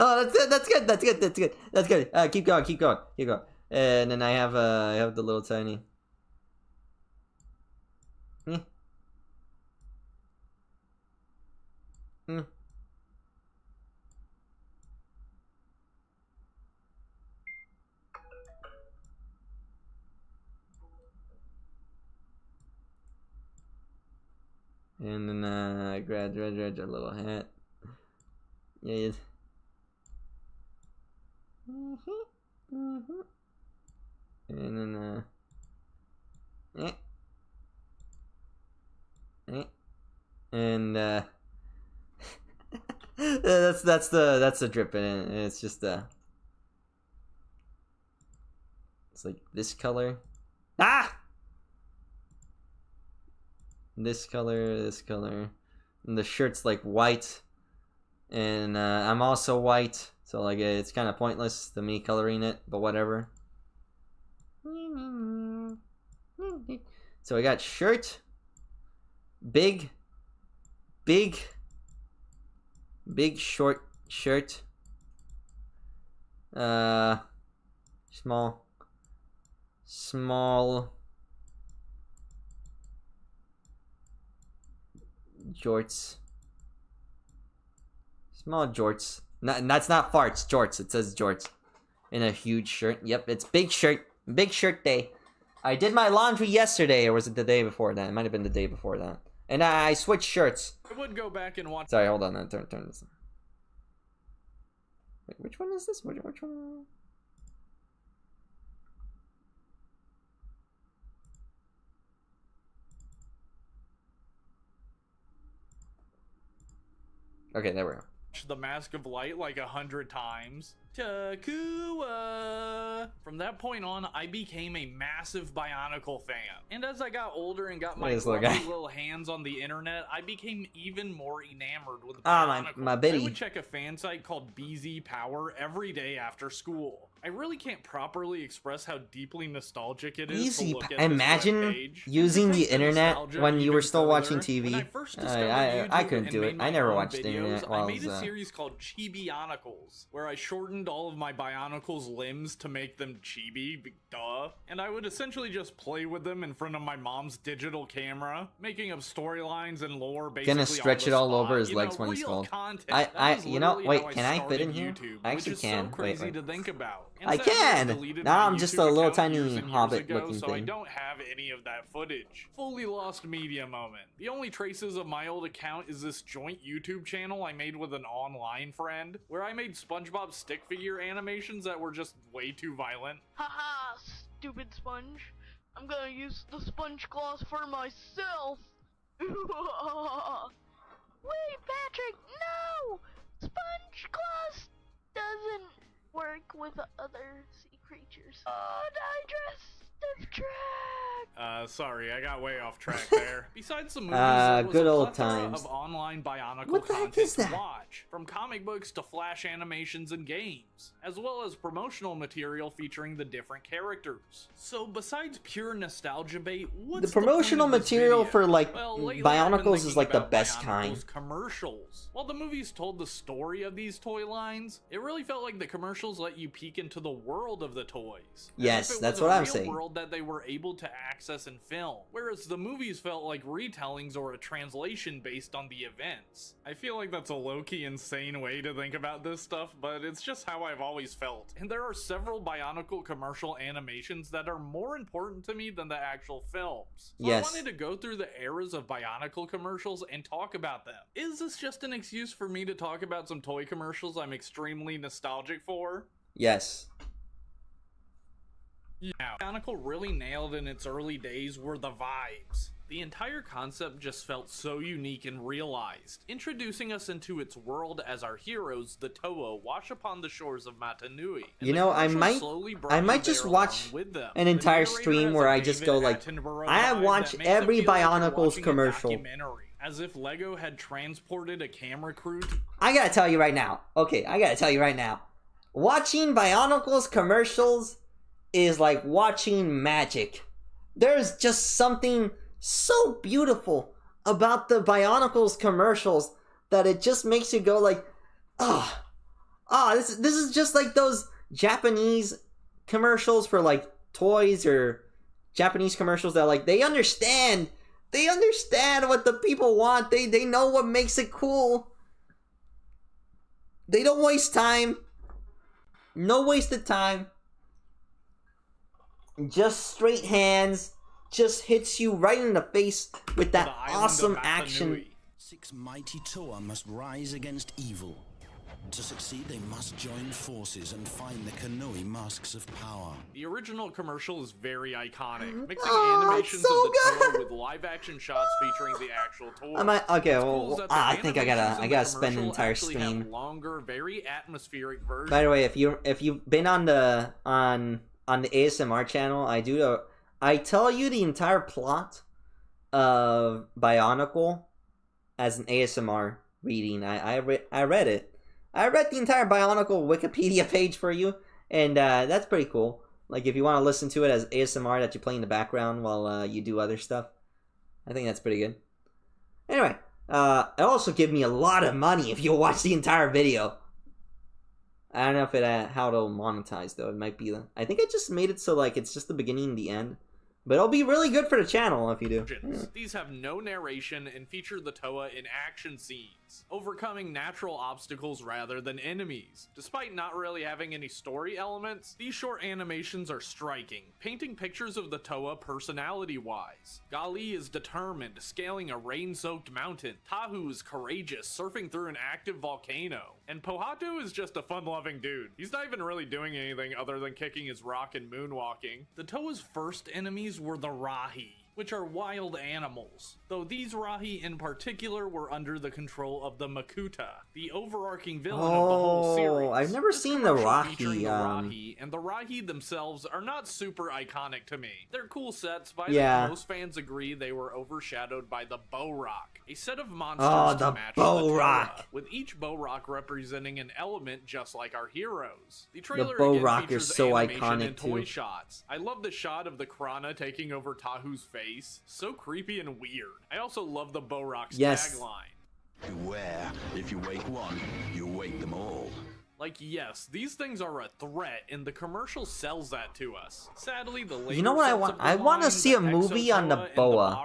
Oh, that's good. That's good. That's good. That's good. That's good. Keep going. Keep going. Keep going. And then I have the little tiny. And then I grabbed a little hat. Yeah. And then and that's the drip in it. And it's just it's like this color. This color, and the shirt's like white, and I'm also white, so like it's kind of pointless to me coloring it, but whatever. So I got shirt, big short shirt, small jorts. Small jorts. That's not farts, jorts. It says jorts. In a huge shirt. Yep, it's big shirt. Big shirt day. I did my laundry yesterday, or was it the day before that? It might have been the day before that. And I switched shirts. I would go back and watch. Sorry, hold on. Turn this. Wait, which one is this? Which one? Okay, there we go. The Mask of Light like 100 times. Takua! From that point on, I became a massive Bionicle fan. And as I got older and got my little hands on the internet, I became even more enamored with Bionicle. My biddy. I would check a fan site called BZ Power every day after school. I really can't properly express how deeply nostalgic it is to look at Imagine using the internet when you were still watching TV. I couldn't do it. I never watched the internet while I made a series called Chibionicles, where I shortened all of my Bionicles' limbs to make them chibi, duh. And I would essentially just play with them in front of my mom's digital camera, making up storylines and lore basically. Gonna stretch it all over his legs when he's cold. You know, wait, can I fit in here? I actually can. Wait. To think about. I can! Now I'm just a little tiny hobbit looking so thing. I don't have any of that footage. Fully lost media moment. The only traces of my old account is this joint YouTube channel I made with an online friend, where I made SpongeBob stick figure animations that were just way too violent. Haha, stupid sponge. I'm gonna use the sponge claws for myself. Wait, Patrick, no! Sponge claws doesn't work with other sea creatures. Oh, Nidris, track. Sorry, I got way off track there. Besides the movies, there was good a old plethora times. of online Bionicle content to watch, from comic books to flash animations and games, as well as promotional material featuring the different characters. So besides pure nostalgia bait, what's The promotional the point of this material video? for like Well, lately I've been Bionicles is thinking like the about best Bionicles kind. Commercials. While the movies told the story of these toy lines, it really felt like the commercials let you peek into the world of the toys. Yes, As if it that's was what a I'm real saying. world that they were able to access and film, whereas the movies felt like retellings or a translation based on the events. I feel like that's a low-key insane way to think about this stuff, but it's just how I've always felt. And there are several Bionicle commercial animations that are more important to me than the actual films. So Yes. I wanted to go through the eras of Bionicle commercials and talk about them. Is this just an excuse for me to talk about some toy commercials I'm extremely nostalgic for? Yes. Yeah, Bionicle really nailed in its early days were the vibes. The entire concept just felt so unique and realized, introducing us into its world as our heroes, the Toa, wash upon the shores of Matanui. You know, I might just watch an entire stream where I just go like, I watch every Bionicles commercial. As if Lego had transported a camera crew to I gotta tell you right now. Okay, I gotta tell you right now. Watching Bionicles commercials is like watching magic. There's just something so beautiful about the Bionicles commercials that it just makes you go like, this is just like those Japanese commercials for like toys, or Japanese commercials that like they understand what the people want. They know what makes it cool. They don't waste time. No wasted time. Just straight hands. Just hits you right in the face with that awesome action. 6 mighty Toa must rise against evil. To succeed, they must join forces and find the Kanui masks of power. The original commercial is very iconic, mixing animations of the Toa with live-action shots featuring the actual toy. I think I gotta spend an entire stream. Longer, very atmospheric version. By the way, if you've been on the ASMR channel, I tell you the entire plot of Bionicle as an ASMR reading. I read it. I read the entire Bionicle Wikipedia page for you, and that's pretty cool. Like, if you want to listen to it as ASMR that you play in the background while you do other stuff, I think that's pretty good. Anyway, it'll also give me a lot of money if you watch the entire video. I don't know if how it'll monetize, though. It might be I think I just made it so like it's just the beginning and the end. But it'll be really good for the channel if you do. These have no narration and feature the Toa in action scenes, overcoming natural obstacles rather than enemies. Despite not really having any story elements, these short animations are striking, painting pictures of the Toa personality-wise. Gali is determined, scaling a rain-soaked mountain. Tahu is courageous, surfing through an active volcano. And Pohatu is just a fun-loving dude. He's not even really doing anything other than kicking his rock and moonwalking. The Toa's first enemies were the Rahi, which are wild animals, though these Rahi in particular were under the control of the Makuta, the overarching villain of the whole series. I've never seen the Rahi. And the Rahi themselves are not super iconic to me. They're cool sets, but most fans agree they were overshadowed by the Bo-Rock, a set of monsters to match the Toa, with each Bo-Rock representing an element just like our heroes. The trailer Bo-Rock features is so animation iconic and toy too. shots. I love the shot of the Krana taking over Tahu's face. So creepy and weird. I also love the Bo-Rock's tagline. Beware, if you wake one, you wake them all. Like, yes, these things are a threat, and the commercial sells that to us. Sadly, the later You know what I want? I want to see a movie on the boa.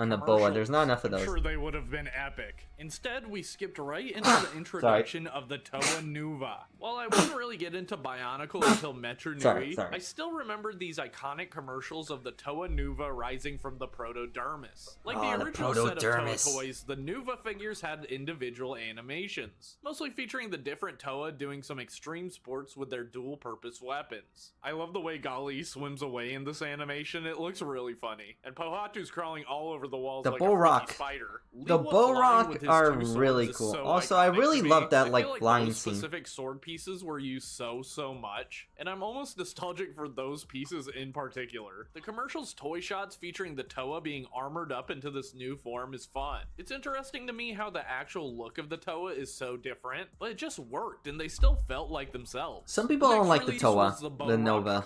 On the boa. There's not enough of those. I'm sure they would have been epic. Instead, we skipped right into the introduction of the Toa Nova. While I wouldn't really get into Bionicle until Metro Nui, I still remember these iconic commercials of the Toa Nova rising from the Protodermis. Like the original set of Toa toys, the Nova figures had individual animations, mostly featuring the different Toa doing some extreme sports with their dual-purpose weapons. I love the way Gali swims away in this animation. It looks really funny. And Pohatu's crawling all over the walls like a freaky spider. The Bo-Rock are really cool. So also, I really love that like flying those scene. Specific sword pieces were used so much, and I'm almost nostalgic for those pieces in particular. The commercial's toy shots featuring the Toa being armored up into this new form is fun. It's interesting to me how the actual look of the Toa is so different, but it just worked and they still felt like themselves. Some people don't like the Toa, the Nova.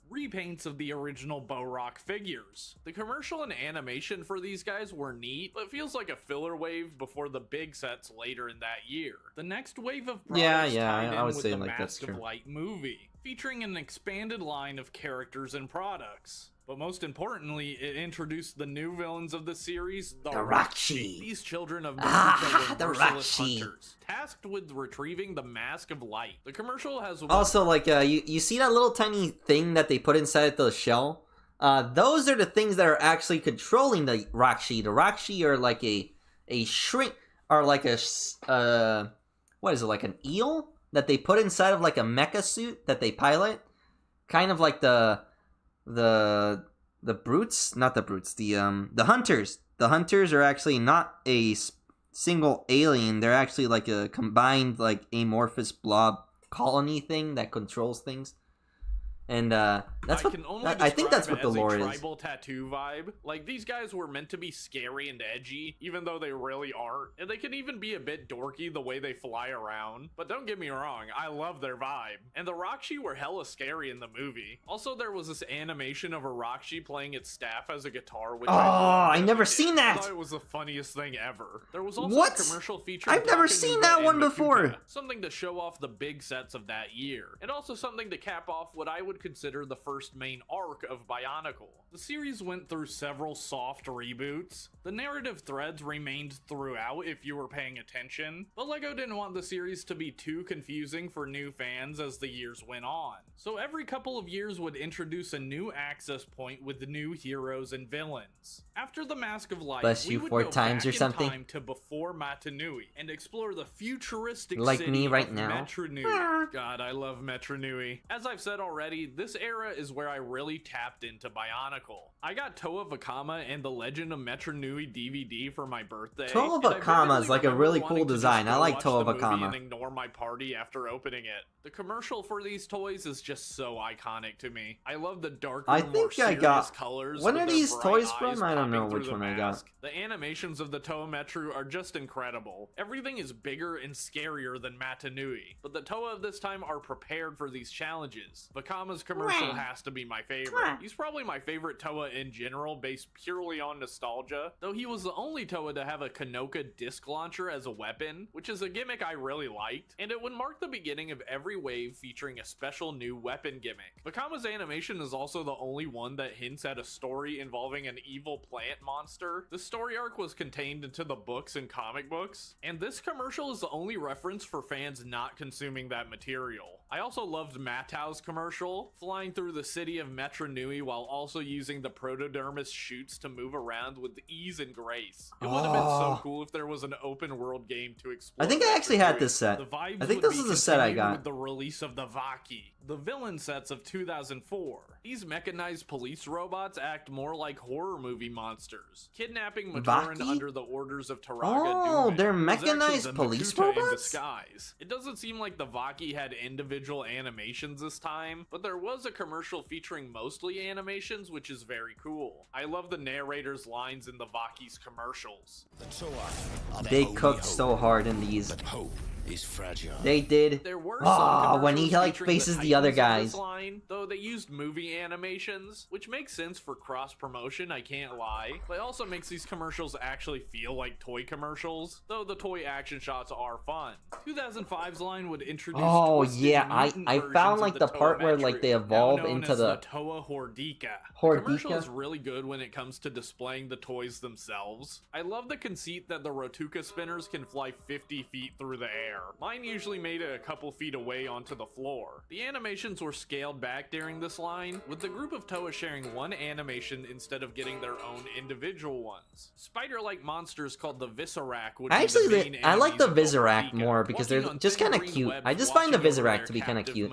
Repaints of the original Bo-Rock figures. The commercial and animation for these guys were neat, but feels like a filler wave before the big sets later in that year. The next wave of products tied in with the Mask of Light movie, featuring an expanded line of characters and products. But most importantly, it introduced the new villains of the series, the Rakshi. These children of Naruto were merciless hunters, tasked with retrieving the Mask of Light. The commercial has Also, like, you see that little tiny thing that they put inside the shell? Those are the things that are actually controlling the Rakshi. The Rakshi are like a shrink, or like a, what is it, like an eel? That they put inside of like a mecha suit that they pilot? Kind of like the brutes, not the brutes, the hunters. The hunters are actually not a single alien. They're actually like a combined, like, amorphous blob colony thing that controls things. And that's what I think that's what the lore is. Tribal tattoo vibe. Like, these guys were meant to be scary and edgy, even though they really aren't. And they can even be a bit dorky the way they fly around. But don't get me wrong, I love their vibe. And the Rakshi were hella scary in the movie. Also, there was this animation of a Rakshi playing its staff as a guitar, which I never seen that. I thought it was the funniest thing ever. There was also a commercial feature. I've never seen that one before. Something to show off the big sets of that year, and also something to cap off what I would consider the first main arc of Bionicle. The series went through several soft reboots. The narrative threads remained throughout if you were paying attention, but LEGO didn't want the series to be too confusing for new fans as the years went on. So every couple of years would introduce a new access point with new heroes and villains. After the Mask of Light, we would go back in time to before Matanui and explore the futuristic city of Metro Nui. God, I love Metro Nui. As I've said already, this era is where I really tapped into Bionicle. I got Toa Vakama and the Legend of Metro Nui DVD for my birthday. Toa Vakama is like a really cool design. I like Toa Vakama. And ignore my party after opening it. The commercial for these toys is just so iconic to me. I love the darker, more serious colors. When are these toys from? I don't know which one I got. The animations of the Toa Metro are just incredible. Everything is bigger and scarier than Matanui, but the Toa of this time are prepared for these challenges. Vakama's Toa's commercial has to be my favorite. He's probably my favorite Toa in general, based purely on nostalgia, though he was the only Toa to have a Kanoka disc launcher as a weapon, which is a gimmick I really liked, and it would mark the beginning of every wave featuring a special new weapon gimmick. Vakama's animation is also the only one that hints at a story involving an evil plant monster. The story arc was contained into the books and comic books, and this commercial is the only reference for fans not consuming that material. I also loved Matau's commercial, flying through the city of Metro Nui while also using the protodermis chutes to move around with ease and grace. It would have been so cool if there was an open world game to explore. I think I actually had this set. I think this is the set I got. With the release of the Vaki, the villain sets of 2004. These mechanized police robots act more like horror movie monsters, kidnapping Matoran under the orders of Taraga. Oh, they're mechanized police robots? In disguise. It doesn't seem like the Vaki had individual animations this time, but there was a commercial featuring mostly animations, which is very cool. I love the narrator's lines in the Vaki's commercials. They cooked so hard in these. Is fragile. They did. There were when he like faces the other guys. Line, though they used movie animations, which makes sense for cross promotion, I can't lie. But it also makes these commercials actually feel like toy commercials, though the toy action shots are fun. 2005's line would introduce I found like the part where like they evolve into the Toa Hordika. The commercial is really good when it comes to displaying the toys themselves. I love the conceit that the Rotuka spinners can fly 50 feet through the air. Mine usually made it a couple feet away onto the floor. The animations were scaled back during this line, with the group of Toa sharing one animation instead of getting their own individual ones. Spider-like monsters called the Visorak would I like the Visorak more because they're just kind of cute. I just find the Visorak to be kind of cute.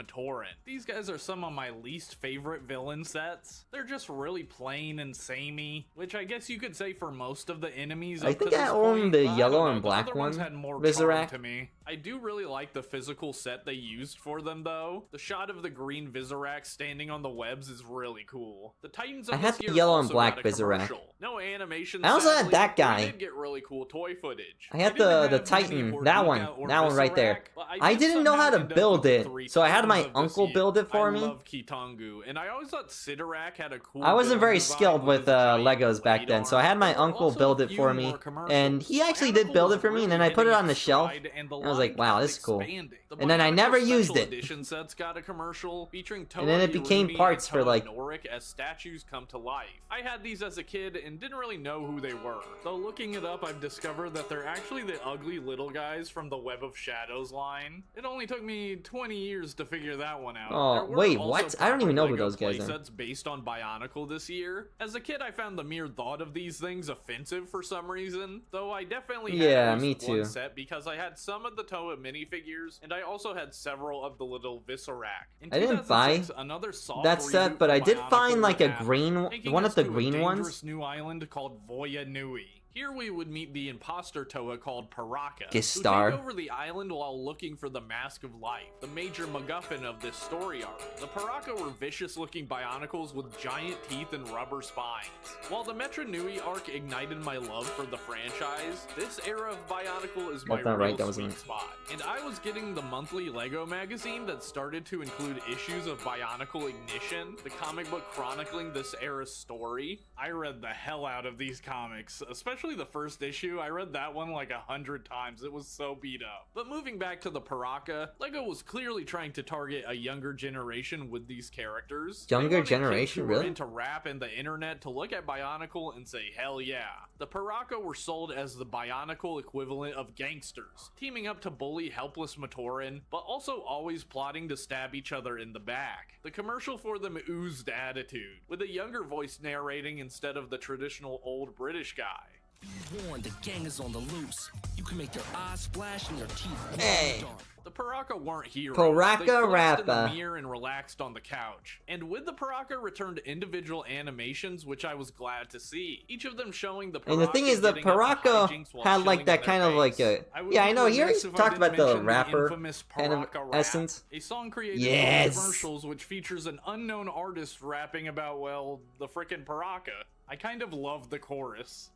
These guys are some of my least favorite villain sets. They're just really plain and samey, which I guess you could say for most of the enemies. I think I own the yellow and black one, Visorak. To me. I do really like the physical set they used for them though. The shot of the green Visorak standing on the webs is really cool. The Titans of I had the yellow and black Visorak. No animation. I also had that guy. We did get really cool toy footage. I had the Titan, that one right there. I didn't know how to build it, so I had my uncle build it for me. I love Kitangu, and I always thought Sidorak had a cool. I wasn't very skilled with Legos back then, so I had my uncle build it for me, and he actually did build it for me, and then I put it on the shelf. And I was like, wow, this is cool. And then I never used it. Sets got a commercial featuring Toa, and then it became parts for like Noric as statues come to life. I had these as a kid and didn't really know who they were. Though looking it up, I've discovered that they're actually the ugly little guys from the Web of Shadows line. It only took me 20 years to figure that one out. Oh, wait, what? I don't even know who those guys are. Sets based on Bionicle this year. As a kid, I found the mere thought of these things offensive for some reason. Though I definitely had me too. One set because I had some of the Toa minifigures and I also had several of the little Visorak. I didn't buy that set, but I did find like a green one of the green ones. New island called Voya Nui. Here we would meet the imposter Toa called Paraka, Gistar, who take over the island while looking for the Mask of Life, the major MacGuffin of this story arc. The Paraka were vicious-looking Bionicles with giant teeth and rubber spines. While the Metro Nui arc ignited my love for the franchise, this era of Bionicle is my real sweet spot. And I was getting the monthly LEGO magazine that started to include issues of Bionicle Ignition, the comic book chronicling this era's story. I read the hell out of these comics, especially the first issue. I read that one like 100 times. It was so beat up. But moving back to the Paraka, LEGO was clearly trying to target a younger generation with these characters. Younger generation, really? Into rap and the internet to look at Bionicle and say, hell yeah. The Paraka were sold as the Bionicle equivalent of gangsters, teaming up to bully helpless Matoran, but also always plotting to stab each other in the back. The commercial for them oozed attitude, with a younger voice narrating instead of the traditional old British guy. Be warned, the gang is on the loose. You can make their eyes splash and your teeth dark. The Paraka weren't heroes. Paraka they flexed in the Rappa. mirror and relaxed on the couch. And with the Paraka returned individual animations, which I was glad to see. Each of them showing the Paraka. And the thing is, the Paraka had like that kind of like a. Yeah, I know. He already talked about the rapper kind of essence. A song created for commercials, which features an unknown artist rapping about, well, the frickin' Paraka. I kind of love the chorus.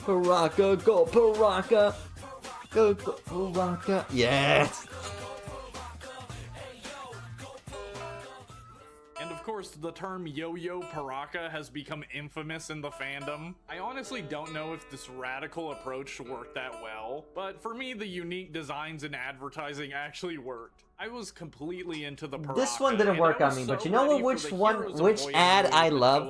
Paraka, go Paraka, go Paraka, yes. course, the term yo-yo paraka has become infamous in the fandom. I honestly don't know if this radical approach worked that well, but for me, the unique designs and advertising actually worked. I was completely into the paraka. This one didn't work on me, but you know what? Which ad I love?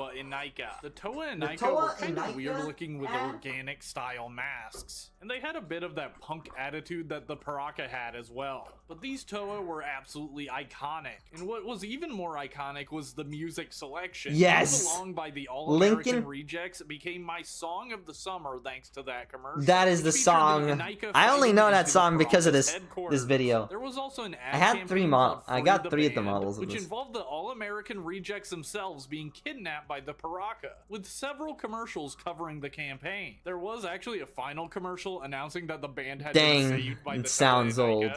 The Toa and Naika were kind of weird looking with organic style masks, and they had a bit of that punk attitude that the paraka had as well. But these Toa were absolutely iconic, and what was even more iconic was the music selection. Yes! Moved Along by the All-American Rejects became my song of the summer thanks to that commercial. That is the song. I only know that song because of this video. There was also an I had 3 models. I got 3 of the models of which this. involved the All-American Rejects themselves being kidnapped by the paraka, with several commercials covering the campaign. There was actually a final commercial announcing that the band had been saved by the it sounds old.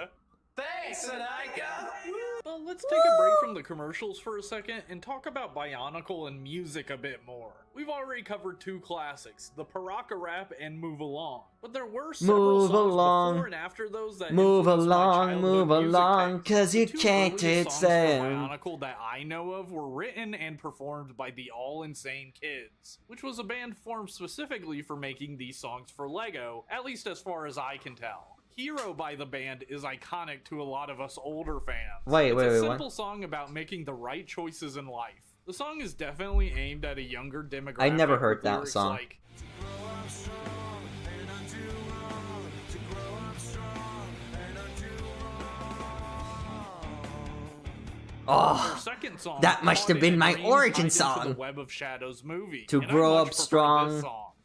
Thanks, Anika! Well, let's take a break from the commercials for a second and talk about Bionicle and music a bit more. We've already covered 2 classics, the Paraka Rap and Move Along, but there were several songs before and after those that move along, cause you can't hit sound. Bionicle that I know of were written and performed by the All Insane Kids, which was a band formed specifically for making these songs for LEGO, at least as far as I can tell. Hero by the band is iconic to a lot of us older fans. Wait, it's a simple song about making the right choices in life. The song is definitely aimed at a younger demographic. I never heard that song. Like, oh, that must have been my origin song. The Web of Shadows movie. To grow up strong.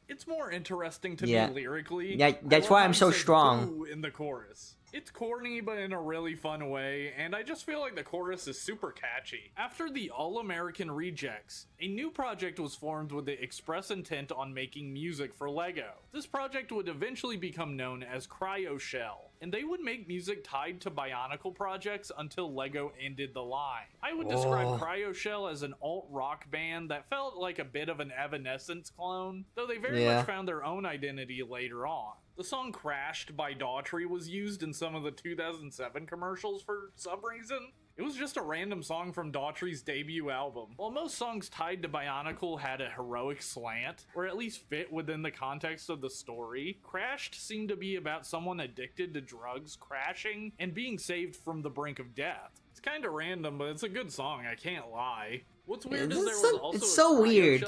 It's more interesting to me lyrically. Yeah, that's why I'm so strong. In the chorus. It's corny, but in a really fun way, and I just feel like the chorus is super catchy. After the All-American Rejects, a new project was formed with the express intent on making music for LEGO. This project would eventually become known as Cryo Shell, and they would make music tied to Bionicle projects until LEGO ended the line. I would describe Cryo Shell as an alt-rock band that felt like a bit of an Evanescence clone, though they very much found their own identity later on. The song Crashed by Daughtry was used in some of the 2007 commercials for some reason. It was just a random song from Daughtry's debut album. While most songs tied to Bionicle had a heroic slant, or at least fit within the context of the story, Crashed seemed to be about someone addicted to drugs crashing and being saved from the brink of death. It's kinda random, but it's a good song, I can't lie. What's weird is there was also it's so weird.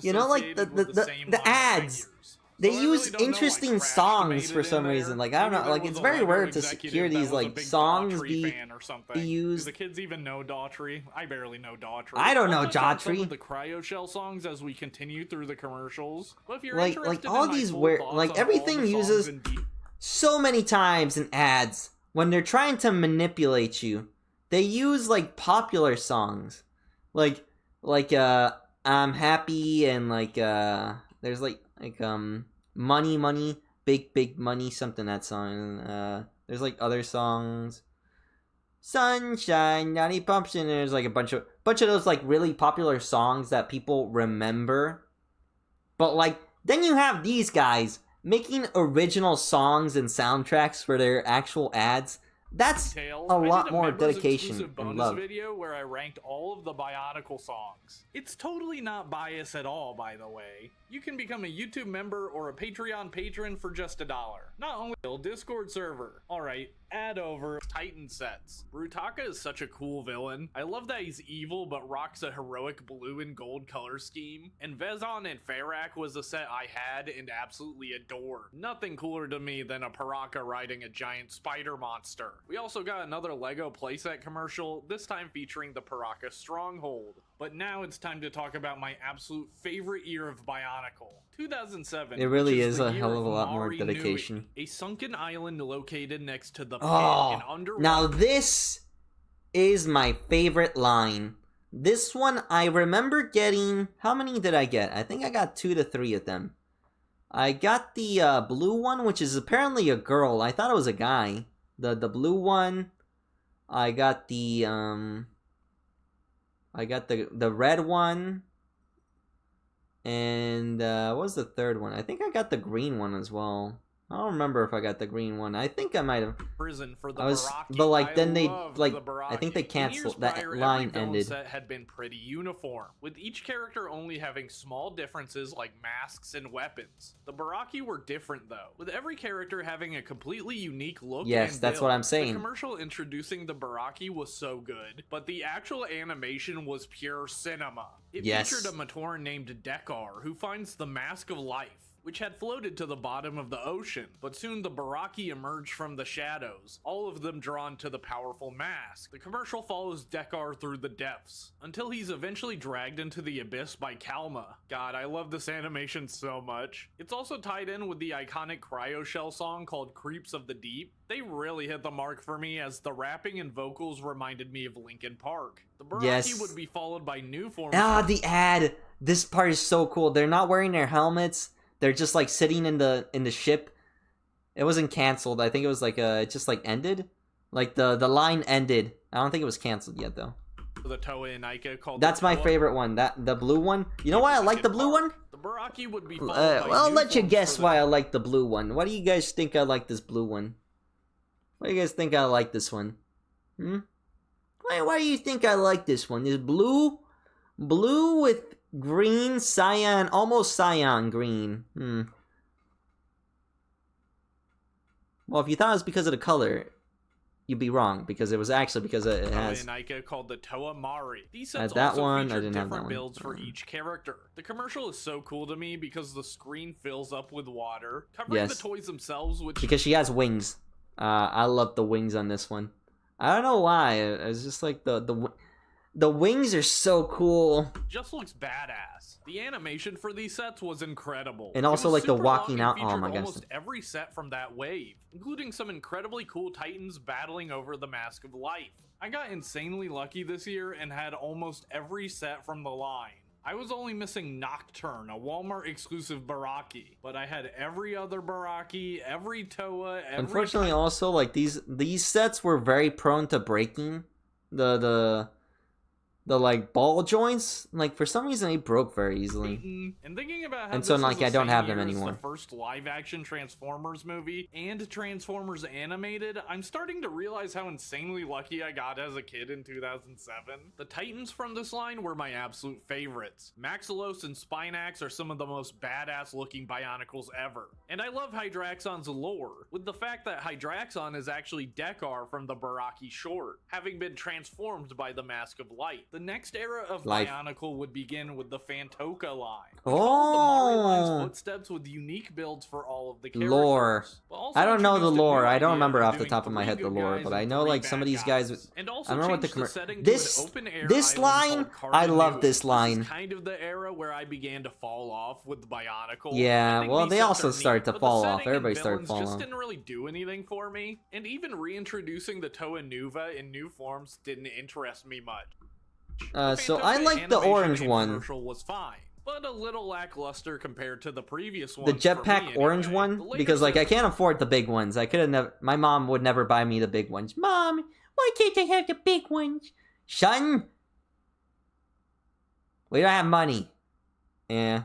You know, like the ads. They use interesting songs for some reason. Like, I don't know, like, it's very rare to hear these, like, songs be used. Do the kids even know Daughtry? I barely know Daughtry. I don't know Daughtry. Some of the Cryo Shell songs as we continue through the commercials. But if you're like all these weird, like, everything uses so many times in ads when they're trying to manipulate you. They use, like, popular songs. Like, I'm happy and, like, there's, like, money, big money, something, that song. There's like other songs, Sunshine, Naughty Pumpkin, and there's like a bunch of those like really popular songs that people remember. But like then you have these guys making original songs and soundtracks for their actual ads. That's a lot more dedication and love. Video where I ranked all of the Bionicle songs. It's totally not biased at all, by the way. You can become a YouTube member or a Patreon patron for just $1. Not only Discord server. Alright, add over Titan sets. Brutaka is such a cool villain. I love that he's evil but rocks a heroic blue and gold color scheme. And Vezon and Farak was a set I had and absolutely adored. Nothing cooler to me than a Paraka riding a giant spider monster. We also got another LEGO playset commercial, this time featuring the Paraka Stronghold. But now it's time to talk about my absolute favorite year of Bionicle. 2007. It really is a hell of a lot more dedication. A sunken island located next to the pit and underwater. Now this is my favorite line. This one I remember getting. How many did I get? I think I got 2 to 3 of them. I got the blue one, which is apparently a girl. I thought it was a guy. The blue one. I got the red one. And what was the third one? I think I got the green one as well. I don't remember if I got the green one. I think I might have. Prison for the But like I then they loved like the I think they In years canceled that prior, line every villain ended. set had been pretty uniform, with each character only having small differences like masks and weapons. The Baraki were different though, with every character having a completely unique look. Yes, and that's build. what I'm saying. The commercial introducing the Baraki was so good, but the actual animation was pure cinema. It featured a Matoran named Dekar who finds the Mask of Life, which had floated to the bottom of the ocean, but soon the Baraki emerged from the shadows, all of them drawn to the powerful mask. The commercial follows Dekar through the depths, until he's eventually dragged into the abyss by Kalma. God, I love this animation so much. It's also tied in with the iconic Cryo Shell song called Creeps of the Deep. They really hit the mark for me, as the rapping and vocals reminded me of Linkin Park. The Baraki would be followed by new forms. Ah, the ad! This part is so cool. They're not wearing their helmets. They're just like sitting in the ship. It wasn't canceled. I think it was like it just like ended. Like the line ended. I don't think it was canceled yet though. The Toa and Ica called. That's my favorite one. The blue one. You know why I like the blue one? The Baraki would be followed by Well, I'll new let you forms guess for why I like the blue one. Why do you guys think I like this blue one? Why do you guys think I like this one? Why do you think I like this one? This blue with green, cyan, almost cyan green. Well, if you thought it was because of the color, you'd be wrong, because it was actually because it has. Ica called the Toa Mari. These sets that also one, feature I didn't have different that one. builds for each character. The commercial is so cool to me because the screen fills up with water, covering the toys themselves, which Because she has wings. I love the wings on this one. I don't know why. It's just like the wings are so cool. just looks badass. The animation for these sets was incredible. And also, It was like, the super walking long and out- oh featured my gosh. almost every set from that wave, including some incredibly cool titans battling over the Mask of Life. I got insanely lucky this year and had almost every set from the line. I was only missing Nocturne, a Walmart exclusive Baraki, but I had every other Baraki, every Toa, every Unfortunately, also like these sets were very prone to breaking. The like ball joints, like for some reason they broke very easily. And thinking about how And so, this like, is the I don't same have them year as anymore. the first live-action Transformers movie and Transformers animated, I'm starting to realize how insanely lucky I got as a kid in 2007. The Titans from this line were my absolute favorites. Maxilos and Spinax are some of the most badass-looking Bionicles ever. And I love Hydraxon's lore, with the fact that Hydraxon is actually Dekar from the Baraki short, having been transformed by the Mask of Light. The next era of Life. Bionicle would begin with the Fantoka line. Oh, Footsteps with unique builds for all of the characters. lore. But also I don't know the introduced a lore. new I don't idea remember of off the doing top of my 3 head the good lore, guys but I and know 3 like some of bad these guys. guys. And I also don't know what the changed the setting this to an open-air this island line. called I love Carbonew. this This line. is kind of the era where I began to fall off with Bionicle. Yeah, I think well, these they sets also are neat, started to but the fall setting off. and Everybody started villains falling just off. didn't really do anything for me, and even reintroducing the Toa Nova in new forms didn't interest me much. So Fantoka I like the animation orange and one. Commercial was fine, but a little lackluster compared to the previous one. The jetpack orange one, because like I can't afford the big ones. I could have never. My mom would never buy me the big ones. Mom, why can't I have the big ones? Son, we don't have money. Yeah.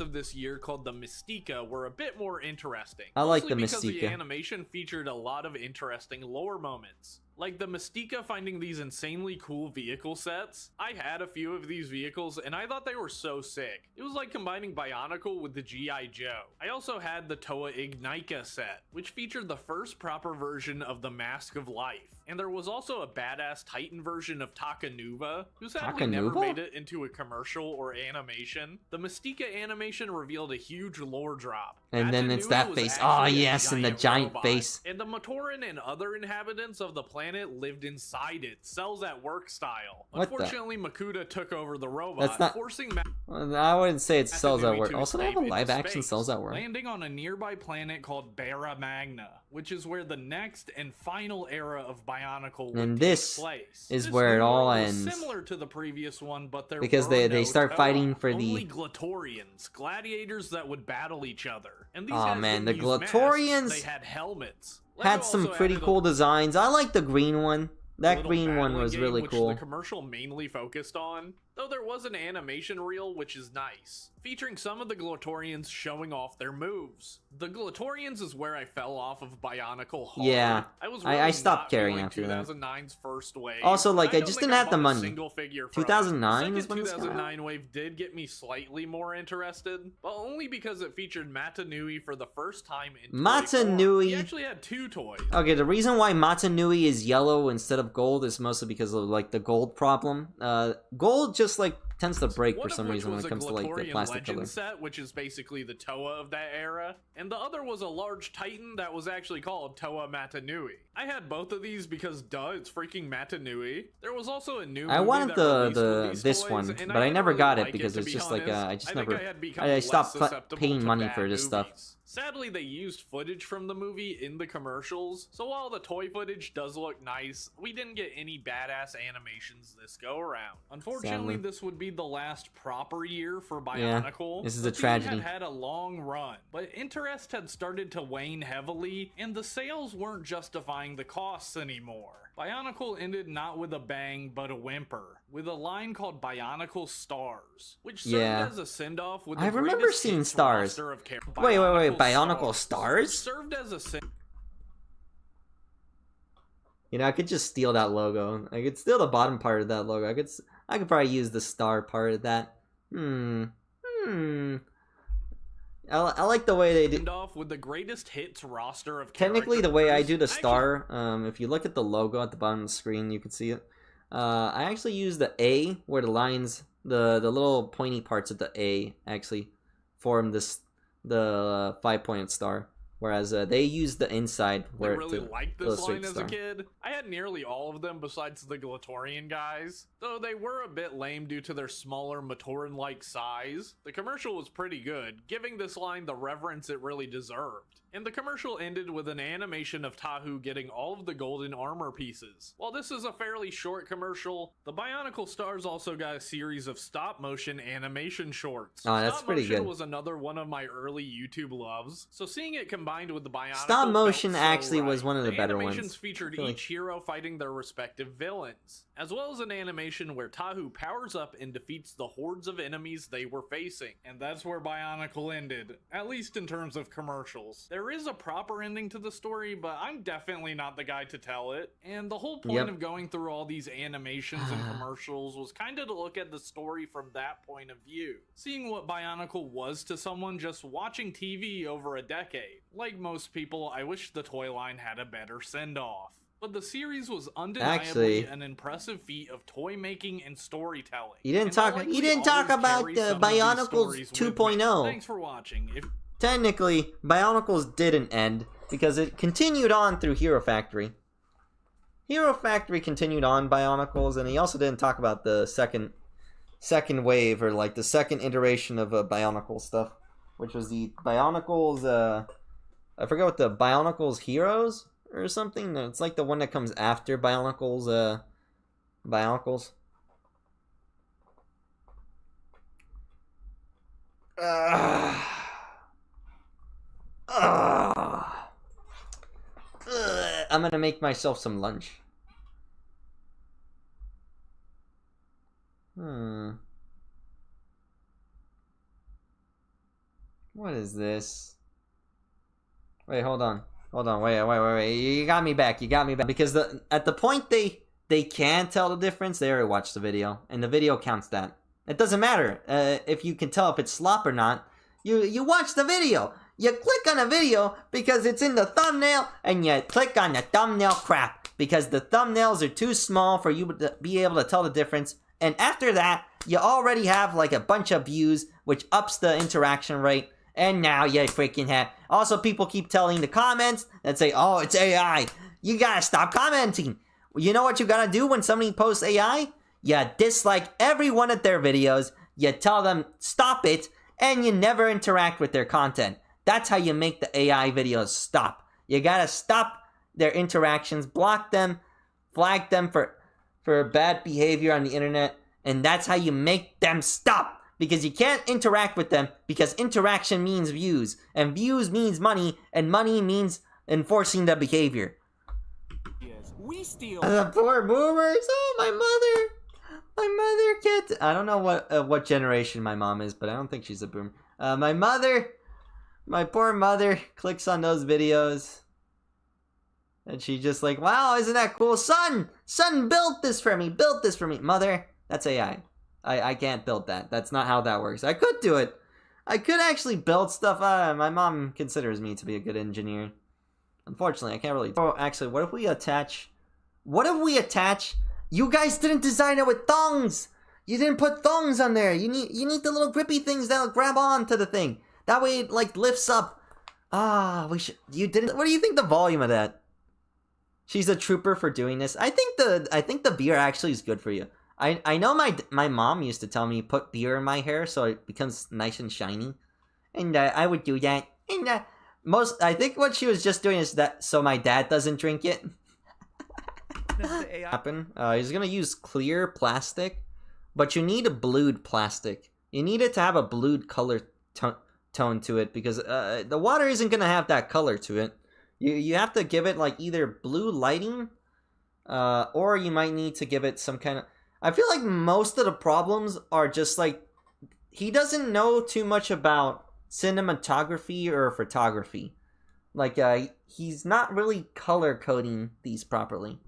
Of this year called the Mystica were a bit more interesting. I like Mostly the because the Mystica. animation featured a lot of interesting lore moments. Like the Mystica finding these insanely cool vehicle sets. I had a few of these vehicles and I thought they were so sick. It was like combining Bionicle with the G.I. Joe. I also had the Toa Ignika set, which featured the first proper version of the Mask of Life. And there was also a badass Titan version of Takanuva, who sadly never Takanuva? made it into a commercial or animation. The Mystica animation revealed a huge lore drop. And then it's Takanuva that was face. Oh actually a yes, and the giant robot, face. And the Matoran and other inhabitants of the planet lived inside it, cells at work style. What the- Unfortunately, Makuta took over the robot, That's not- forcing Well, I wouldn't say it cells at Masanui work. to Also, they have a escape into live action space, cells at work. landing on a nearby planet called Barra Magna, which is where the next and final era of Bionicle would And take this place. is This where it new all world was ends. similar to the previous one, but there Because were they no start Toa, fighting for only the- Glatorians, gladiators that would battle each other. And these Aw, guys man, didn't the use masks, Glatorians they had helmets. Had Lego some also pretty added a cool designs. I like the green one. That little green one battling was game, really which cool. the commercial mainly focused on. though there was an animation reel, which is nice, featuring some of the Glatorians showing off their moves. The Glatorians is where I fell off of Bionicle hard. Yeah, I stopped caring after 2009's first wave. Also, like, I just didn't have the money. 2009 is when this came out? 2009 wave did get me slightly more interested, but only because it featured Matanui for the first time in Matanui. He actually had 2 toys. Okay, the reason why Matanui is yellow instead of gold is mostly because of like the gold problem. Gold just like tends to break for some reason when it comes to like the plastic color. Set, which is basically the Toa of that era, and the other was a large Titan that was actually called Toa Matanui. I had both of these because duh, it's freaking Matanui. There was also a new movie I wanted this toys, one, and but I never really got like it because it's just honest. like I just think never I stopped susceptible paying to money bad for this stuff. movies. Sadly, they used footage from the movie in the commercials, so while the toy footage does look nice, we didn't get any badass animations this go around. Unfortunately, Sadly. this would be the last proper year for Bionicle. Yeah, this is The a team tragedy. had a long run, but interest had started to wane heavily, and the sales weren't justifying the costs anymore. Bionicle ended not with a bang, but a whimper, with a line called Bionicle Stars, which served as a send-off with the I remember greatest seeing hits stars. roster of characters. Wait, Bionicle Stars? Served as a send. You know, I could just steal that logo. I could steal the bottom part of that logo. I could probably use the star part of that. I like the way they do. Off with the greatest hits roster of Technically, the way I do the star, if you look at the logo at the bottom of the screen, you can see it. I actually use the A where the lines, the little pointy parts of the A actually form the 5-pointed star. Whereas they use the inside where I really liked this line as star. a kid. I had nearly all of them besides the Glatorian guys, though they were a bit lame due to their smaller Matoran-like size. The commercial was pretty good, giving this line the reverence it really deserved. And the commercial ended with an animation of Tahu getting all of the golden armor pieces. While this is a fairly short commercial, the Bionicle Stars also got a series of stop-motion animation shorts. Oh, that's pretty good. Stop motion was another one of my early YouTube loves, so seeing it combined with the Bionicle Stop motion felt so actually right. was one of the better animations ones. featured I feel each hero fighting their respective villains, as well as an animation where Tahu powers up and defeats the hordes of enemies they were facing. And that's where Bionicle ended, at least in terms of commercials. There is a proper ending to the story, but I'm definitely not the guy to tell it. And the whole point of going through all these animations and commercials was kind of to look at the story from that point of view, seeing what Bionicle was to someone just watching TV over a decade. Like most people, I wish the toy line had a better send-off. But the series was undeniably an impressive feat of toy making and storytelling. You didn't talk about the Bionicles 2.0. Thanks for watching. Technically, Bionicles didn't end because it continued on through Hero Factory. Hero Factory continued on Bionicles, and he also didn't talk about the second wave or like the second iteration of Bionicle stuff, which was the Bionicles. I forget what the Bionicles Heroes or something. It's like the one that comes after Bionicles. Bionicles. I'm gonna make myself some lunch. What is this? Wait, hold on. Wait. You got me back. Because at the point they can tell the difference, they already watched the video, and the video counts that. It doesn't matter if you can tell if it's slop or not. You watch the video. You click on a video because it's in the thumbnail, and you click on the thumbnail crap because the thumbnails are too small for you to be able to tell the difference. And after that, you already have like a bunch of views, which ups the interaction rate. And now you freaking have... Also, people keep telling the comments that say, oh, it's AI. You gotta stop commenting. You know what you gotta do when somebody posts AI? You dislike every one of their videos. You tell them, stop it. And you never interact with their content. That's how you make the AI videos stop. You gotta stop their interactions, block them, flag them for bad behavior on the internet, and that's how you make them stop. Because you can't interact with them, because interaction means views, and views means money, and money means enforcing the behavior. Yes, we steal. The poor boomers. Oh, my mother. My mother can't. I don't know what generation my mom is, but I don't think she's a boomer. My mother, my poor mother, clicks on those videos, and she just like, wow, isn't that cool? Son built this for me. Built this for me. Mother, that's AI. I can't build that. That's not how that works. I could do it. I could actually build stuff. My mom considers me to be a good engineer. Unfortunately, I can't really. Oh, actually, what if we attach? What if we attach? You guys didn't design it with thongs. You didn't put thongs on there. You need the little grippy things that'll grab on to the thing. That way it like lifts up. We should. You didn't. What do you think the volume of that? She's a trooper for doing this. I think the beer actually is good for you. I know my mom used to tell me put beer in my hair so it becomes nice and shiny, and I would do that. And I think what she was just doing is that so my dad doesn't drink it. Happen. He's gonna use clear plastic, but you need a blued plastic. You need it to have a blued color tone to it because the water isn't gonna have that color to it. You have to give it like either blue lighting, or you might need to give it some kind of. I feel like most of the problems are just like he doesn't know too much about cinematography or photography. Like he's not really color coding these properly.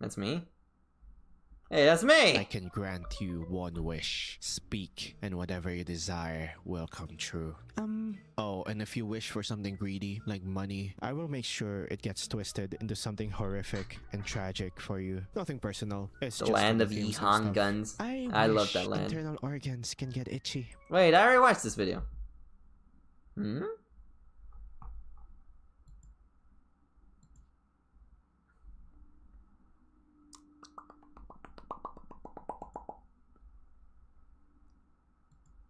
That's me? Hey, that's me! I can grant you one wish. Speak, and whatever you desire will come true. Oh, and if you wish for something greedy, like money, I will make sure it gets twisted into something horrific and tragic for you. Nothing personal. It's the just land of games Ihan guns. I love that land. Internal organs can get itchy. Wait, I already watched this video.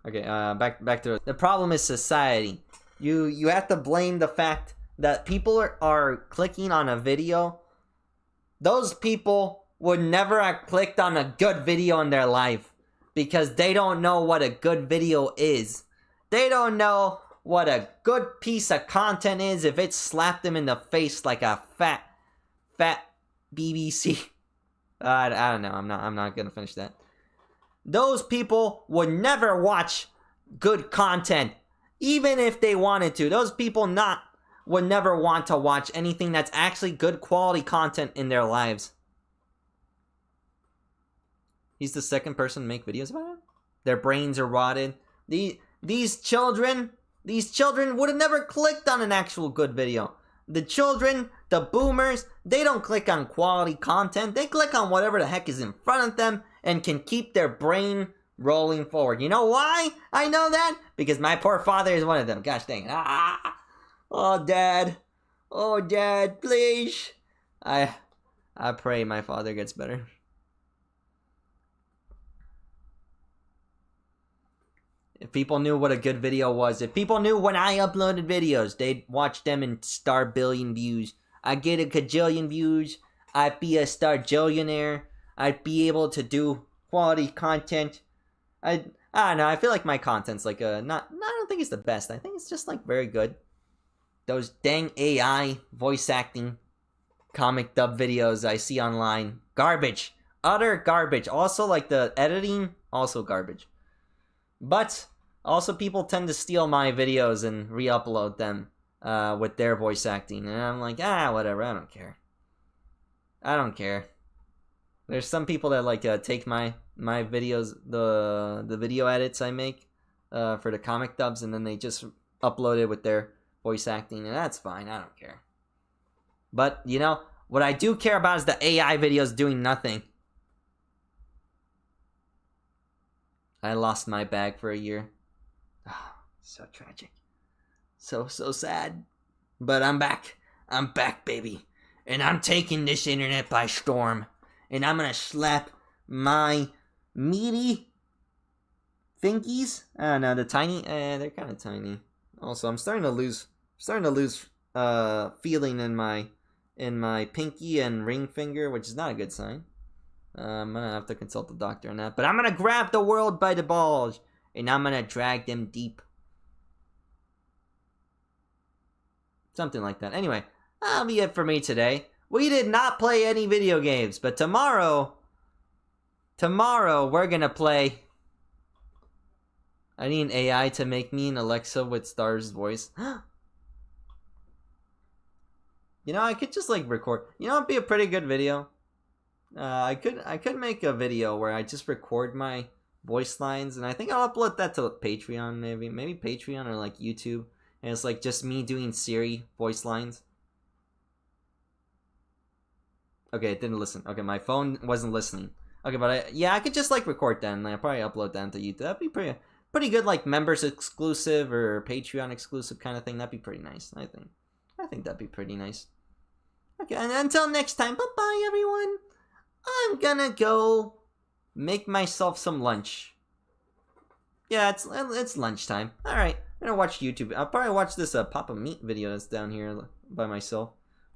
Okay, back to it. The problem is society. You have to blame the fact that people are clicking on a video. Those people would never have clicked on a good video in their life because they don't know what a good video is. They don't know what a good piece of content is if it slapped them in the face like a fat BBC. I don't know. I'm not gonna finish that. Those people would never watch good content, even if they wanted to. Those people would never want to watch anything that's actually good quality content in their lives. He's the second person to make videos about it. Their brains are rotted. These children would have never clicked on an actual good video. The children, the boomers, they don't click on quality content. They click on whatever the heck is in front of them and can keep their brain rolling forward. You know why I know that? Because my poor father is one of them. Gosh dang it. Oh, Dad. Oh, Dad, please. I pray my father gets better. If people knew what a good video was, if people knew when I uploaded videos, they'd watch them in star billion views. I'd get a cajillion views. I'd be a starjillionaire. I'd be able to do quality content. I don't know. I feel like my content's like I don't think it's the best. I think it's just like very good. Those dang AI voice acting comic dub videos I see online, garbage, utter garbage. Also like the editing, also garbage. But also people tend to steal my videos and re-upload them with their voice acting, and I'm like, whatever. I don't care. I don't care. There's some people that like take my videos, the video edits I make for the comic dubs, and then they just upload it with their voice acting, and that's fine. I don't care. But you know what I do care about is the AI videos doing nothing. I lost my bag for a year. Oh, so tragic. So sad. But I'm back. I'm back, baby. And I'm taking this internet by storm. And I'm gonna slap my meaty finkies. I don't know, the tiny, they're kind of tiny. Also, I'm starting to lose feeling in my pinky and ring finger, which is not a good sign. I'm gonna have to consult the doctor on that. But I'm gonna grab the world by the balls and I'm gonna drag them deep. Something like that. Anyway, that'll be it for me today. We did not play any video games, but tomorrow we're gonna play. I need an AI to make me an Alexa with Star's voice. You know, I could just like record. You know, it'd be a pretty good video. I could make a video where I just record my voice lines, and I think I'll upload that to Patreon, maybe Patreon or like YouTube, and it's like just me doing Siri voice lines. Okay, it didn't listen. Okay, my phone wasn't listening. Okay, but I could just like record that, and I'll probably upload that to YouTube. That'd be pretty good, like members exclusive or Patreon exclusive kind of thing. That'd be pretty nice. I think that'd be pretty nice. Okay, and until next time, bye bye everyone. I'm gonna go make myself some lunch. Yeah, it's lunchtime. All right, I'm gonna watch YouTube. I'll probably watch this Papa Meat video that's down here by myself.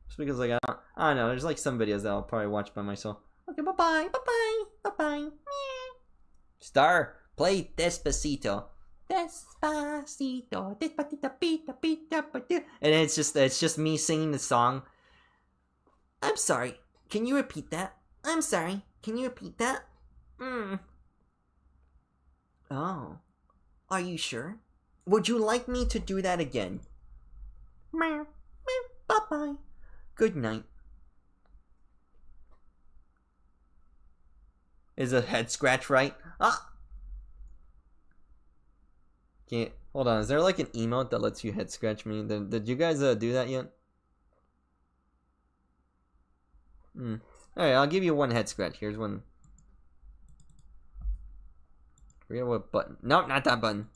Just because like I don't know, there's like some videos that I'll probably watch by myself. Okay, bye bye, bye bye, bye bye. Star, play Despacito. Despacito, Despacito, and it's just me singing the song. I'm sorry. Can you repeat that? I'm sorry. Can you repeat that? Oh. Are you sure? Would you like me to do that again? Bye-bye. Good night. Is a head scratch right? Ah! Can't. Hold on. Is there like an emote that lets you head scratch me? Did you guys do that yet? Alright, I'll give you one head scratch. Here's one. Forget what button. Nope, not that button.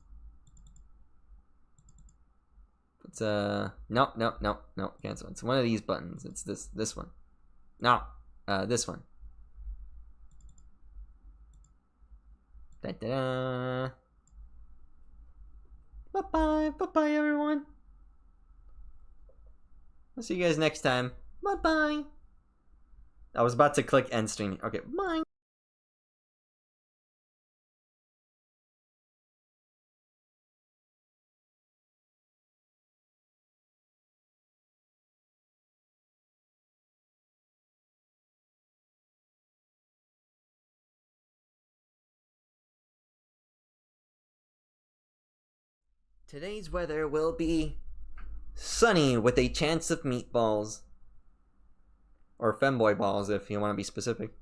It's nope, cancel. It's one of these buttons. It's this one. No, this one. Da-da-da. Bye-bye, everyone. I'll see you guys next time. Bye-bye. I was about to click end streaming. Okay, bye. Today's weather will be sunny with a chance of meatballs. Or femboy balls if you want to be specific.